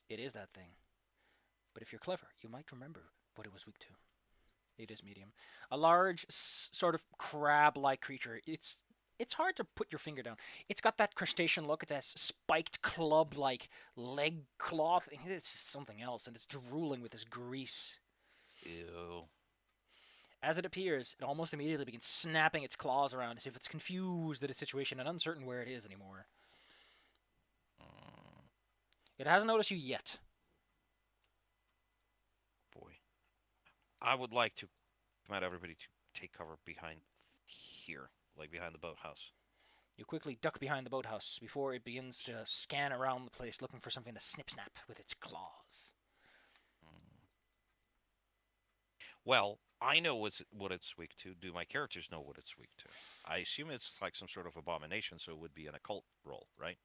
It is that thing. But if you're clever, you might remember what it was weak to. It is medium. A large, sort of crab-like creature. It's hard to put your finger down. It's got that crustacean look. It has spiked club-like leg cloth. It's something else, and it's drooling with this grease. Ew. As it appears, it almost immediately begins snapping its claws around as if it's confused at its situation and uncertain where it is anymore. It hasn't noticed you yet. Boy. I would like to command everybody to take cover behind here, like behind the boathouse. You quickly duck behind the boathouse before it begins to scan around the place looking for something to snip-snap with its claws. Well, I know what it's weak to. Do my characters know what it's weak to? I assume it's like some sort of abomination, so it would be an occult roll, right?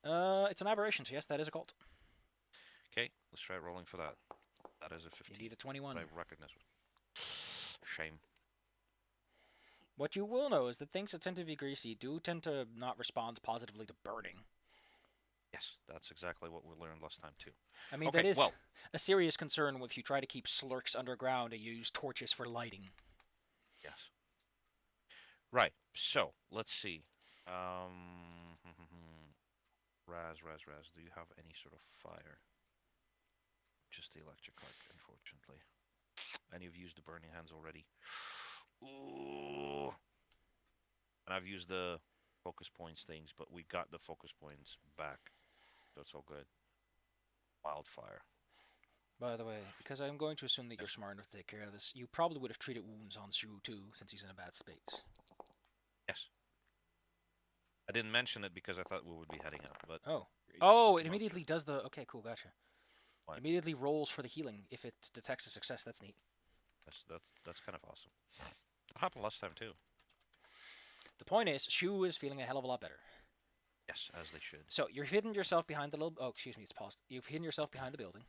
It's an aberration, so yes, that is a cult. Okay, let's try rolling for that. That is a 15. You need a 21. I recognize it. Shame. What you will know is that things that tend to be greasy do tend to not respond positively to burning. Yes, that's exactly what we learned last time, too. I mean, Okay, that is well, a serious concern if you try to keep slurks underground and use torches for lighting. yes. Right. So let's see. Raz. Do you have any sort of fire? Just the electric arc, unfortunately. And you've used the burning hands already. Ooh. And I've used the focus points things, but we got the focus points back. That's all good. Wildfire. By the way, because I'm going to assume that you're Yes. smart enough to take care of this, you probably would have treated wounds on Shu too, since he's in a bad space. Yes. I didn't mention it because I thought we would be heading out, but Oh. you just Oh, took it the monster. immediately does the... Okay, cool, gotcha. What? Immediately rolls for the healing if it detects a success. That's neat. That's kind of awesome. It happened last time too. The point is, Shu is feeling a hell of a lot better. Yes, as they should. So, you're hidden yourself behind the little... Oh, excuse me, it's paused. You've hidden yourself behind the building.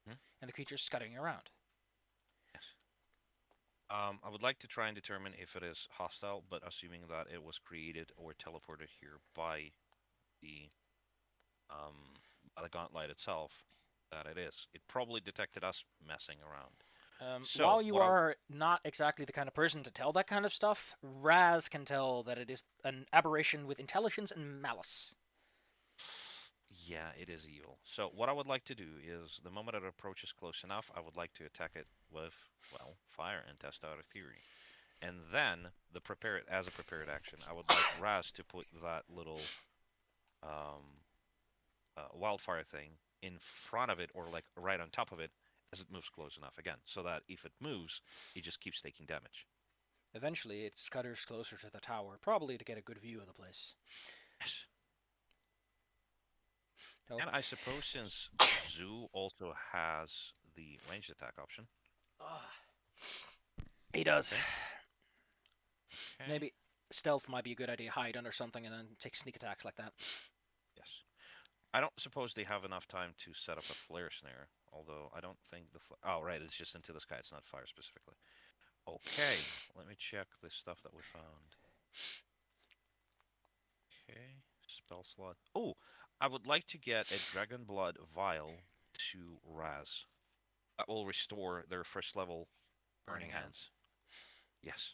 Hmm? And the creature's scuttering around. Yes. I would like to try and determine if it is hostile, but assuming that it was created or teleported here by the gauntlet itself, that it is. It probably detected us messing around. So, While you are not exactly the kind of person to tell that kind of stuff, Raz can tell that it is an aberration with intelligence and malice. Yeah, it is evil. So what I would like to do is, the moment it approaches close enough, I would like to attack it with, well, fire and test out a theory. And then, as a prepared action, I would like Raz to put that little um, wildfire thing in front of it, or like right on top of it, as it moves close enough again, so that if it moves, it just keeps taking damage. Eventually, it scutters closer to the tower, probably to get a good view of the place. Yes. Oh. And I suppose since Zoo also has the ranged attack option. He does. Okay. Maybe stealth might be a good idea. Hide under something and then take sneak attacks like that. Yes. I don't suppose they have enough time to set up a flare snare, although I don't think oh, right, it's just into the sky, it's not fire specifically. Okay, let me check the stuff that we found. Okay, spell slot. Oh, I would like to get a Dragon Blood vial to Raz. That will restore their first level Burning Hands. Yes,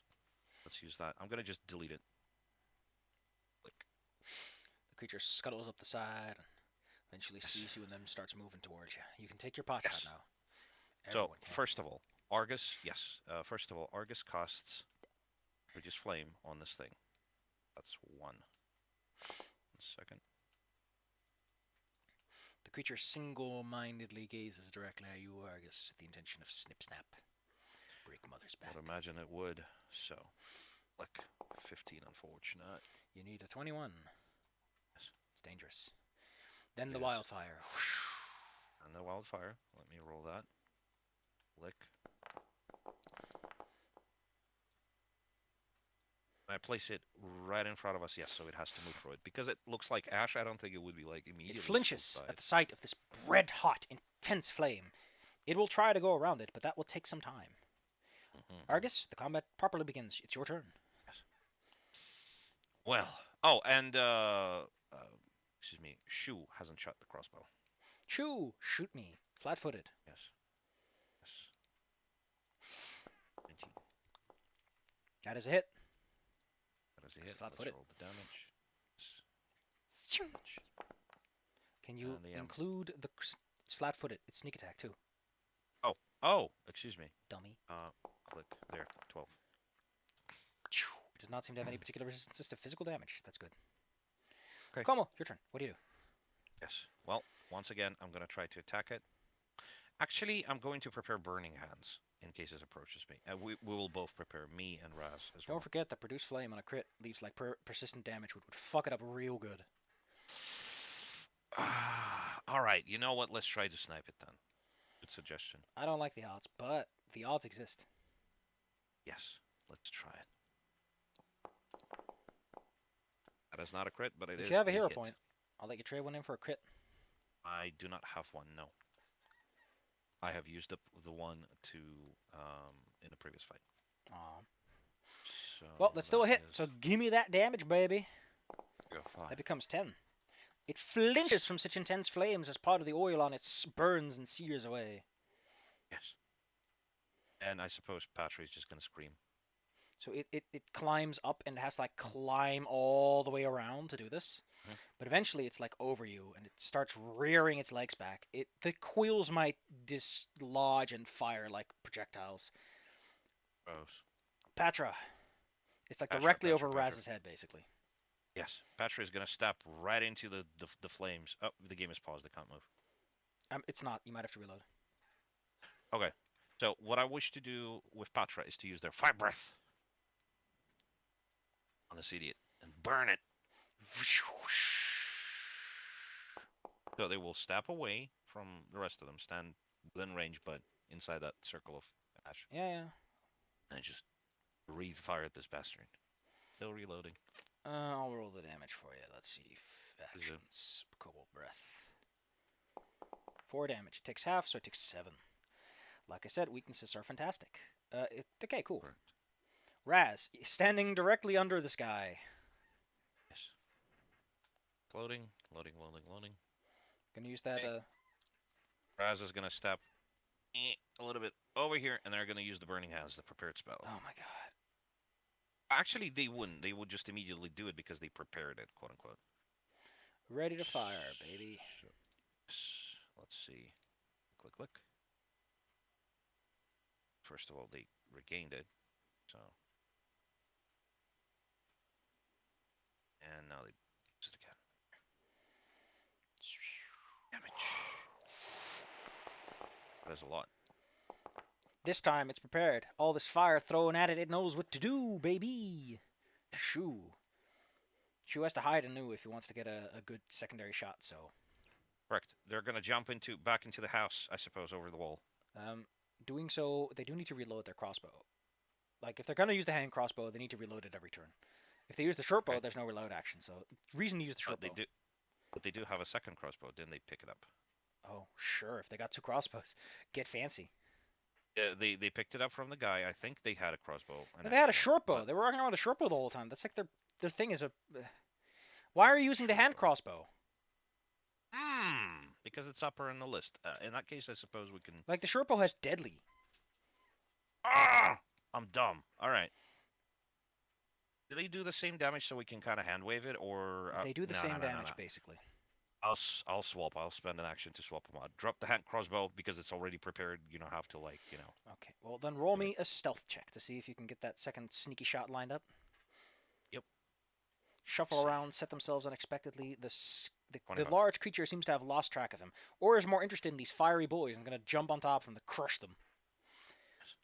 let's use that. I'm gonna just delete it. Click. The creature scuttles up the side, eventually sees you, and then starts moving towards you. You can take your pot shot now. Everyone So, can. first of all, Argus, yes. First of all, Argus costs Reduce Flame on this thing. That's 1. Second. The creature single-mindedly gazes directly at you, Argus, with the intention of snip-snap. Break mother's back. I would imagine it would. So, like 15, unfortunate. You need a 21. Yes. It's dangerous. Then It the is. wildfire. And the wildfire. Let me roll that. Lick. I place it right in front of us, yes, so it has to move through it. Because it looks like ash, I don't think it would be like immediately. It flinches at the sight of this red-hot, intense flame. It will try to go around it, but that will take some time. Argus, the combat properly begins. It's your turn. Yes. Well, oh, and excuse me, Shu hasn't shot the crossbow. Shoo! Shoot me. Flat-footed. Yes. Yes. 19. That is a hit. That is a hit. Flat-footed. Let's roll the damage. Can you And the, include the... It's flat-footed. It's sneak attack, too. Oh, excuse me. Dummy. Click. There. 12. It does not seem to have any particular resistance to physical damage. That's good. Okay. Komo, your turn. What do you do? Yes. Well, once again, I'm going to try to attack it. Actually, I'm going to prepare Burning Hands in case it approaches me. We will both prepare, me and Raz as well. Don't forget that Produce Flame on a crit leaves like persistent damage, which would fuck it up real good. All right. You know what? Let's try to snipe it then. Good suggestion. I don't like the odds, but the odds exist. Yes. Let's try it. That is not a crit, but it is. If you have a hero hit. point, I'll let you trade one in for a crit. I do not have one. No. I have used up the one to in the previous fight. Aw. So Well, that's still a hit. is- So give me that damage, baby. Go 5. That becomes 10. It flinches from such intense flames as part of the oil on it burns and sears away. Yes. And I suppose Patrick's just gonna scream. So it climbs up and has to like climb all the way around to do this. Mhm. But eventually it's like over you and it starts rearing its legs back. The quills might dislodge and fire like projectiles. Gross. Patra. It's like Patra, directly Patra, over Patra. Raz's head basically. Yes, Patra is gonna step right into the flames. Oh, the game is paused. They can't move. It's not. You might have to reload. Okay. So what I wish to do with Patra is to use their fire breath on this idiot and burn it. So they will step away from the rest of them, stand within range, but inside that circle of ash, Yeah, yeah. and just breathe fire at this bastard. Still reloading. I'll roll the damage for you. Let's see. Please do. Actions. Cobalt breath. 4 damage. It takes half, so it takes 7. Like I said, weaknesses are fantastic. Okay, cool. Correct. Raz, standing directly under this guy. Yes. Loading, loading, loading, loading. Gonna use that. Okay. Raz is gonna step a little bit over here, and they're gonna use the burning hands, the prepared spell. Oh my god. Actually, they wouldn't. They would just immediately do it because they prepared it, quote unquote. Ready to fire, baby. So, let's see. Click, click. First of all, they regained it, so. And now they use it again. Damage. That is a lot. This time it's prepared. All this fire thrown at it, it knows what to do, baby. Shoo. Shoo has to hide anew if he wants to get a good secondary shot, so. Correct. They're gonna jump back into the house, I suppose, over the wall. Doing so, they do need to reload their crossbow. Like, if they're gonna use the hand crossbow, they need to reload it every turn. If they use the short bow, Okay. there's no reload action, so reason to use the short bow. But they do have a second crossbow. Didn't they pick it up? Oh, sure, if they got 2 crossbows. Get fancy. Yeah, they picked it up from the guy. I think they had a crossbow. They had a short bow. They were walking around with a short bow the whole time. That's like their thing is a... Why are you using the hand crossbow? Because it's upper in the list. In that case, I suppose we can... Like, the short bow has deadly. Ah! I'm dumb. All right. Do they do the same damage so we can kind of hand wave it, or... They do the no, same no, no, damage, no. basically. I'll swap. I'll spend an action to swap them out. Drop the hand crossbow because it's already prepared. You don't have to, like, you know... Okay, well, then roll me a stealth check to see if you can get that second sneaky shot lined up. Yep. Shuffle around, set themselves unexpectedly. The 25. large creature seems to have lost track of him, or is more interested in these fiery boys and going to jump on top of them to crush them.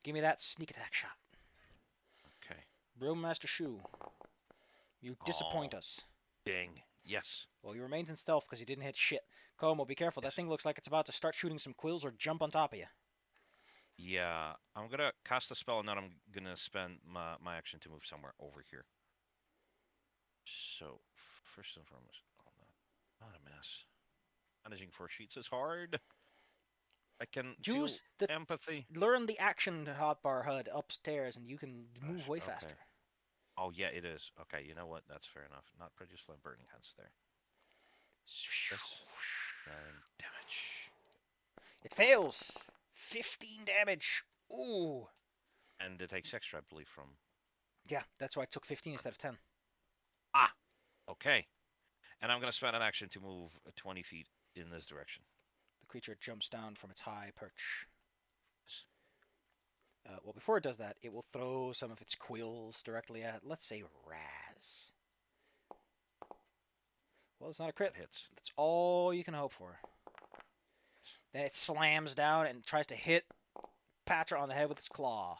Give me that sneak attack shot. Okay. Brewmaster Shu, you disappoint us. Dang. Yes. Well, he remains in stealth because he didn't hit shit. Komo, be careful. Yes. That thing looks like it's about to start shooting some quills or jump on top of you. Yeah. I'm going to cast a spell, and then I'm going to spend my action to move somewhere over here. So, first and foremost... Oh, no. Not a mess. Managing 4 sheets is hard. I can Use feel the empathy. Learn the action hotbar HUD upstairs, and you can move way Okay. faster. Oh, yeah, it is. Okay, you know what? That's fair enough. Not prejudiced by burning hands there. This. 9 damage. It fails. 15 damage. Ooh. And it takes extra, I believe, from... Yeah, that's why I took 15 instead of 10. Ah! Okay. And I'm going to spend an action to move 20 feet in this direction. The creature jumps down from its high perch. Well, before it does that, it will throw some of its quills directly at, let's say, Raz. Well, it's not a crit. It hits. That's all you can hope for. Then it slams down and tries to hit Patra on the head with its claw.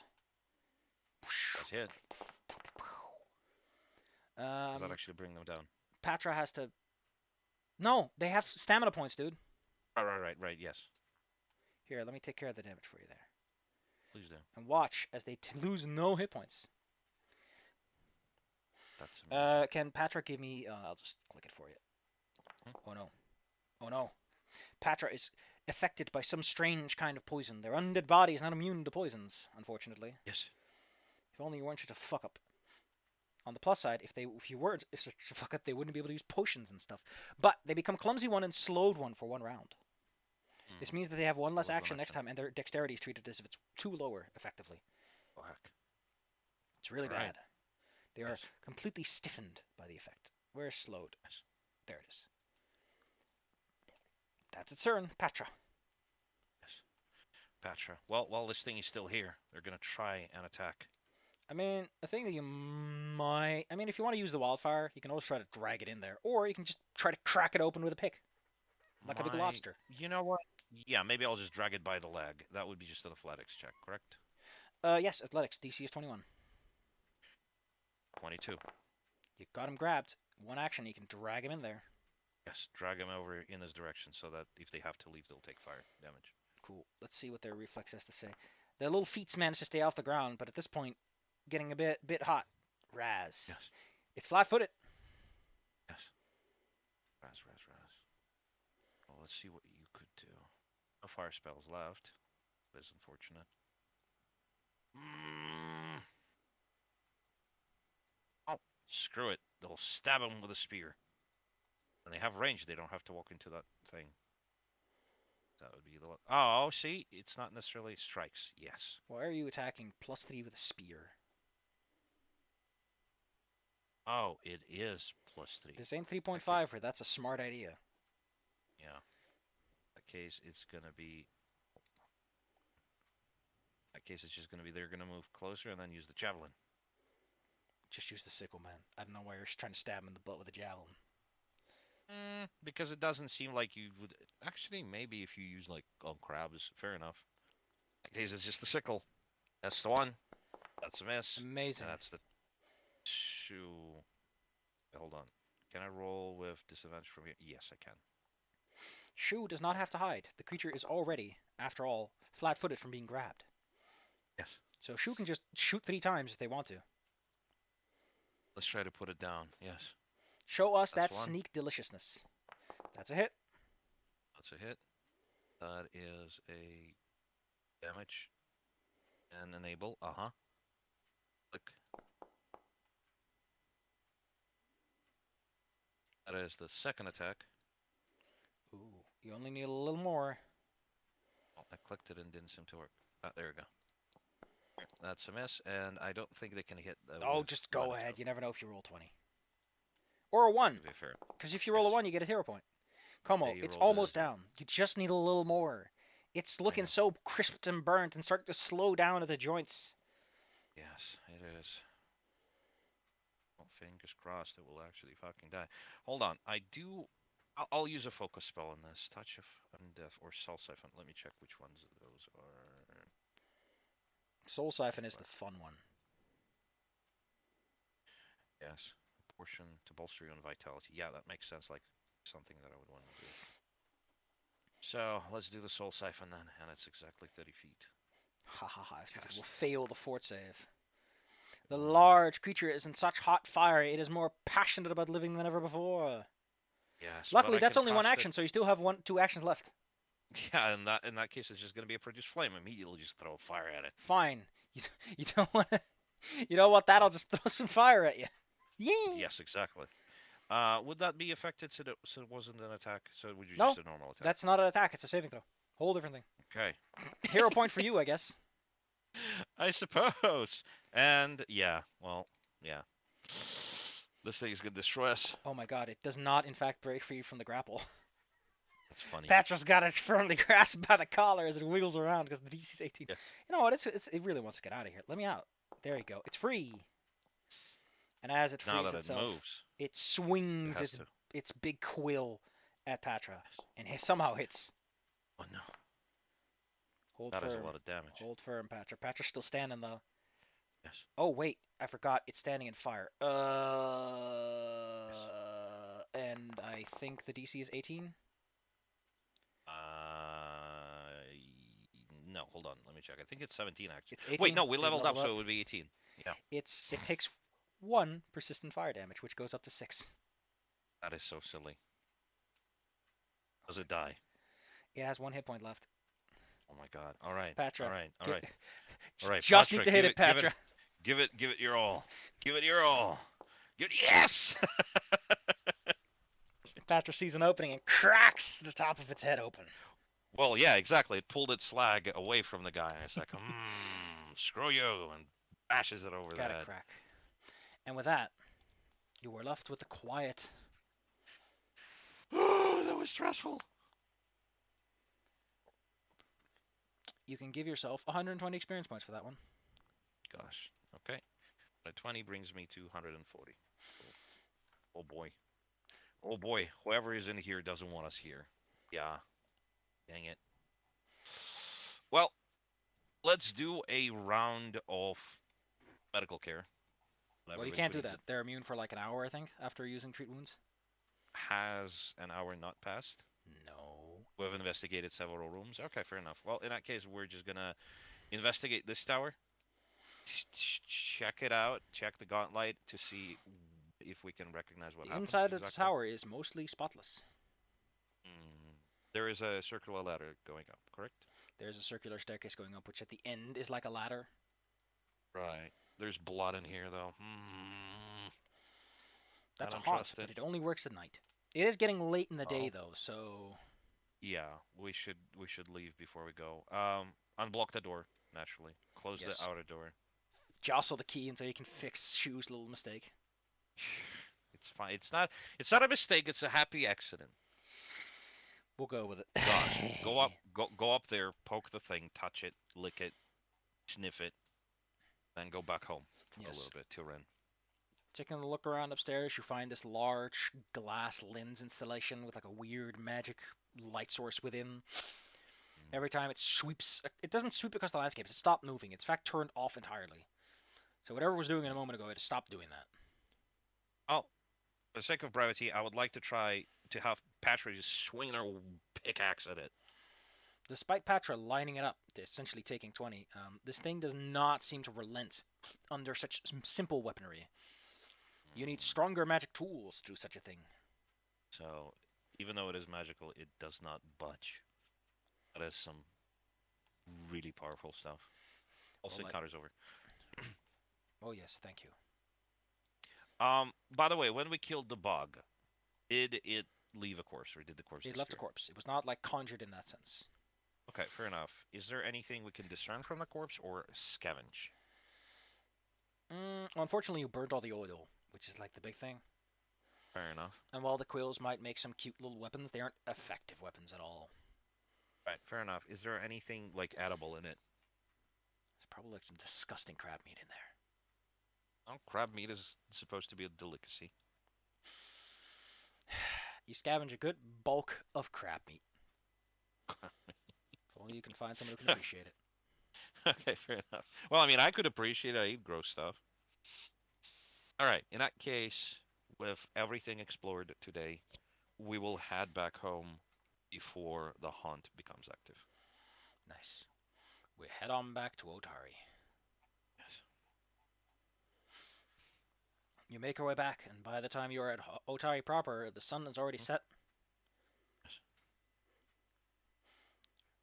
That's hit. Does that actually bring them down? Patra has to... No, they have stamina points, dude. Right, yes. Here, let me take care of the damage for you there. Please do. And watch as they lose no hit points. That's amazing. Can Patra give me... I'll just click it for you. Hmm? Oh no. Oh no. Patra is affected by some strange kind of poison. Their undead body is not immune to poisons, unfortunately. Yes. If only you weren't such a fuck up. On the plus side, if you weren't such a fuck up, they wouldn't be able to use potions and stuff. But they become clumsy 1 and slowed 1 for 1 round. This means that they have 1 less action next time, and their dexterity is treated as if it's 2 lower, effectively. Oh, heck. It's really All right. bad. They are Yes. completely stiffened by the effect. Where's slowed? Yes. There it is. That's its turn. Patra. Yes. Patra. Well, while this thing is still here, they're gonna try and attack. I mean, a thing that you might... I mean, if you want to use the wildfire, you can always try to drag it in there. Or you can just try to crack it open with a pick. Like a big lobster. You know what? Yeah, maybe I'll just drag it by the leg. That would be just an athletics check, correct? Yes, athletics. DC is 21. 22. You got him grabbed. One action, you can drag him in there. Yes, drag him over in this direction so that if they have to leave, they'll take fire damage. Cool. Let's see what their reflex has to say. Their little feet's managed to stay off the ground, but at this point, getting a bit hot. Raz. Yes. It's flat-footed. Yes. Raz. Well, let's see what you could do. No fire spells left. That is unfortunate. Oh, screw it. They'll stab him with a spear. And they have range. They don't have to walk into that thing. That would be the... Oh, see? It's not necessarily strikes. Yes. Why are you attacking +3 with a spear? Oh, it is +3. This ain't 3.5 for that's a smart idea. Yeah. In that case, it's going to be... In that case, it's just going to be they're going to move closer and then use the javelin. Just use the sickle, man. I don't know why you're trying to stab him in the butt with a javelin. Because it doesn't seem like you would... Actually, maybe if you use, like, crabs, fair enough. In that case, it's just the sickle. That's the one. That's a miss. Amazing. And that's the 2... Hold on. Can I roll with disadvantage from here? Yes, I can. Shu does not have to hide. The creature is already, after all, flat-footed from being grabbed. Yes. So Shu can just shoot 3 times if they want to. Let's try to put it down. Yes. Show us that That's one. sneak deliciousness. That's a hit. That's a hit. That is a damage. And enable. Click. That is the second attack. Ooh, you only need a little more. Oh, I clicked it and didn't seem to work. There we go. That's a miss, and I don't think they can hit. Oh, with just go athletics, ahead. though. You never know if you roll 20. Or a 1. To be fair. Because if you roll a 1, you get a hero point. Komo, Yeah, you it's rolled a almost 0. down. You just need a little more. It's looking know. so crisped and burnt and starting to slow down at the joints. Yes, it is. Well, fingers crossed it will actually fucking die. Hold on, I'll use a focus spell on this. Touch of Undeath or Soul Siphon. Let me check which ones of those are. Soul Siphon is the fun one. Yes. Portion to bolster your own vitality. Yeah, that makes sense. Like something that I would want to do. So let's do the Soul Siphon then, and it's exactly 30 feet. Ha ha ha. If it will fail the fort save. The large creature is in such hot fire, it is more passionate about living than ever before. Yes. Luckily, but I that's can only one cast action, so you still have 2 actions left. Yeah, in that case, it's just going to be a produce flame. Immediately, just throw fire at it. Fine. You don't want to. You don't want that? I'll just throw some fire at you. Yeah. Yes, exactly. Would that be affected so it wasn't an attack? So would you No, just a normal attack? That's not an attack. It's a saving throw. Whole different thing. Okay. Hero point for you, I guess. I suppose. And yeah, well, yeah. This thing is going to destroy us. Oh my god, it does not, in fact, break free from the grapple. That's funny. Patra's got it firmly grasped by the collar as it wiggles around because the DC's 18. Yeah. You know what? It really wants to get out of here. Let me out. There you go. It's free. And as it Now frees that itself, it moves, it swings it has to. its big quill at Patra and somehow hits. Oh no. Hold That firm. is a lot of damage. Hold firm, Patra. Patra's still standing though. Yes. Oh wait, I forgot. It's standing in fire. And I think the DC is 18. No, hold on. Let me check. I think it's 17 actually. It's 18. Wait, no, we They leveled up, leveled so it would be 18. Yeah. It takes 1 persistent fire damage, which goes up to 6. That is so silly. Does it die? It has 1 hit point left. Oh my god. All right. Patra. All right. All right. All right. Just Patra, need to hit it, Patra. Give it your all. Give it your all. Yes! Patra sees an opening and cracks the top of its head open. Well, yeah, exactly. It pulled its slag away from the guy. It's like, screw you, and bashes it over the Got a head. crack. And with that, you were left with the quiet. Oh, that was stressful. You can give yourself 120 experience points for that one. Gosh. Okay. A 20 brings me to 140. Oh boy. Oh boy. Whoever is in here doesn't want us here. Yeah. Dang it. Well, let's do a round of medical care. Well, Whatever you we can't do need to. that. They're immune for like an hour, I think, after using treat wounds. Has an hour not passed? No. We've investigated several rooms. Okay, fair enough. Well, in that case, we're just gonna investigate this tower. Check it out. Check the gauntlet to see if we can recognize what The happened inside of the exactly. tower is mostly spotless. There is a circular ladder going up, correct? There's a circular staircase going up, which at the end is like a ladder. Right. There's blood in here, though. I That's a don't haunt, trust it. but it only works at night. It is getting late in the day, Oh. though, so... Yeah, we should leave before we go. Unblock the door, naturally. Close the Yes. outer door. Jostle the key until you can fix Shu's little mistake. It's fine. It's not a mistake, it's a happy accident. We'll go with it. Gosh. Go up there, poke the thing, touch it, lick it, sniff it, then go back home for a Yes. little bit to Ren. Taking a look around upstairs, you find this large glass lens installation with like a weird magic light source within. Every time it sweeps, it doesn't sweep across the landscape. It stopped moving. It's in fact turned off entirely. So whatever it was doing a moment ago, it stopped doing that. Oh, for the sake of brevity, I would like to try to have Patra just swing her pickaxe at it. Despite Patra lining it up, essentially taking 20, this thing does not seem to relent under such simple weaponry. You need stronger magic tools to do such a thing. So, even though it is magical, it does not budge. That is some really powerful stuff. Also, Well, encounter's over. Oh yes, thank you. By the way, when we killed the bug, did it leave a corpse, or did the corpse It left a disappear? corpse. It was not like conjured in that sense. Okay, fair enough. Is there anything we can discern from the corpse, or scavenge? Unfortunately, you burned all the oil, which is like the big thing. Fair enough. And while the quills might make some cute little weapons, they aren't effective weapons at all. Right, fair enough. Is there anything, like, edible in it? There's probably like some disgusting crab meat in there. Oh, crab meat is supposed to be a delicacy. You scavenge a good bulk of crab meat. If only you can find someone who can appreciate it. Okay, fair enough. Well, I mean, I could appreciate it. I eat gross stuff. All right, in that case, with everything explored today, we will head back home before the hunt becomes active. Nice. We head on back to Otari. Yes. You make your way back, and by the time you are at Otari proper, the sun has already set. Yes.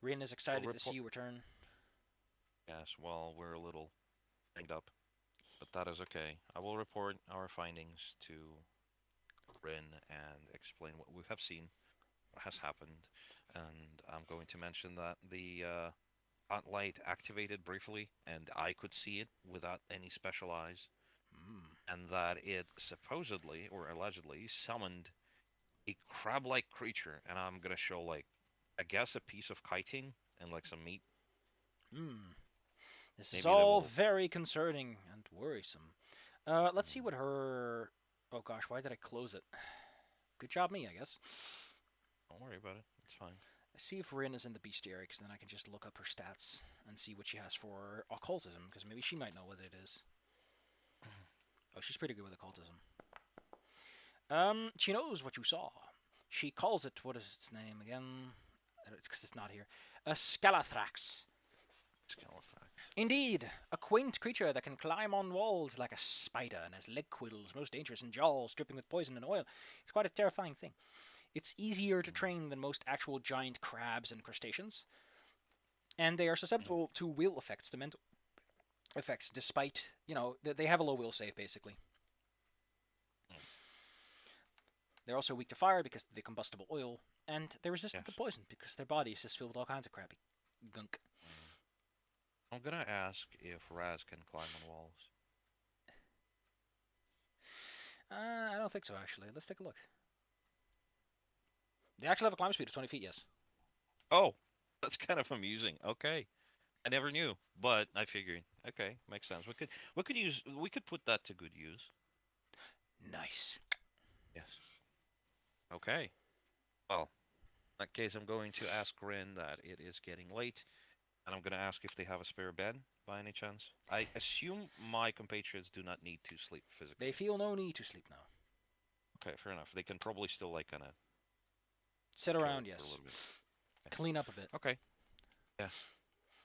Rin is excited to report- see you return. Yes, well, we're a little banged up, but that is okay. I will report our findings to Rin and explain what we have seen, what has happened, and I'm going to mention that the light activated briefly, and I could see it without any special eyes, and that it supposedly or allegedly summoned a crab-like creature, and I'm gonna show like, I guess a piece of chitin and like some meat. This Maybe is they all will- very concerning and worrisome. Let's see what her... Oh gosh, why did I close it? Good job me, I guess. Don't worry about it. It's fine. See if Rin is in the bestiary, because then I can just look up her stats and see what she has for occultism, because maybe she might know what it is. Oh, she's pretty good with occultism. She knows what you saw. She calls it, what is its name again? It's because it's not here. A Scalathrax. Indeed, a quaint creature that can climb on walls like a spider and has leg quills, most dangerous, and jaws dripping with poison and oil. It's quite a terrifying thing. It's easier to train than most actual giant crabs and crustaceans, and they are susceptible to will effects, to mental effects, despite, they have a low will save, basically. They're also weak to fire because of the combustible oil, and they're resistant to poison because their body is just filled with all kinds of crappy gunk. I'm gonna ask if Raz can climb on walls. I don't think so, actually. Let's take a look. They actually have a climb speed of 20 feet, yes. Oh, that's kind of amusing. Okay. I never knew, but I figured. Okay, makes sense. We could put that to good use. Nice. Yes. Okay. Well, in that case, I'm going to ask Rin that it is getting late, and I'm going to ask if they have a spare bed by any chance. I assume my compatriots do not need to sleep They physically. feel no need to sleep now. Okay, fair enough. They can probably still like kind of Sit chill around, for a yes. little bit. Clean up a bit. Okay. Yes.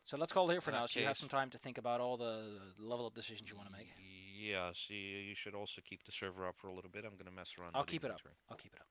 So let's call it here for In now, that so you have some case, time to think about all the level up decisions you want to make. yes, you should also keep the server up for a little bit. I'm going to mess around I'll with the keep it up. inventory. I'll keep it up.